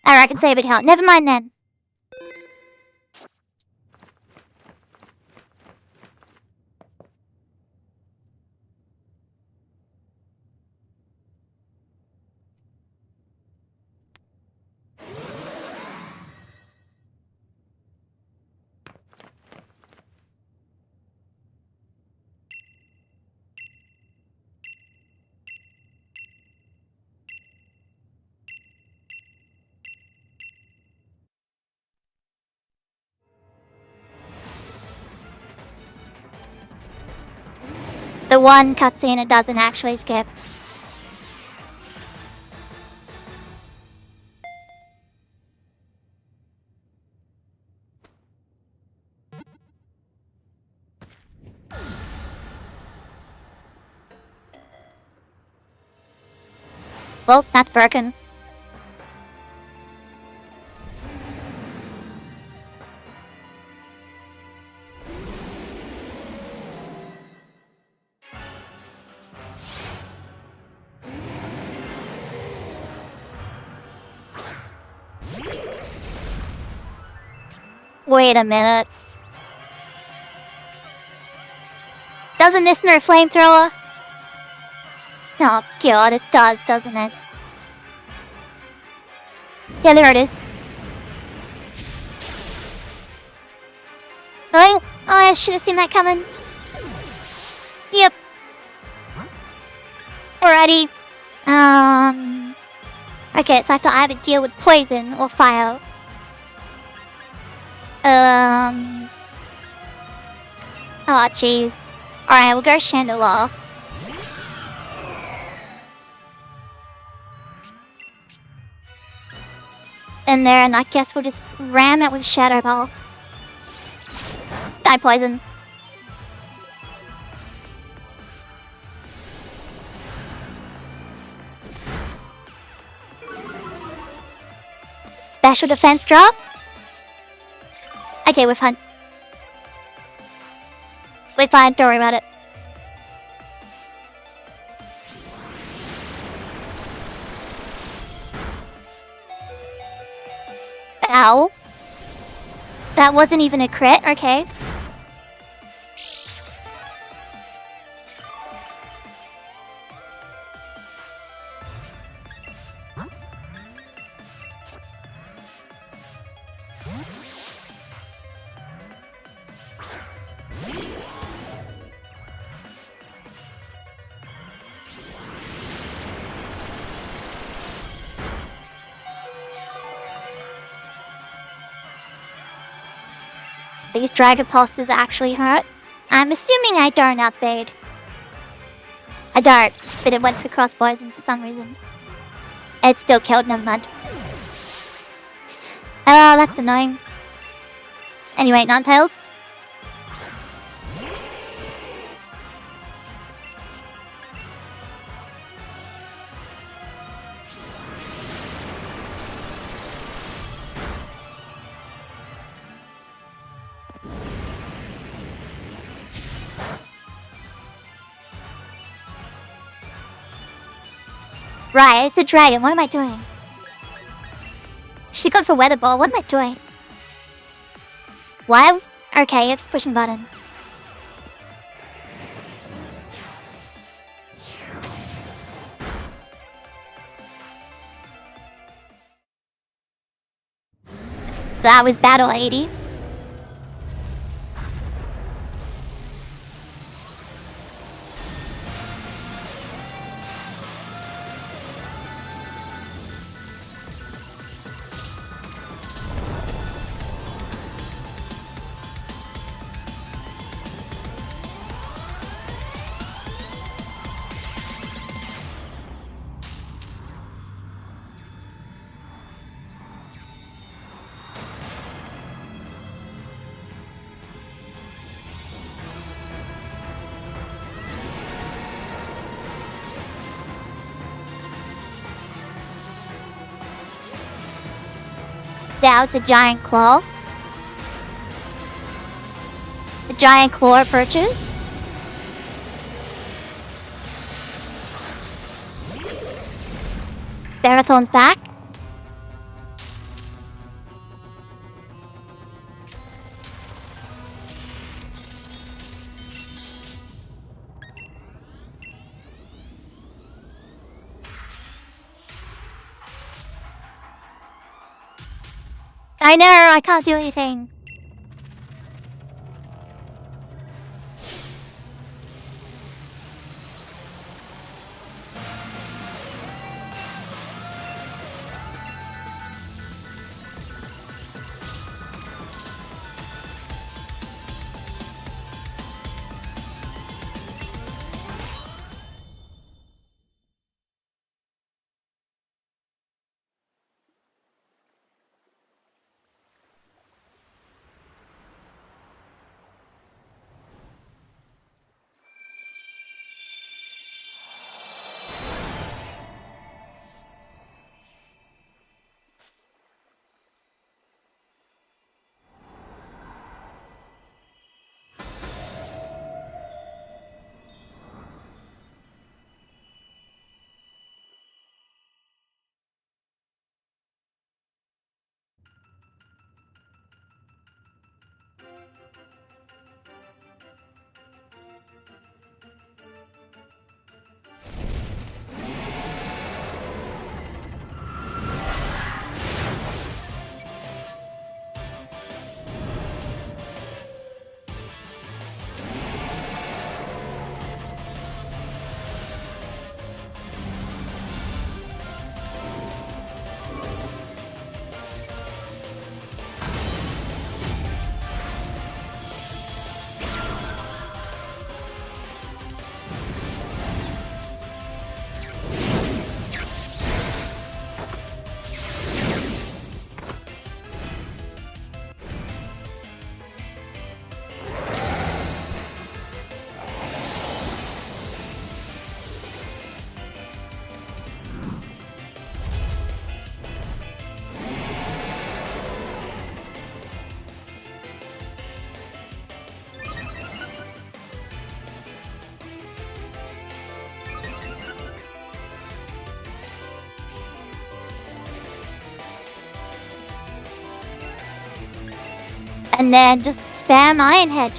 Alright, I can save it here. Never mind then. The one cutscene it doesn't actually skip. Well, that's broken. Wait a minute. Doesn't this nerf flamethrower? Oh god, it does, doesn't it? Yeah, there it is. Oh, I should have seen that coming. Yep. Alrighty. Okay, so I have to either deal with poison or fire. Oh, jeez. Alright, we'll go Chandelier. In there, and I guess we'll just ram it with Shadow Ball. Die poison. Special defense drop. Okay, we're fine. We're fine, don't worry about it. Ow. That wasn't even a crit, okay. These Dragon Pulses actually hurt. I'm assuming I don't outbait. I don't, but it went for cross poison for some reason. It still killed, never mind. Oh, that's annoying. Anyway, Ninetales. Right, it's a dragon. What am I doing? She got for Weather Ball. What am I doing? Why? Okay, it's pushing buttons. So that was Battle 80. That was a giant claw. A giant claw purchase. Barathon's back. I know, I can't do anything. And then just spam Iron Head.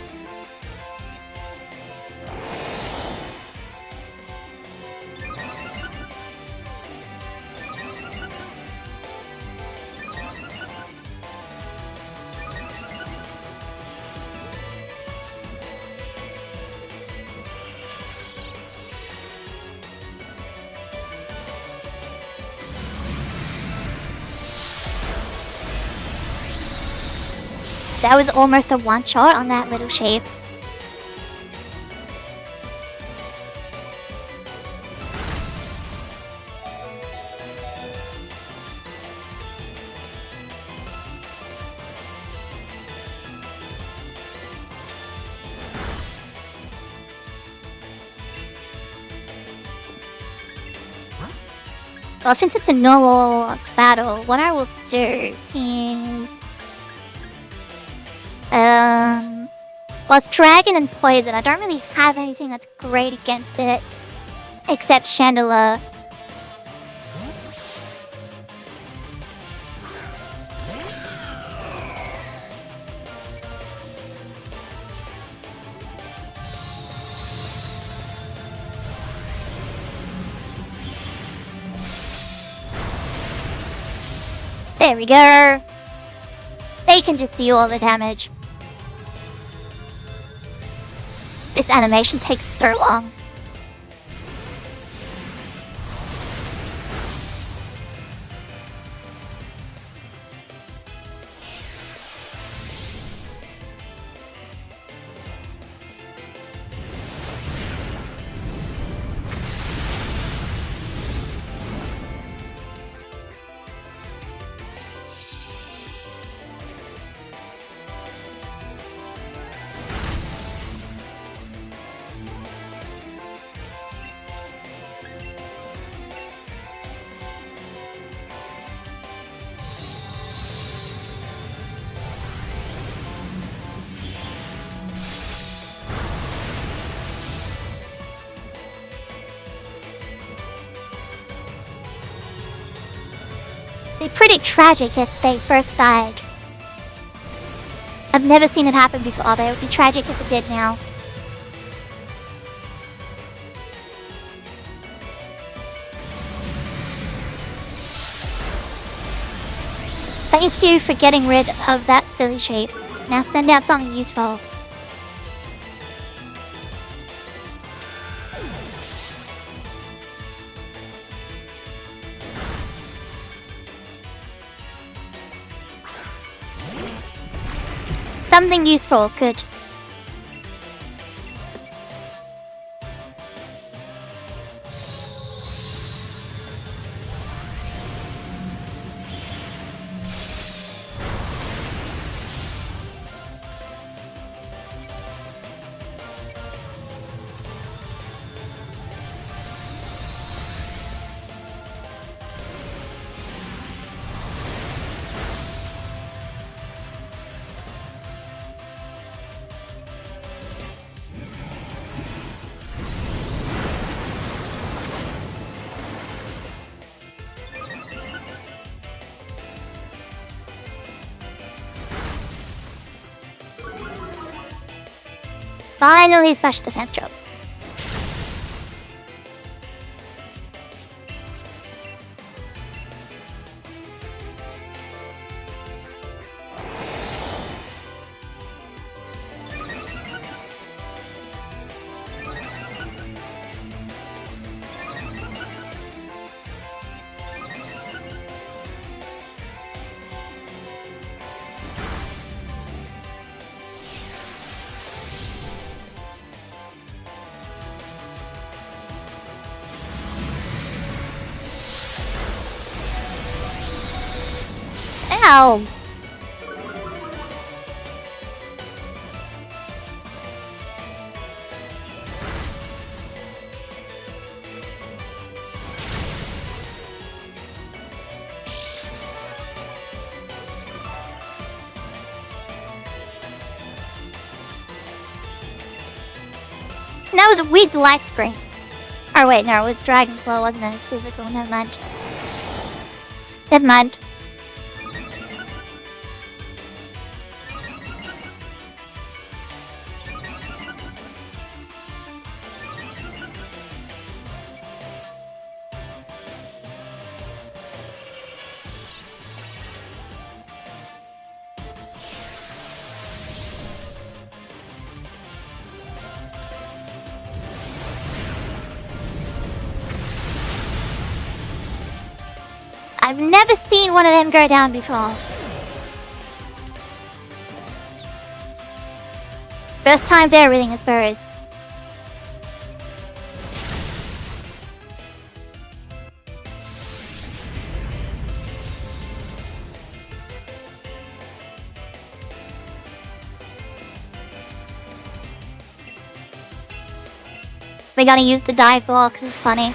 That was almost a one-shot on that little shape. Well, since it's a normal battle, what I will do is... well, it's Dragon and Poison. I don't really have anything that's great against it, except Chandelier. There we go. They can just deal all the damage. This animation takes so long. They're pretty tragic if they first died. I've never seen it happen before, but it would be tragic if it did now. Thank you for getting rid of that silly shape. Now send out something useful. Something useful, good. Finally, special defense drop. Ow! And that was a weak light screen. Oh wait, no, it was Dragon Claw, wasn't it? It's physical, never mind. Never mind. I've never seen one of them go down before. First time for everything, I suppose. We gotta use the dive ball because it's funny.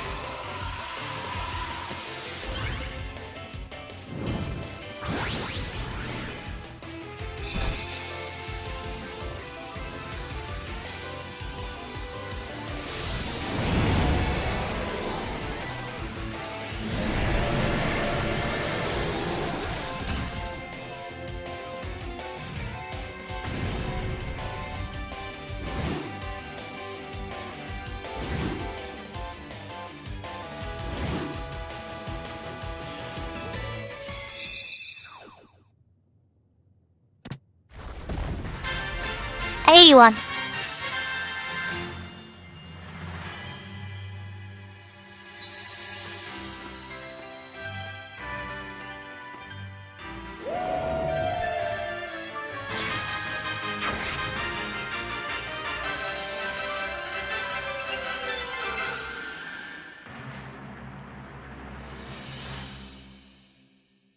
One.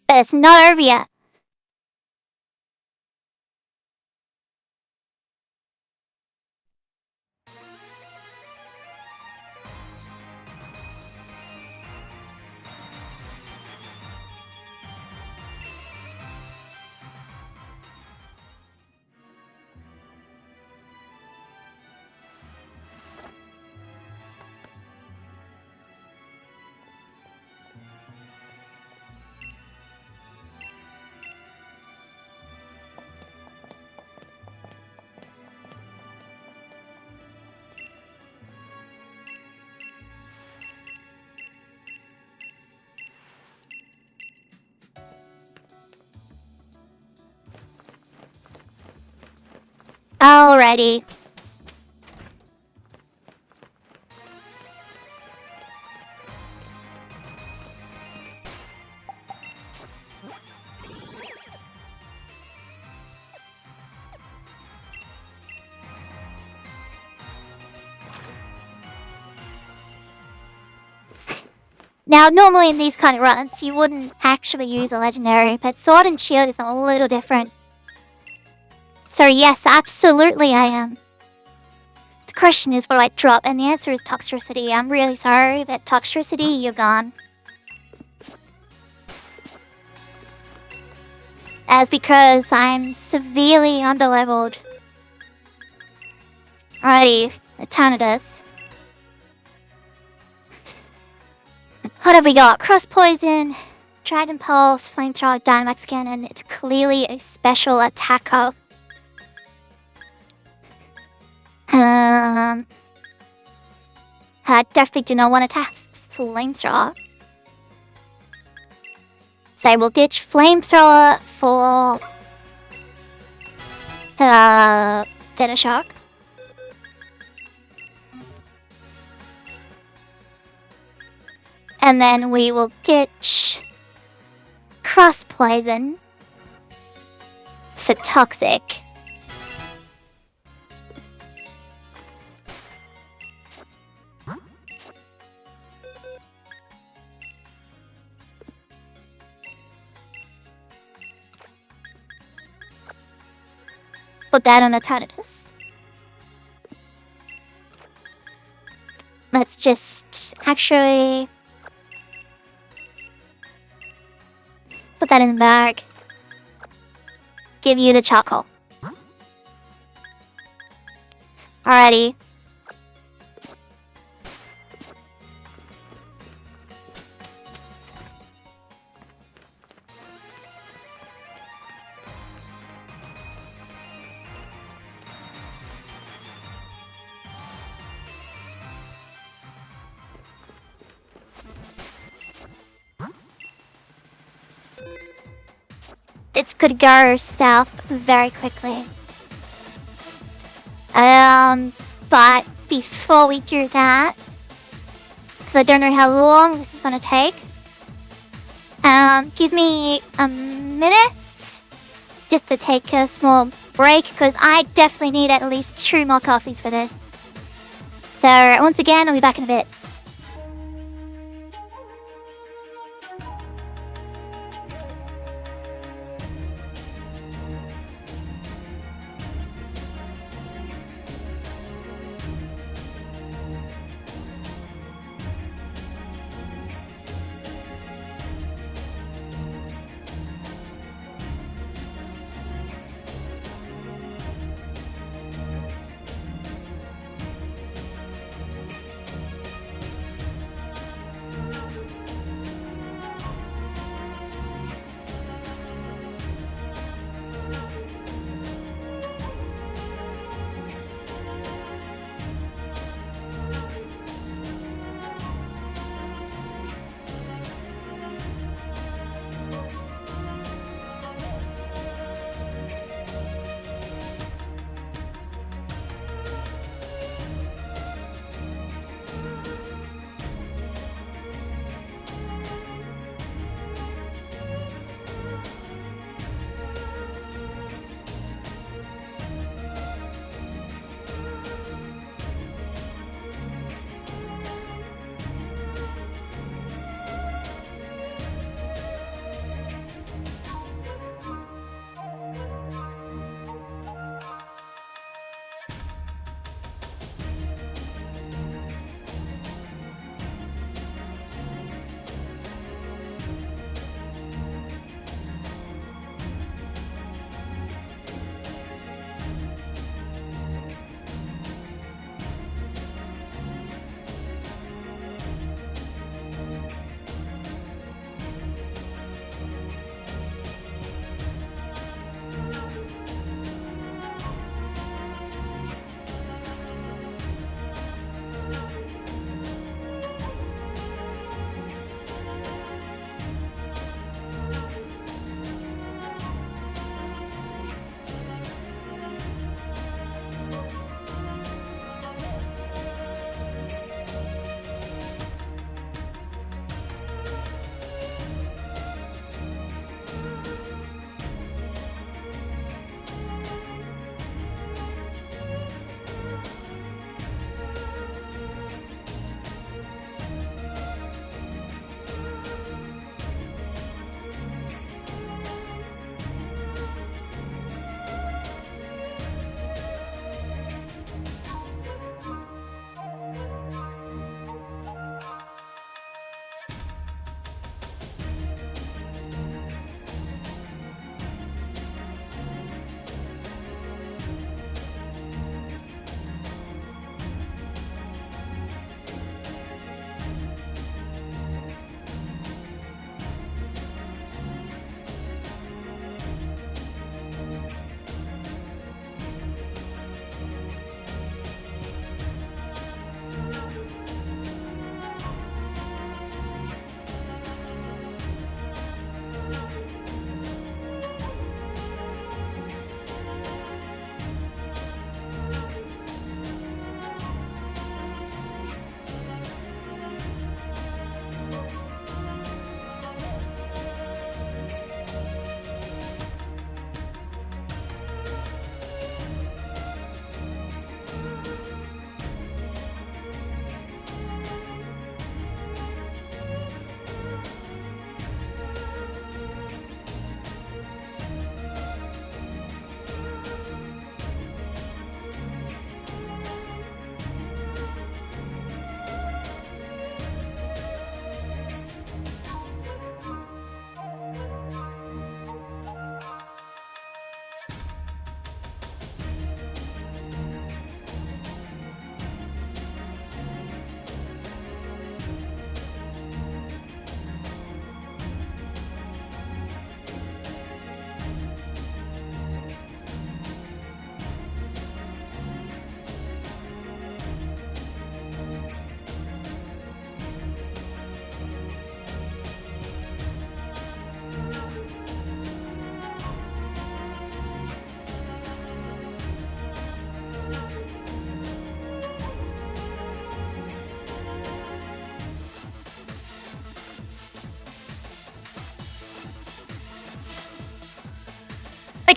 But it's not over yet. Alrighty. Now, normally in these kind of runs, you wouldn't actually use a legendary, but Sword and Shield is a little different. So yes, absolutely I am. The question is what do I drop, and the answer is Toxtricity. I'm really sorry, but Toxtricity, you're gone. As because I'm severely underleveled. Alrighty, Eternatus. What have we got? Cross Poison, Dragon Pulse, Flamethrower, Dynamax Cannon. It's clearly a special attacker. I definitely do not want to attack Flamethrower. So I will ditch Flamethrower for Theta Shock. And then we will ditch Cross Poison for Toxic. Put that on Eternatus. Let's just actually put that in the bag. Give you the charcoal. Alrighty. This could go south very quickly. But before we do that, because I don't know how long this is going to take, Give me a minute just to take a small break because I definitely need at least 2 more coffees for this. So once again, I'll be back in a bit.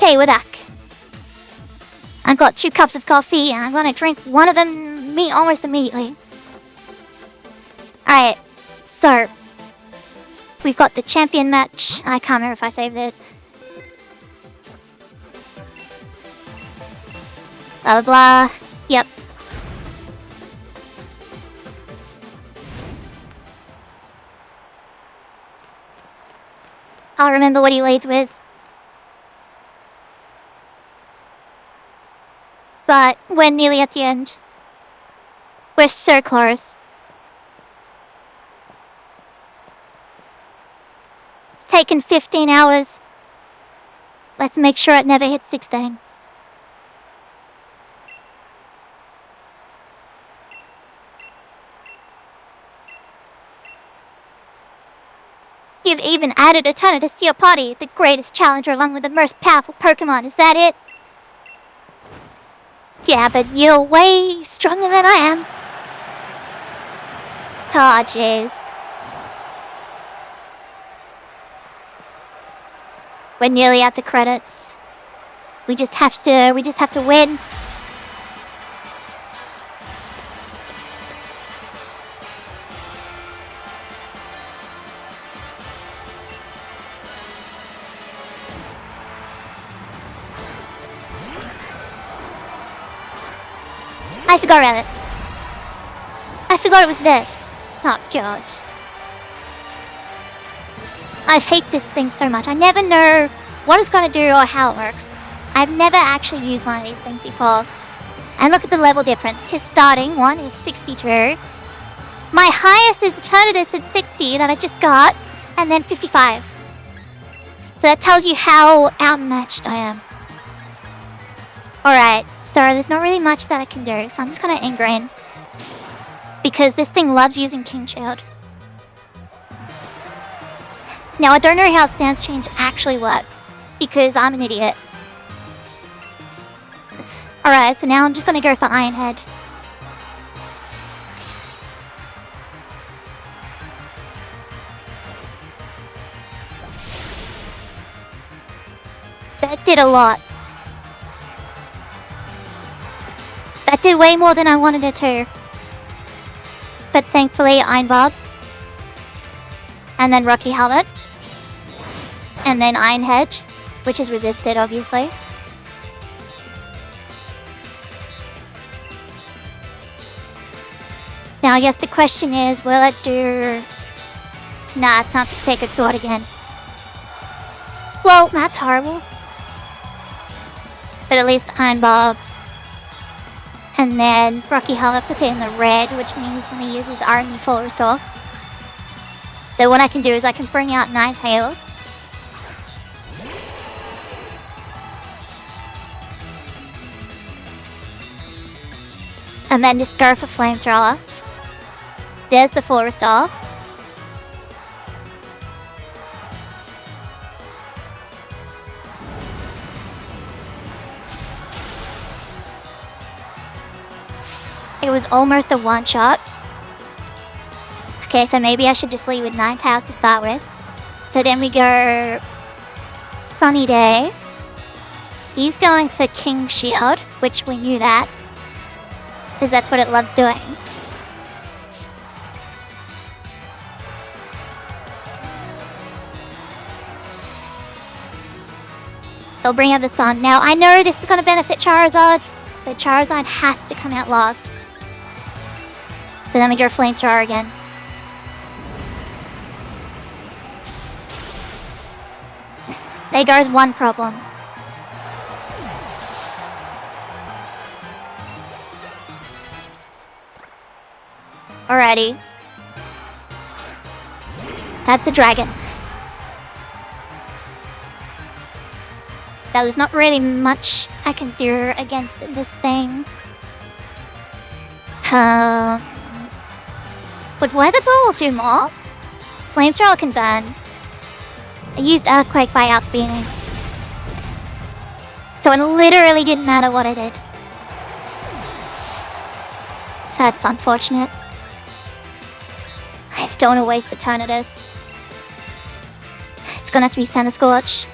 okay, we're back. I've got 2 cups of coffee, and I'm gonna drink one of them almost immediately. Alright, so we've got the champion match. I can't remember if I saved it. Blah blah blah. Yep. I'll remember what he leads with. But we're nearly at the end. We're so close. It's taken 15 hours. Let's make sure it never hits 16. You've even added Eternatus to your party, the greatest challenger along with the most powerful Pokemon, is that it? Yeah, but you're way stronger than I am. Aw, jeez. We're nearly at the credits. We just have to win. I forgot about this. I forgot it was this. Oh, God. I hate this thing so much. I never know what it's going to do or how it works. I've never actually used one of these things before. And look at the level difference. His starting one is 62. My highest is Eternatus at 60 that I just got. And then 55. So that tells you how outmatched I am. Alright, so there's not really much that I can do, so I'm just gonna ingrain. Because this thing loves using King Shield. Now, I don't know how stance change actually works, because I'm an idiot. Alright, so now I'm just gonna go for Iron Head. That did a lot. That did way more than I wanted it to. But thankfully, Iron Barbs. And then Rocky Helmet. And then Iron Hedge, which is resisted, obviously. Now, I guess the question is, will it do... Nah, it's not the Sacred Sword again. Well, that's horrible. But at least Iron Barbs. And then Rocky Helmet puts it in the red, which means when he uses R&D full restore. So what I can do is I can bring out Ninetales. And then just go for Flamethrower. There's the full restore. It was almost a one-shot. Okay, so maybe I should just leave with Ninetales to start with. So then we go... Sunny Day. He's going for King Shield, which we knew that. Because that's what it loves doing. He'll bring out the sun. Now, I know this is going to benefit Charizard, but Charizard has to come out last. So then we go Flamethrower again. There goes one problem. Alrighty. That's a dragon. There's not really much I can do against this thing. Would Weather Ball do more? Flamethrower can burn. I used Earthquake by outspeeding. So it literally didn't matter what I did. That's unfortunate. I don't want to waste the Eternatus. It's gonna have to be Center Scorch.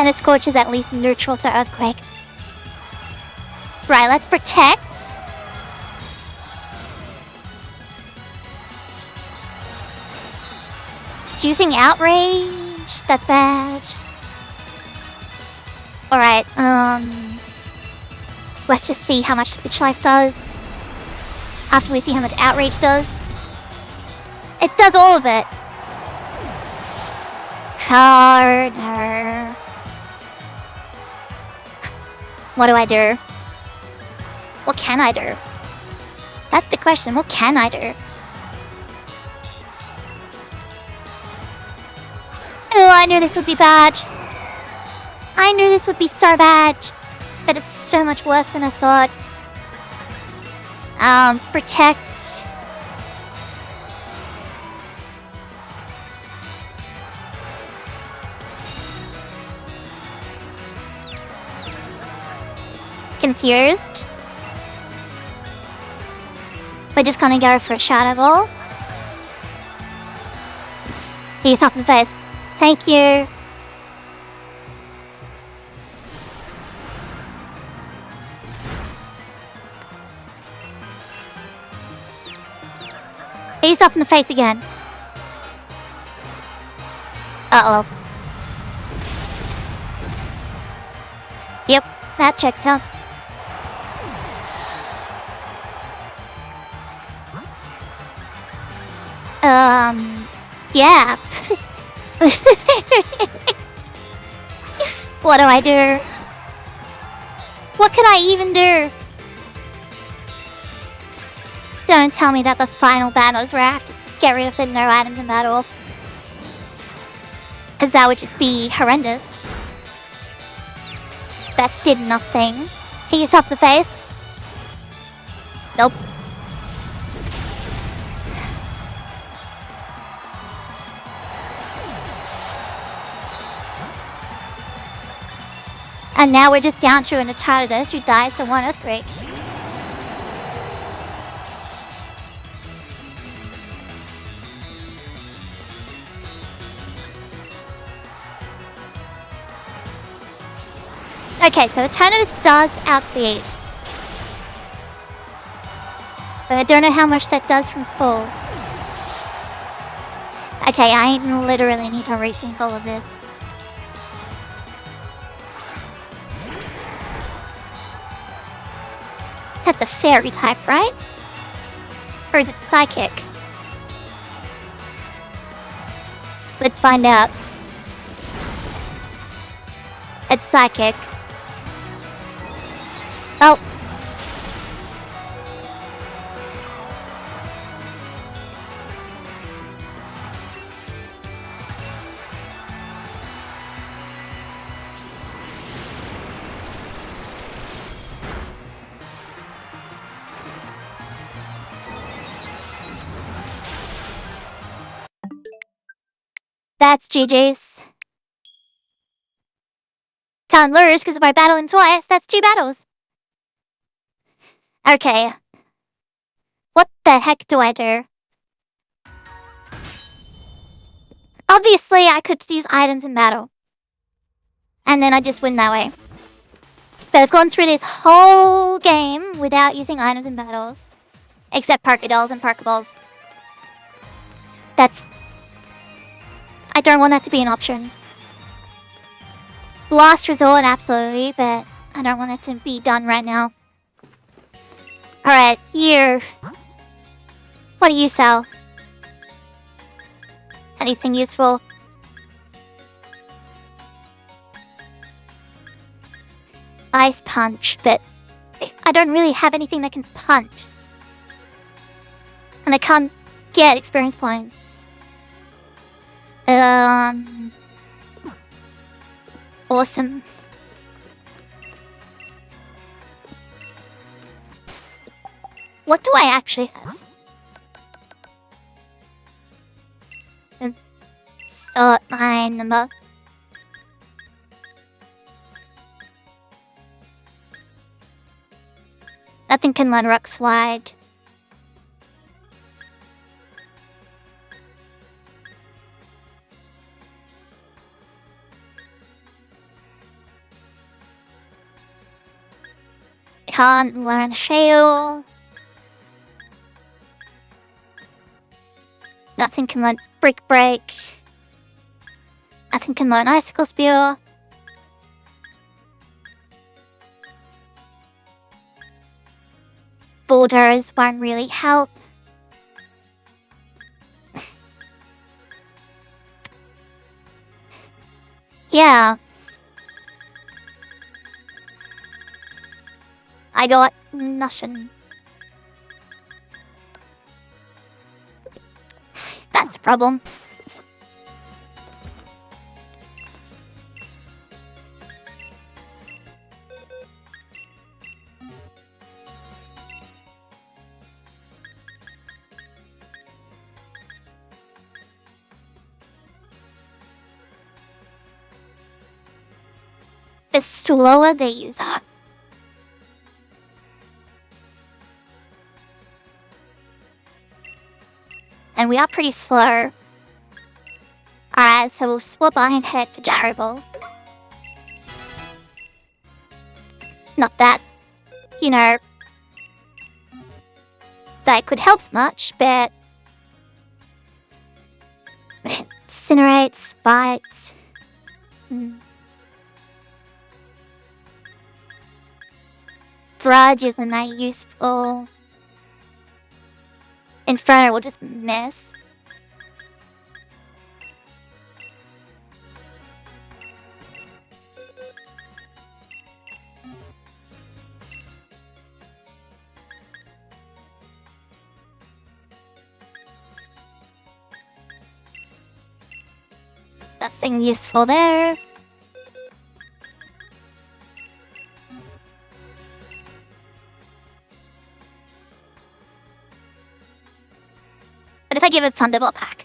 Then a Scorch is at least neutral to Earthquake. Right, let's protect. Using Outrage, that's bad. Alright, let's just see how much Leech Life does. After we see how much Outrage does. It does all of it. Corner. What do I do? What can I do? That's the question. What can I do? Oh, I knew this would be bad. I knew this would be so bad. But it's so much worse than I thought. Protect. Confused. We're just gonna go for a Shadow Ball. He's up in the face. Thank you. He's up in the face again. Uh-oh. Yep, that checks out. Yeah. What do I do? What can I even do? Don't tell me that the final battle is where I have to get rid of the no items in battle. Because that would just be horrendous. That did nothing. He's up the face. Nope. And now we're just down to an Eternatus who dies to 1 Earthquake. Okay, so Eternatus does outspeed. But I don't know how much that does from full. Okay, I literally need to rethink all of this. That's a fairy type, right? Or is it psychic? Let's find out. It's psychic. Oh. That's GG's. Can't lose, because if I battle him twice, that's 2 battles. Okay. What the heck do I do? Obviously, I could use items in battle. And then I just win that way. But I've gone through this whole game without using items in battles. Except Pokédolls and Pokéballs. That's... I don't want that to be an option. Last resort, absolutely, but I don't want it to be done right now. Alright, here. What do you sell? Anything useful? Ice Punch, but I don't really have anything that can punch. And I can't get experience points. Awesome. What do I actually have? Start my number. Nothing can learn Rock Slide. can't learn Shale. Nothing can learn Brick Break. Nothing can learn Icicle Spear. Boulders won't really help. Yeah. I got nothing. That's a problem. The slower the user. And we are pretty slow. Alright, so we'll swap Iron Head for Gyro Ball. Not that, you know, that could help much, but Incinerate, Spite. Grudge isn't that useful. Inferno will just miss. Nothing useful there. But if I give it Thunderbolt back?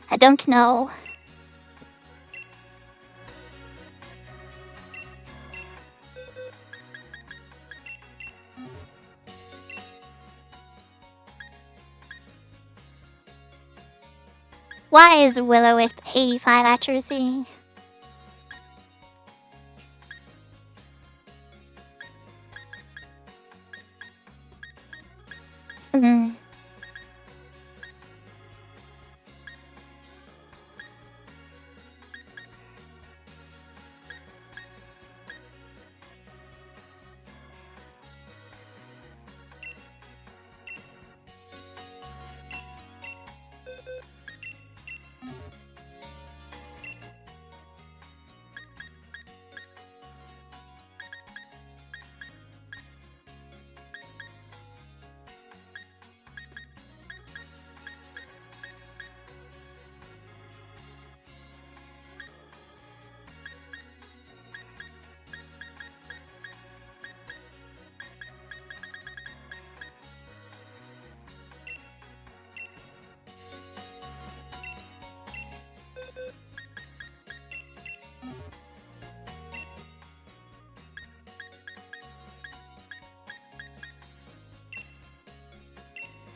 I don't know. Why is Will-O-Wisp 85 accuracy?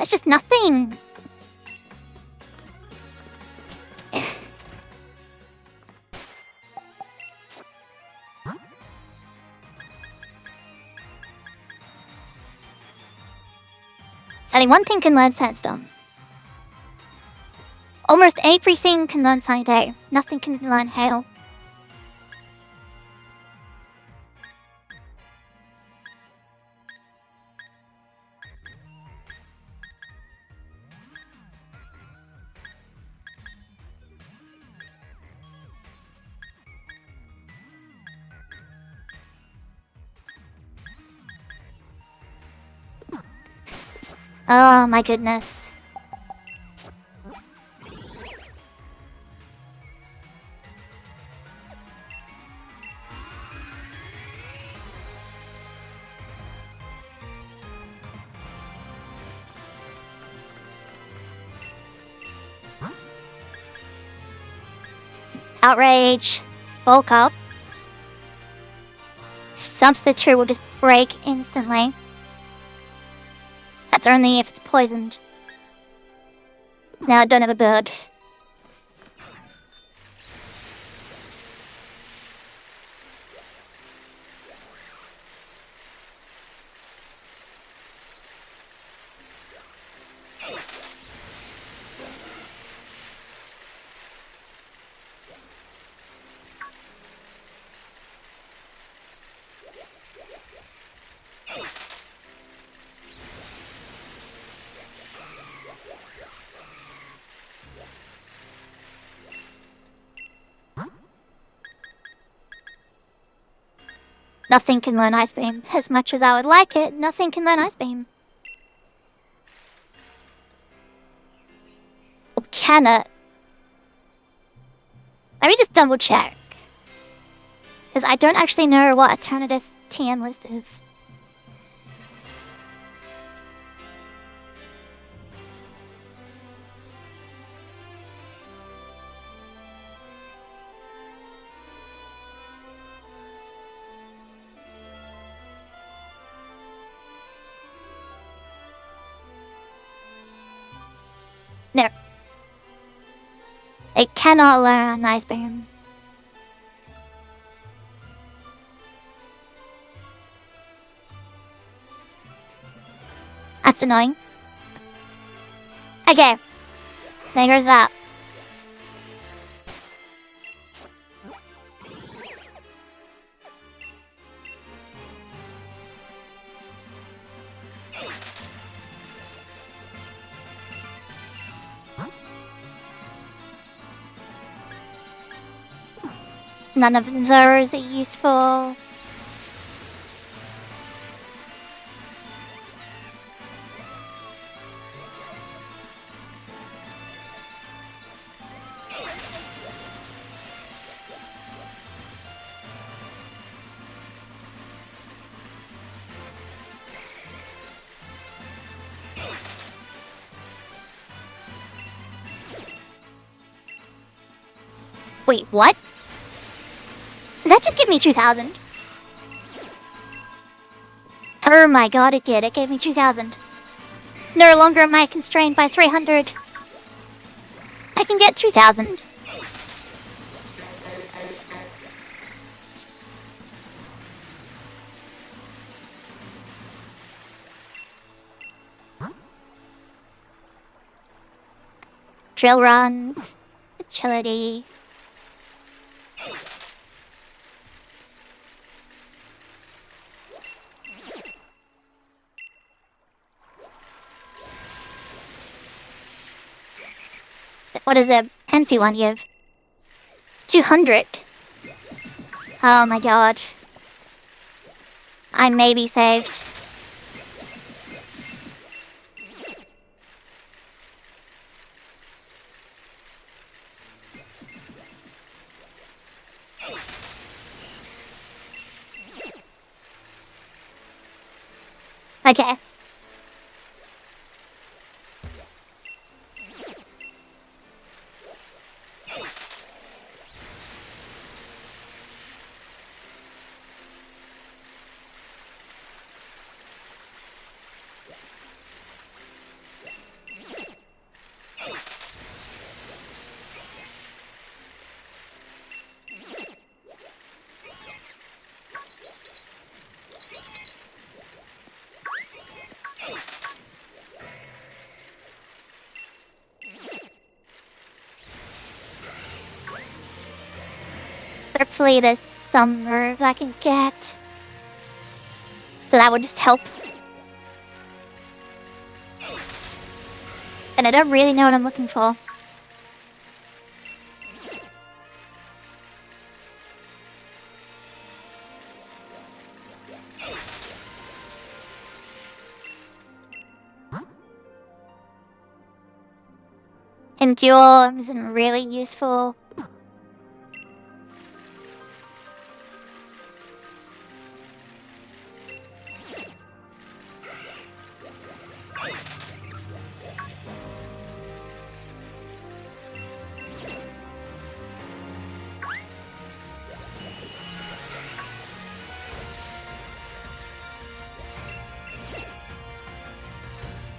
That's just nothing. So only one thing can learn Sandstorm. Almost everything can learn Sunny Day. Nothing can learn Hail. Oh my goodness. Outrage. Bulk up. Substitute will just break instantly. That's only if it's poisoned. Now I don't have a bird. Nothing can learn Ice Beam. As much as I would like it, nothing can learn Ice Beam. Or can it? Let me just double check. Because I don't actually know what Eternatus TM list is. No. It cannot learn Ice Beam. That's annoying. Okay. There goes that. None of those are useful. Wait, what? Did that just give me 2,000? Oh my god, it did. It gave me 2,000. No longer am I constrained by 300. I can get 2,000. Drill run. Agility. What is a fancy one give? 200. Oh my god. I may be saved. Okay. Hopefully there's some nerve I can get. So that would just help. And I don't really know what I'm looking for. Endure isn't really useful.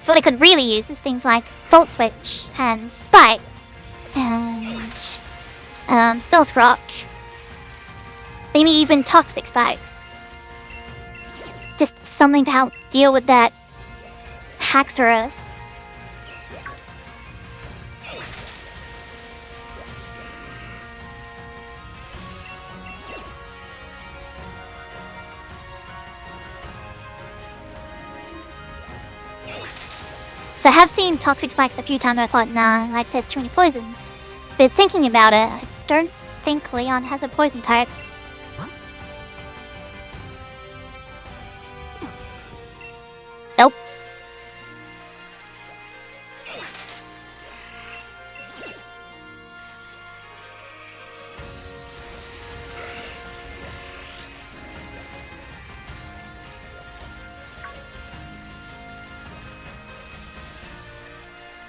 What I could really use is things like Volt Switch and Spike and Stealth Rock. Maybe even Toxic Spikes. Just something to help deal with that Haxorus. So I have seen Toxic Spikes a few times and I thought, nah, like there's too many poisons. But thinking about it, I don't think Leon has a poison type. Nope.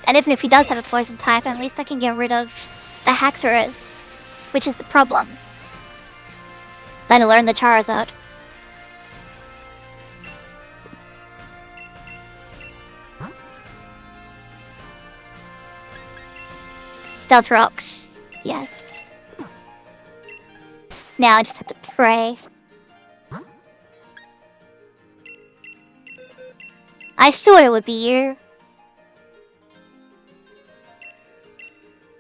And even if he does have a poison type, at least I can get rid of the Haxorus, which is the problem. Then to learn the Charizard. Stealth Rocks. Yes. Now I just have to pray. I thought it would be you.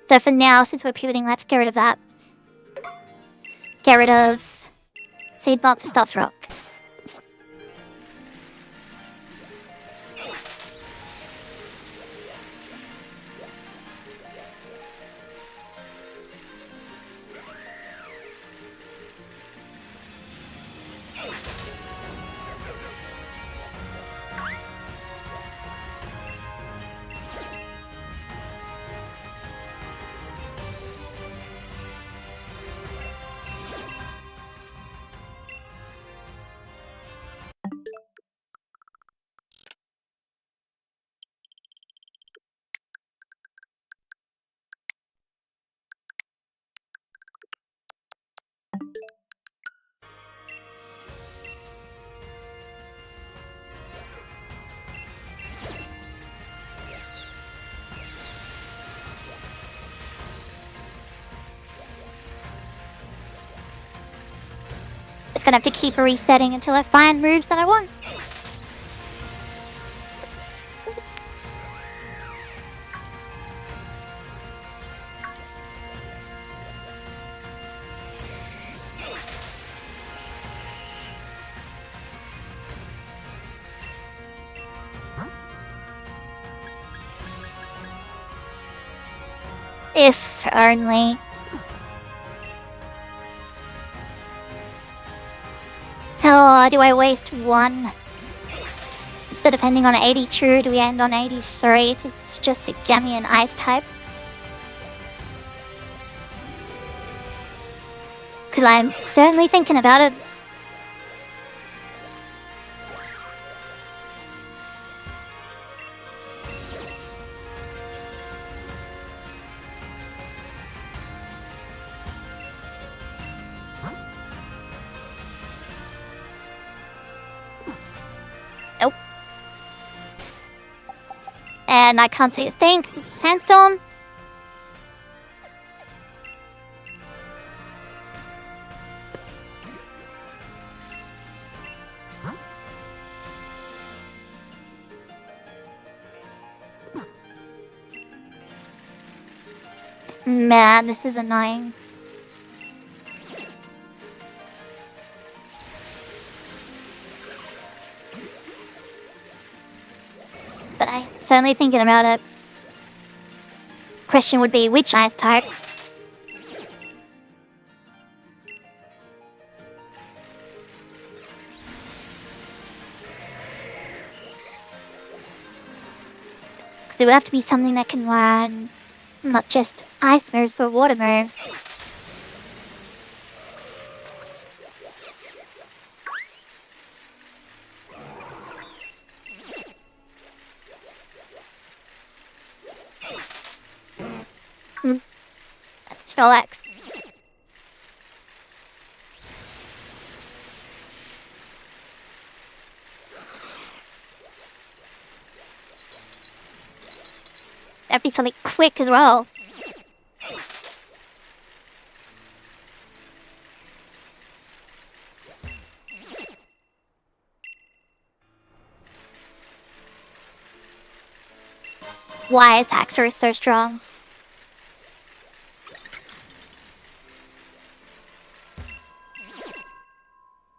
So for now, since we're pivoting, let's get rid of that. Get rid of Seed Bomb for Stealth Rock. It's gonna have to keep resetting until I find moves that I want. If only. Oh, do I waste one? Instead of ending on 82, do we end on 83? It's just to get me an ice type. Because I'm certainly thinking about it. Nope. And I can't say a thing because it's a sandstorm. Man, this is annoying. But I'm certainly thinking about it. Question would be, which ice type? Because it would have to be something that can learn not just ice moves, but water moves. That's X. That'd be something quick as well. Why is Haxorus so strong?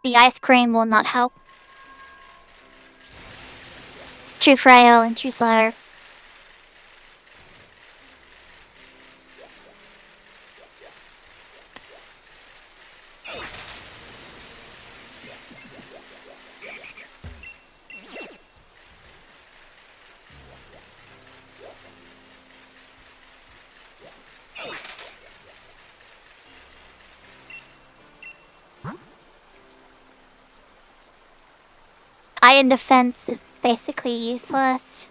The ice cream will not help. It's too frail and too slow. Iron defense is basically useless.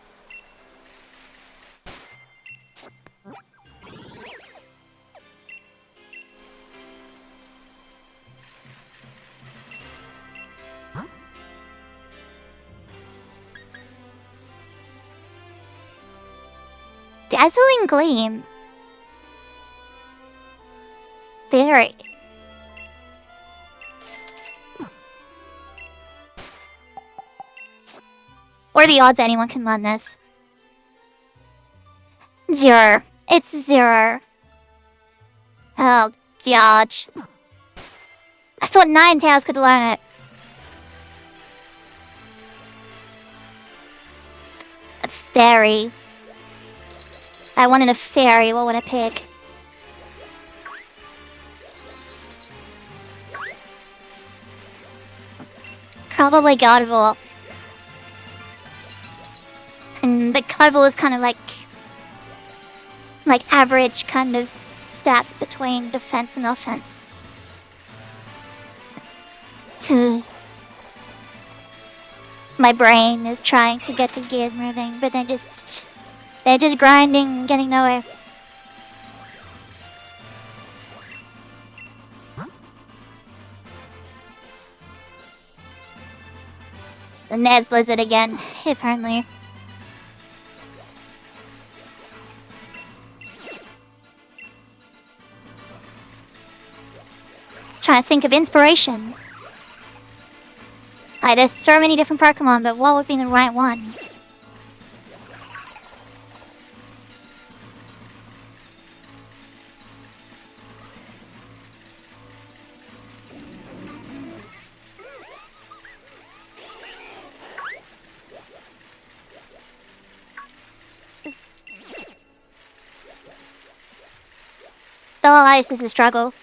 Dazzling Gleam. Very. What are the odds anyone can learn this? 0. It's 0. Oh, Dodge. I thought Ninetales could learn it. A fairy. I wanted a fairy. What would I pick? Probably Gardevoir. And the Gardevoir is kind of like average kind of stats between defense and offense. My brain is trying to get the gears moving, but they're just grinding and getting nowhere. And there's Blizzard again, if only. Trying to think of inspiration. Like, there's so many different Pokemon, but what would be the right one? Ice is a struggle.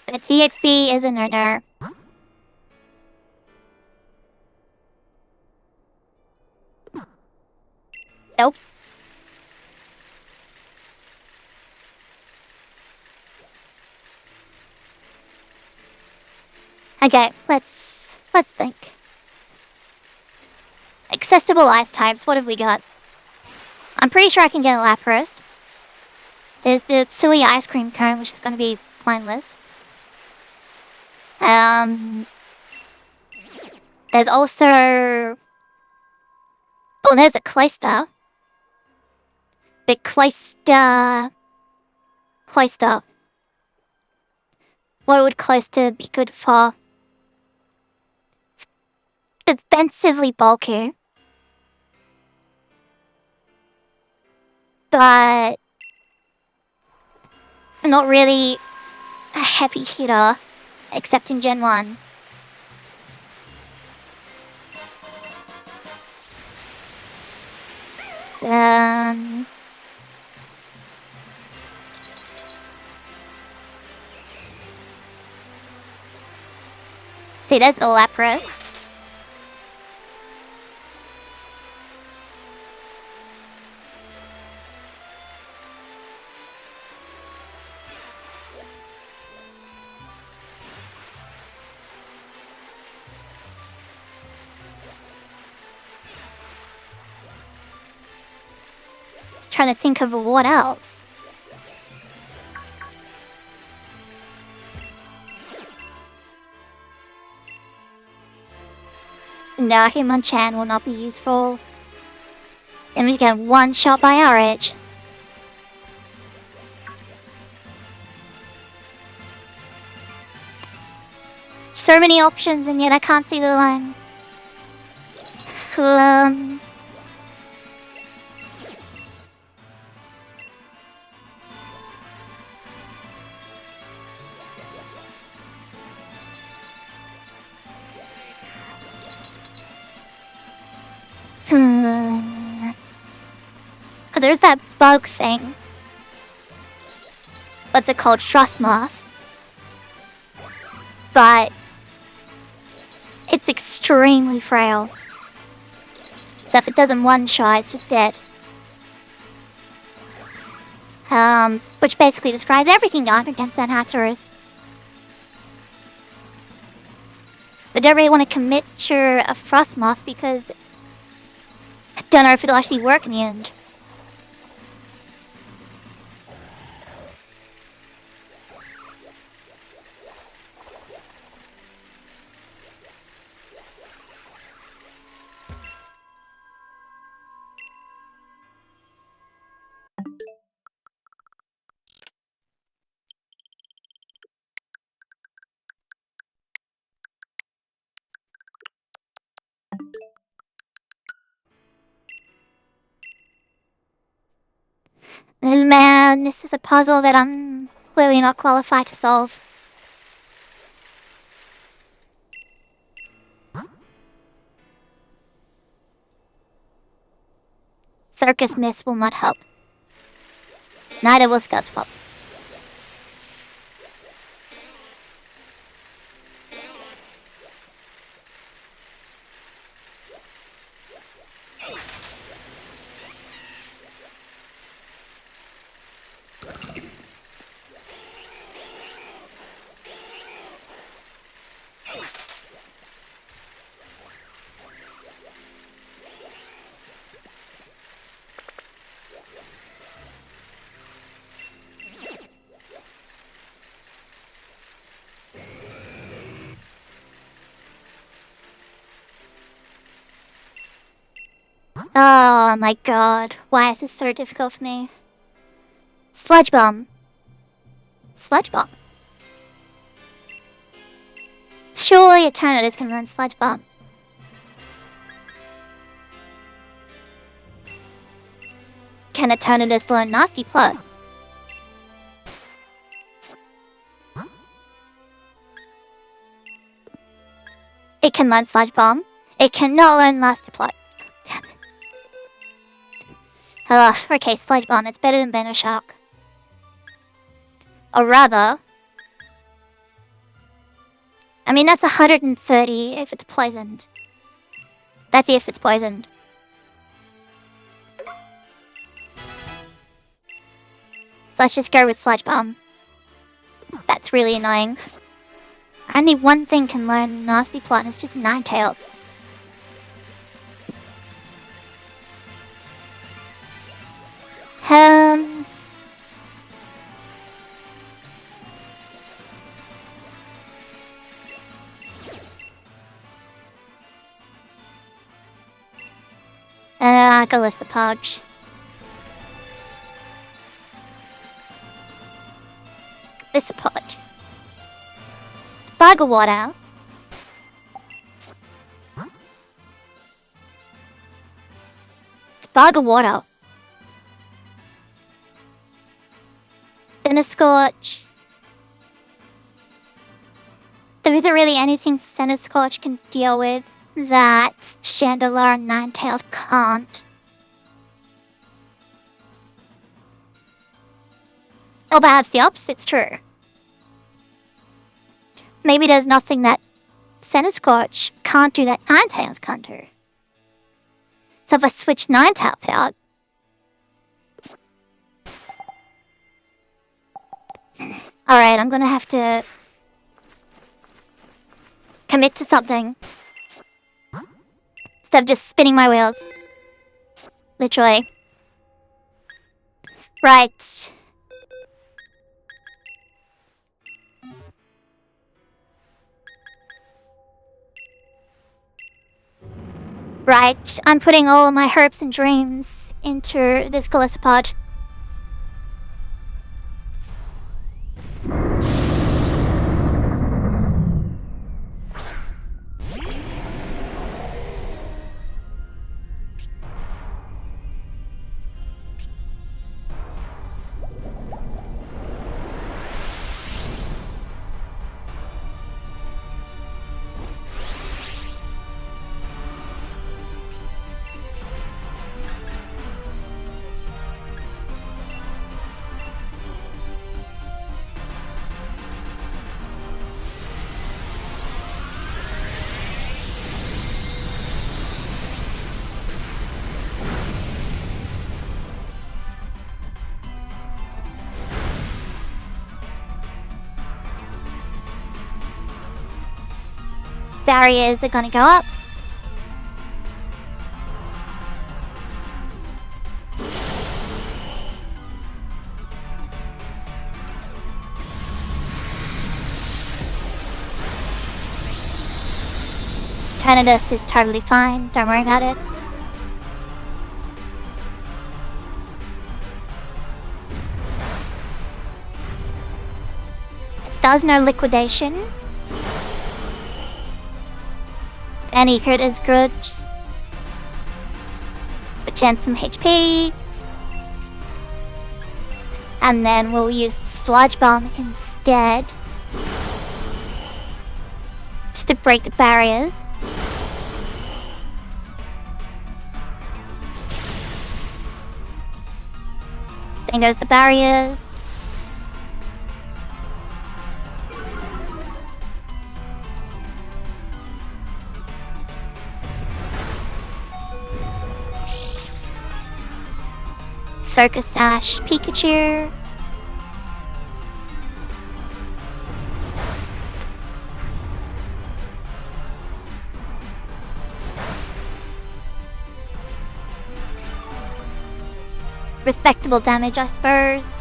But DXB is a no-no. Nope. Okay, let's think. Accessible ice types, what have we got? I'm pretty sure I can get a Lapras. There's the silly ice cream cone, which is going to be pointless. There's also... Oh, there's a Cloyster. But Cloyster... What would Cloyster be good for? Defensively bulky. But... not really a heavy hitter, except in Gen 1. See, there's the Lapras. trying to think of what else. No, Hitmonchan will not be useful. And we get one shot by our edge. So many options, and yet I can't see the line. There's that bug thing. What's it called? Trust moth. But it's extremely frail. So if it doesn't one-shot, it's just dead. Which basically describes everything going against that Hatterus. I don't really want to commit to a Frostmoth because I don't know if it'll actually work in the end. Man, this is a puzzle that I'm clearly not qualified to solve. Circus Miss will not help. Neither will Scuzzpop. Oh my god, why is this so difficult for me? Sludge Bomb. Sludge Bomb. Surely Eternatus can learn Sludge Bomb. Can Eternatus learn Nasty Plot? It can learn Sludge Bomb. It cannot learn Nasty Plot. Damn it. Okay, Sludge Bomb. It's better than Venoshock. Or rather... I mean, that's 130 if it's poisoned. That's if it's poisoned. So let's just go with Sludge Bomb. That's really annoying. Only one thing can learn Nasty Plot, and it's just Ninetales. Galissapodge. Galissapodge. Buggerwater. Buggerwater. Centiskorch. There isn't really anything Centiskorch can deal with that Chandelure and Ninetales can't. Or perhaps the opposite's true. Maybe there's nothing that Centiskorch can't do that Ninetales can't do. So if I switch Ninetales out... Alright, I'm gonna have to... commit to something. Instead of just spinning my wheels. Literally. Right. Right. I'm putting all my hopes and dreams into this Calistopod. Barriers are gonna go up. Eternatus is totally fine, don't worry about it. It does no liquidation. Any crit is good. Retain some HP. And then we'll use Sludge Bomb instead. Just to break the barriers. There goes the barriers. Focus Sash Pikachu. Respectable damage, I suppose.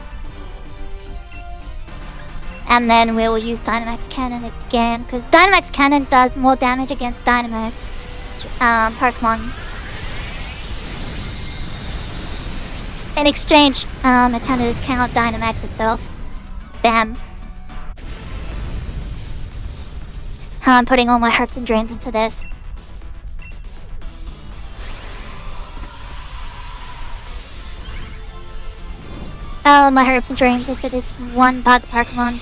And then we'll use Dynamax Cannon again, because Dynamax Cannon does more damage against Dynamax Pokemon. In exchange, Eternatus cannot Dynamax itself. Bam. I'm putting all my hopes and dreams into this. Oh, my hopes and dreams into this one bug Pokemon.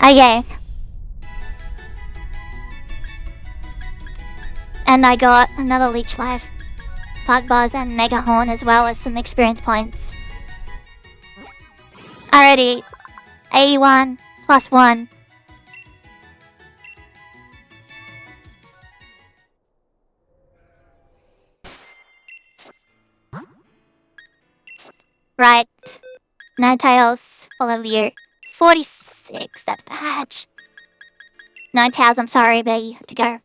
Okay. And I got another Leech Life, Bug Buzz, and Mega Horn, as well as some experience points. Alrighty. 81 plus 1. Right. Ninetales, follow you. 46, that's bad. Ninetales, I'm sorry, but you have to go.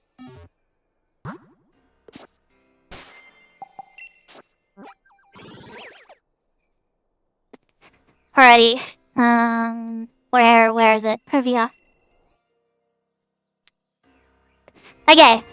Alrighty. Where is it? Over here. Okay.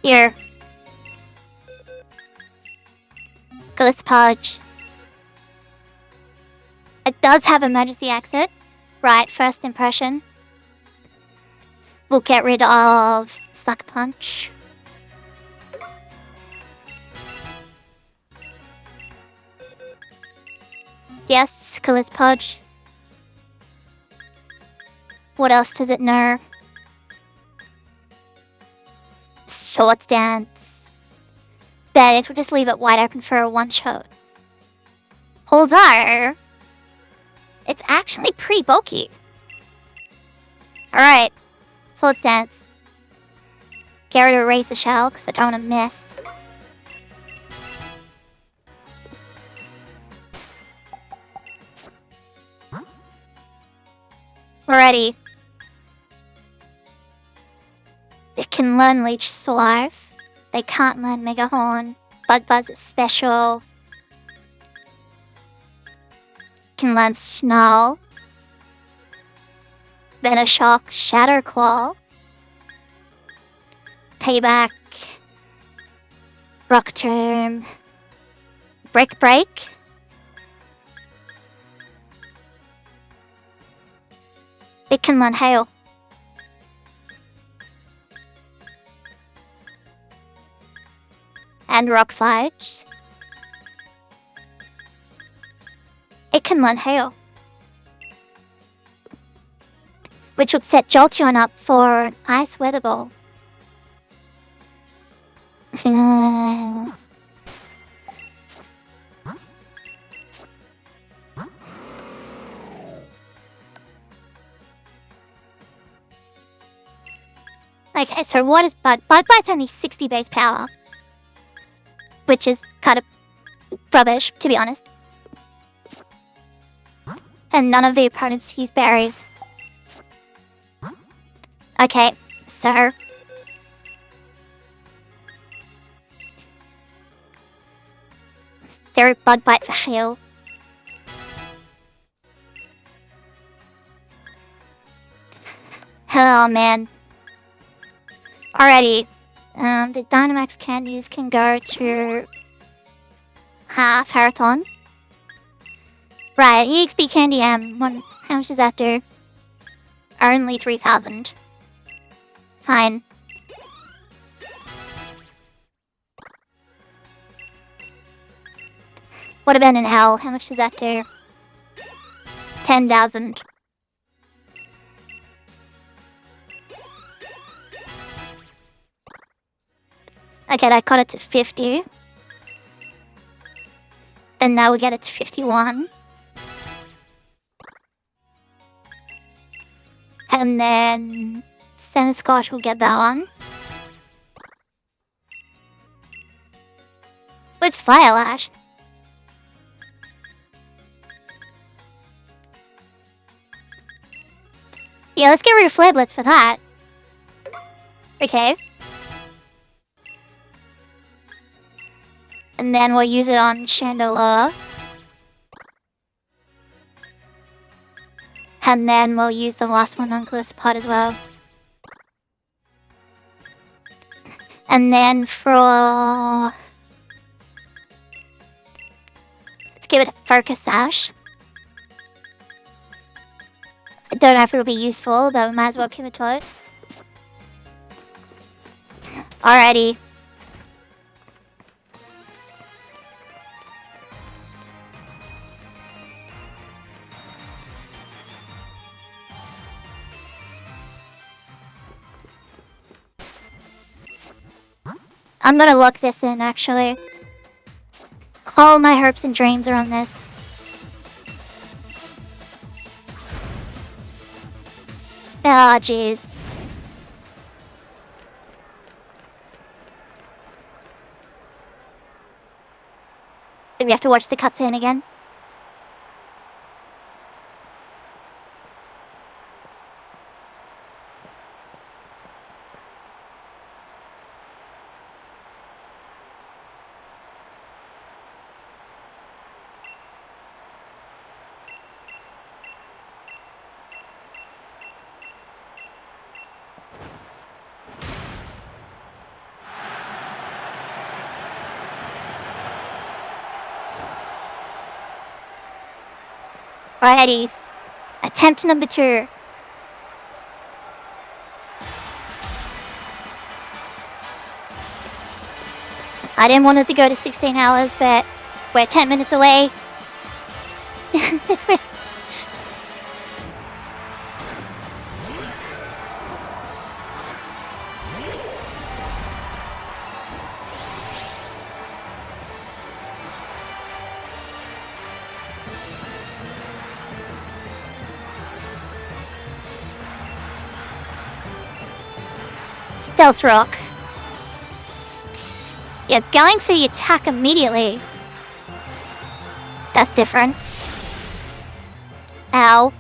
Here. Glisspudge. It does have emergency exit. Right, first impression. We'll get rid of Sucker Punch. Yes, Kalis Podge. What else does it know? Swords Dance. Bet we'll just leave it wide open for a one-shot. Although, it's actually pretty bulky. Alright, Swords Dance. Get rid of Razor Shell, because I don't want to miss. Alrighty. It can learn Leech Life. They can't learn Mega Horn. Bug Buzz is special. Can learn Snarl. Venoshock, Shadow Claw. Payback. Rock Tomb. Brick Break. It can learn Hail. And Rock Slide. It can learn Hail. Which would set Jolteon up for Ice Weather Ball. Okay, so what is Bug? Bug Bite's only 60 base power. Which is kind of rubbish, to be honest. And none of the opponents use berries. Okay, so... They're Bug Bite for heal. Oh man. Alrighty. The Dynamax candies can go to half Marathon. Right, EXP Candy M. How much does that do? Only 3,000. Fine. What about in Hell? How much does that do? 10,000. Okay, that got it to 50. And now we get it to 51. And then Scotch will get that one. What's Fire Lash? Yeah, let's get rid of Flare Blitz for that. Okay. And then we'll use it on Chandelure. And then we'll use the last one on Glisspot as well. And then for... Let's give it a Focus Sash. I don't know if it'll be useful, but we might as well give it to it. Alrighty. I'm gonna lock this in, actually. All my hopes and dreams are on this. Oh, jeez. Do we have to watch the cutscene again? Alrighty. Attempt number 2. I didn't want it to go to 16 hours, but we're 10 minutes away. Stealth Rock. You're going for the attack immediately. That's different. Ow.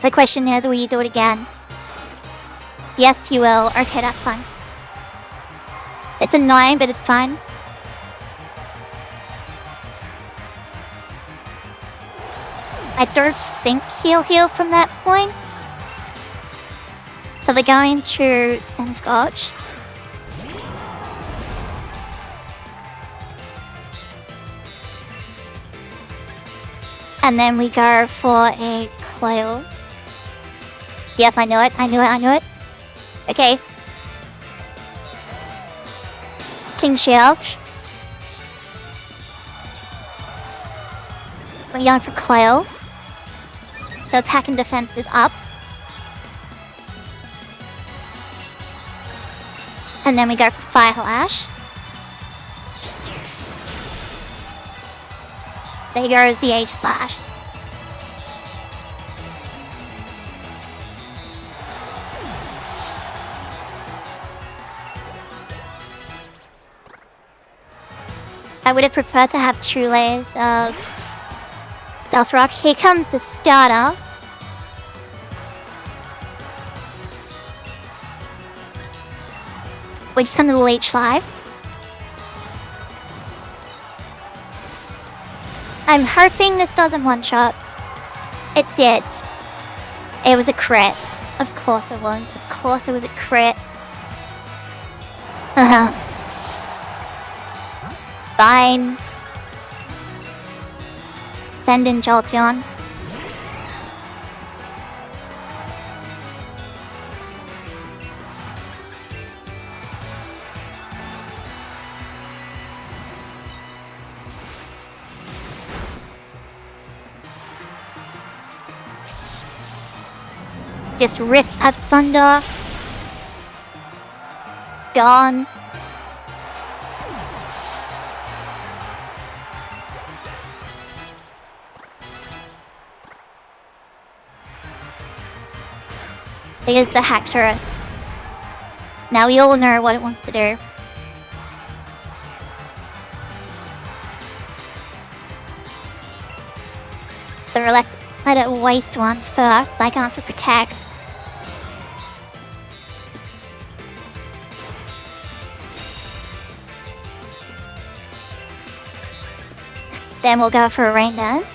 The question is, will you do it again? Yes, you will. Okay, that's fine. It's annoying, but it's fine. I don't think he'll heal from that point. So we're going to Sand Scorch. And then we go for a Coil. Yep, I knew it. Okay. King Shield. We're going for Coil. So attack and defense is up. And then we go for Fire Lash. There goes the Age Slash. I would have preferred to have 2 layers of Stealth Rock. Here comes the starter. We're just gonna leech life. I'm hoping this doesn't one-shot. It did. It was a crit. Of course it was. Of course it was a crit. Fine. Send in Jolteon. Just rip at Thunder. Gone. There's the Haxorus. Now we all know what it wants to do. So let's let it waste one first, like after Protect. Then we'll go for a Rain Dance.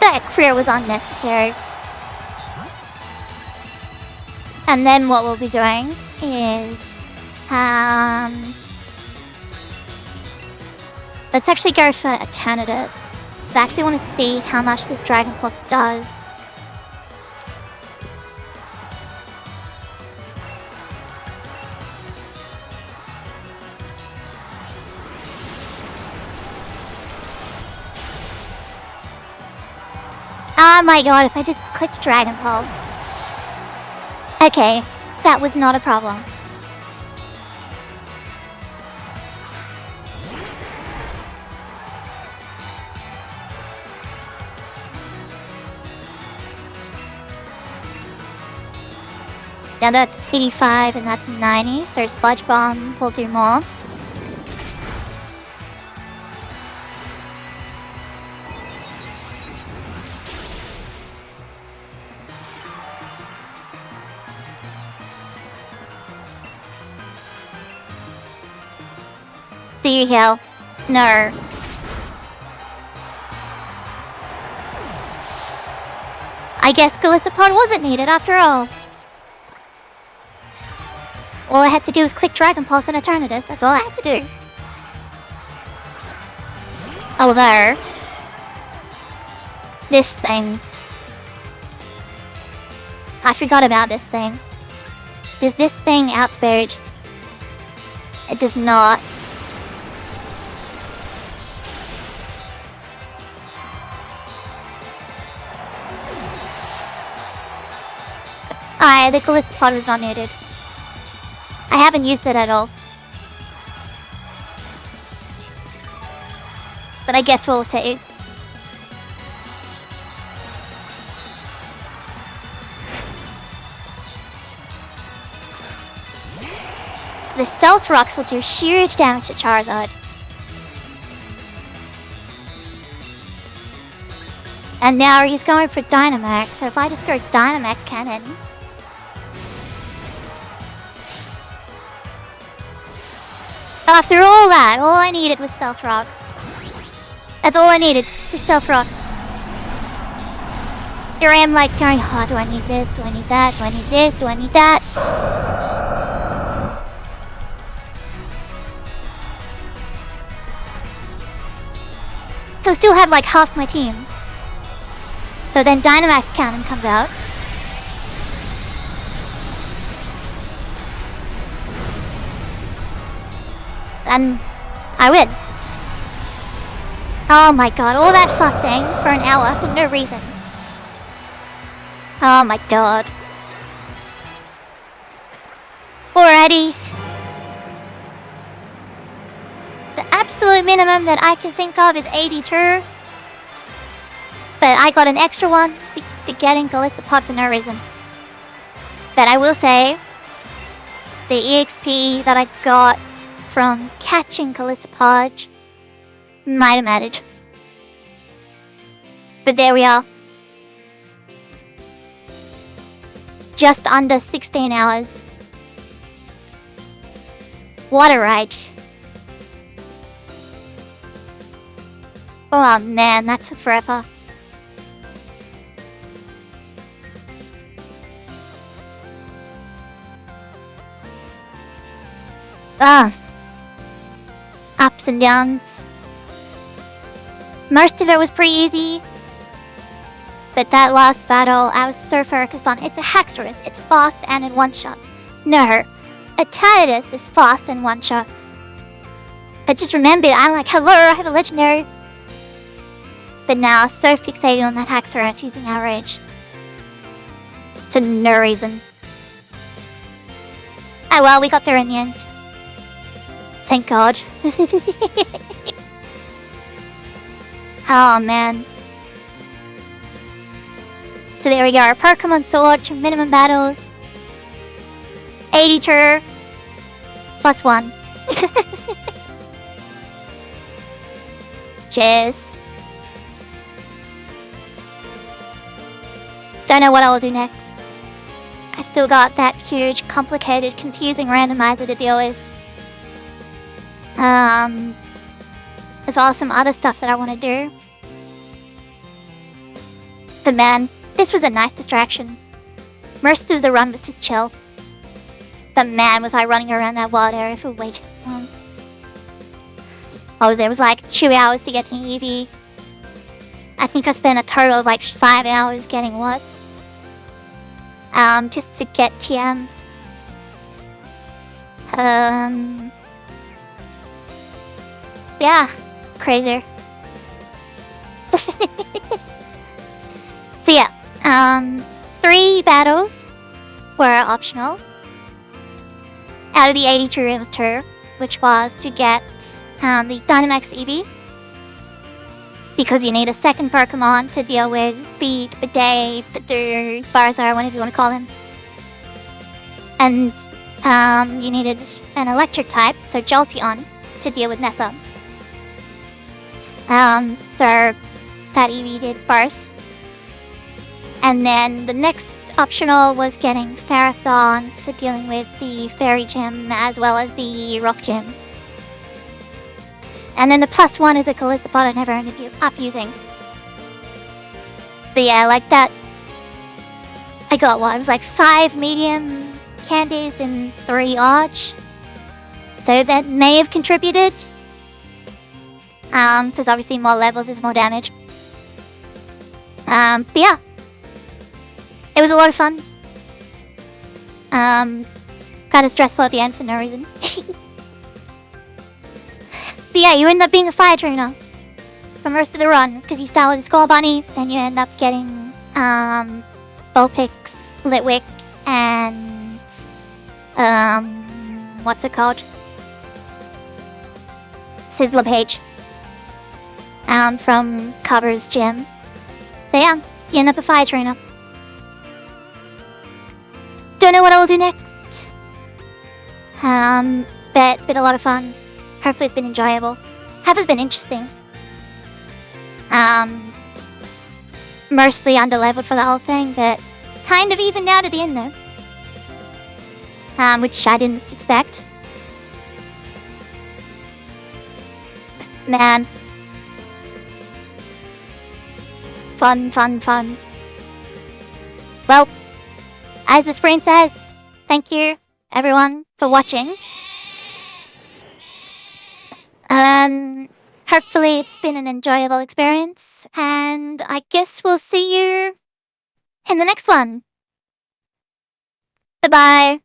That clear was unnecessary. And then what we'll be doing is let's actually go for Eternatus. I actually want to see how much this Dragon Pulse does. Oh my god, if I just clicked Dragon Pulse. Okay, that was not a problem. Now that's 85 and that's 90, so Sludge Bomb will do more. Do you heal? No. I guess Golisopod wasn't needed after all. All I had to do was click Dragon Pulse and Eternatus, that's all I had to do. Although This thing. I forgot about this thing. Does this thing outspeed? It does not. Alright, the Callisto pod was not needed. I haven't used it at all. But I guess we'll see. The Stealth Rocks will do huge damage to Charizard. And now he's going for Dynamax, so if I just go Dynamax Cannon... After all that, all I needed was Stealth Rock. That's all I needed, was Stealth Rock. Here I am like going, oh, do I need this, do I need that, do I need this, do I need that? So I still have like half my team. So then Dynamax Cannon comes out. And I win. Oh my god, all that fussing for an hour for no reason. Oh my god. Alrighty. The absolute minimum that I can think of is 82. But I got an extra one to getting Callisto Pod for no reason. But I will say, the EXP that I got from catching Callisto Pod might have mattered. But there we are. Just under 16 hours. What a ride. Oh man, that took forever. Ups and downs. Most of it was pretty easy. But that last battle, I was so focused on. It's a Haxorus. It's fast and in one-shots. No. A Titanius is fast and one-shots. I just remembered, I'm like, hello, I have a legendary. But now, so fixated on that Haxorus using Outrage. For no reason. Oh well, we got there in the end. Thank God. Oh man. So there we go, our Pokemon Sword to minimum battles. 82 plus 1. Cheers. Don't know what I will do next. I've still got that huge, complicated, confusing randomizer to deal with. As well as some other stuff that I want to do. But man, this was a nice distraction. Most of the run was just chill. But man, was I running around that wild area for way too long. It was like 2 hours to get the Eevee. I think I spent a total of like 5 hours getting Watts. Just to get TMs. Yeah, crazy. So yeah, 3 battles were optional. Out of the 82 rooms, 2, which was to get the Dynamax Eevee. Because you need a second Pokemon to deal with Beat, Bidet, Bidoof, Barzar, whatever you want to call him. And you needed an electric type, so Jolteon, to deal with Nessa. So that Eevee did both. And then the next optional was getting Ferrothorn for dealing with the Fairy Gym as well as the Rock Gym. And then the plus 1 is a Callisto Pod I never ended up using. But yeah, like that. I got what? It was like 5 medium candies and 3 arch. So that may have contributed. Because obviously more levels is more damage. But yeah, it was a lot of fun. Kind of stressful at the end for no reason. But yeah, you end up being a fire trainer for most of the run because you start with a score bunny, then you end up getting Vulpix, Litwick, and what's it called? Sizzler Page. From Cover's gym. So yeah, you end up a fire trainer. Don't know what I'll do next. But it's been a lot of fun. Hopefully it's been enjoyable. Has been interesting. Mostly underleveled for the whole thing, but kind of evened out at the end though. Which I didn't expect. Man. Fun, fun, fun. Well, as the screen says, thank you everyone for watching. Hopefully it's been an enjoyable experience, and I guess we'll see you in the next one. Bye-bye.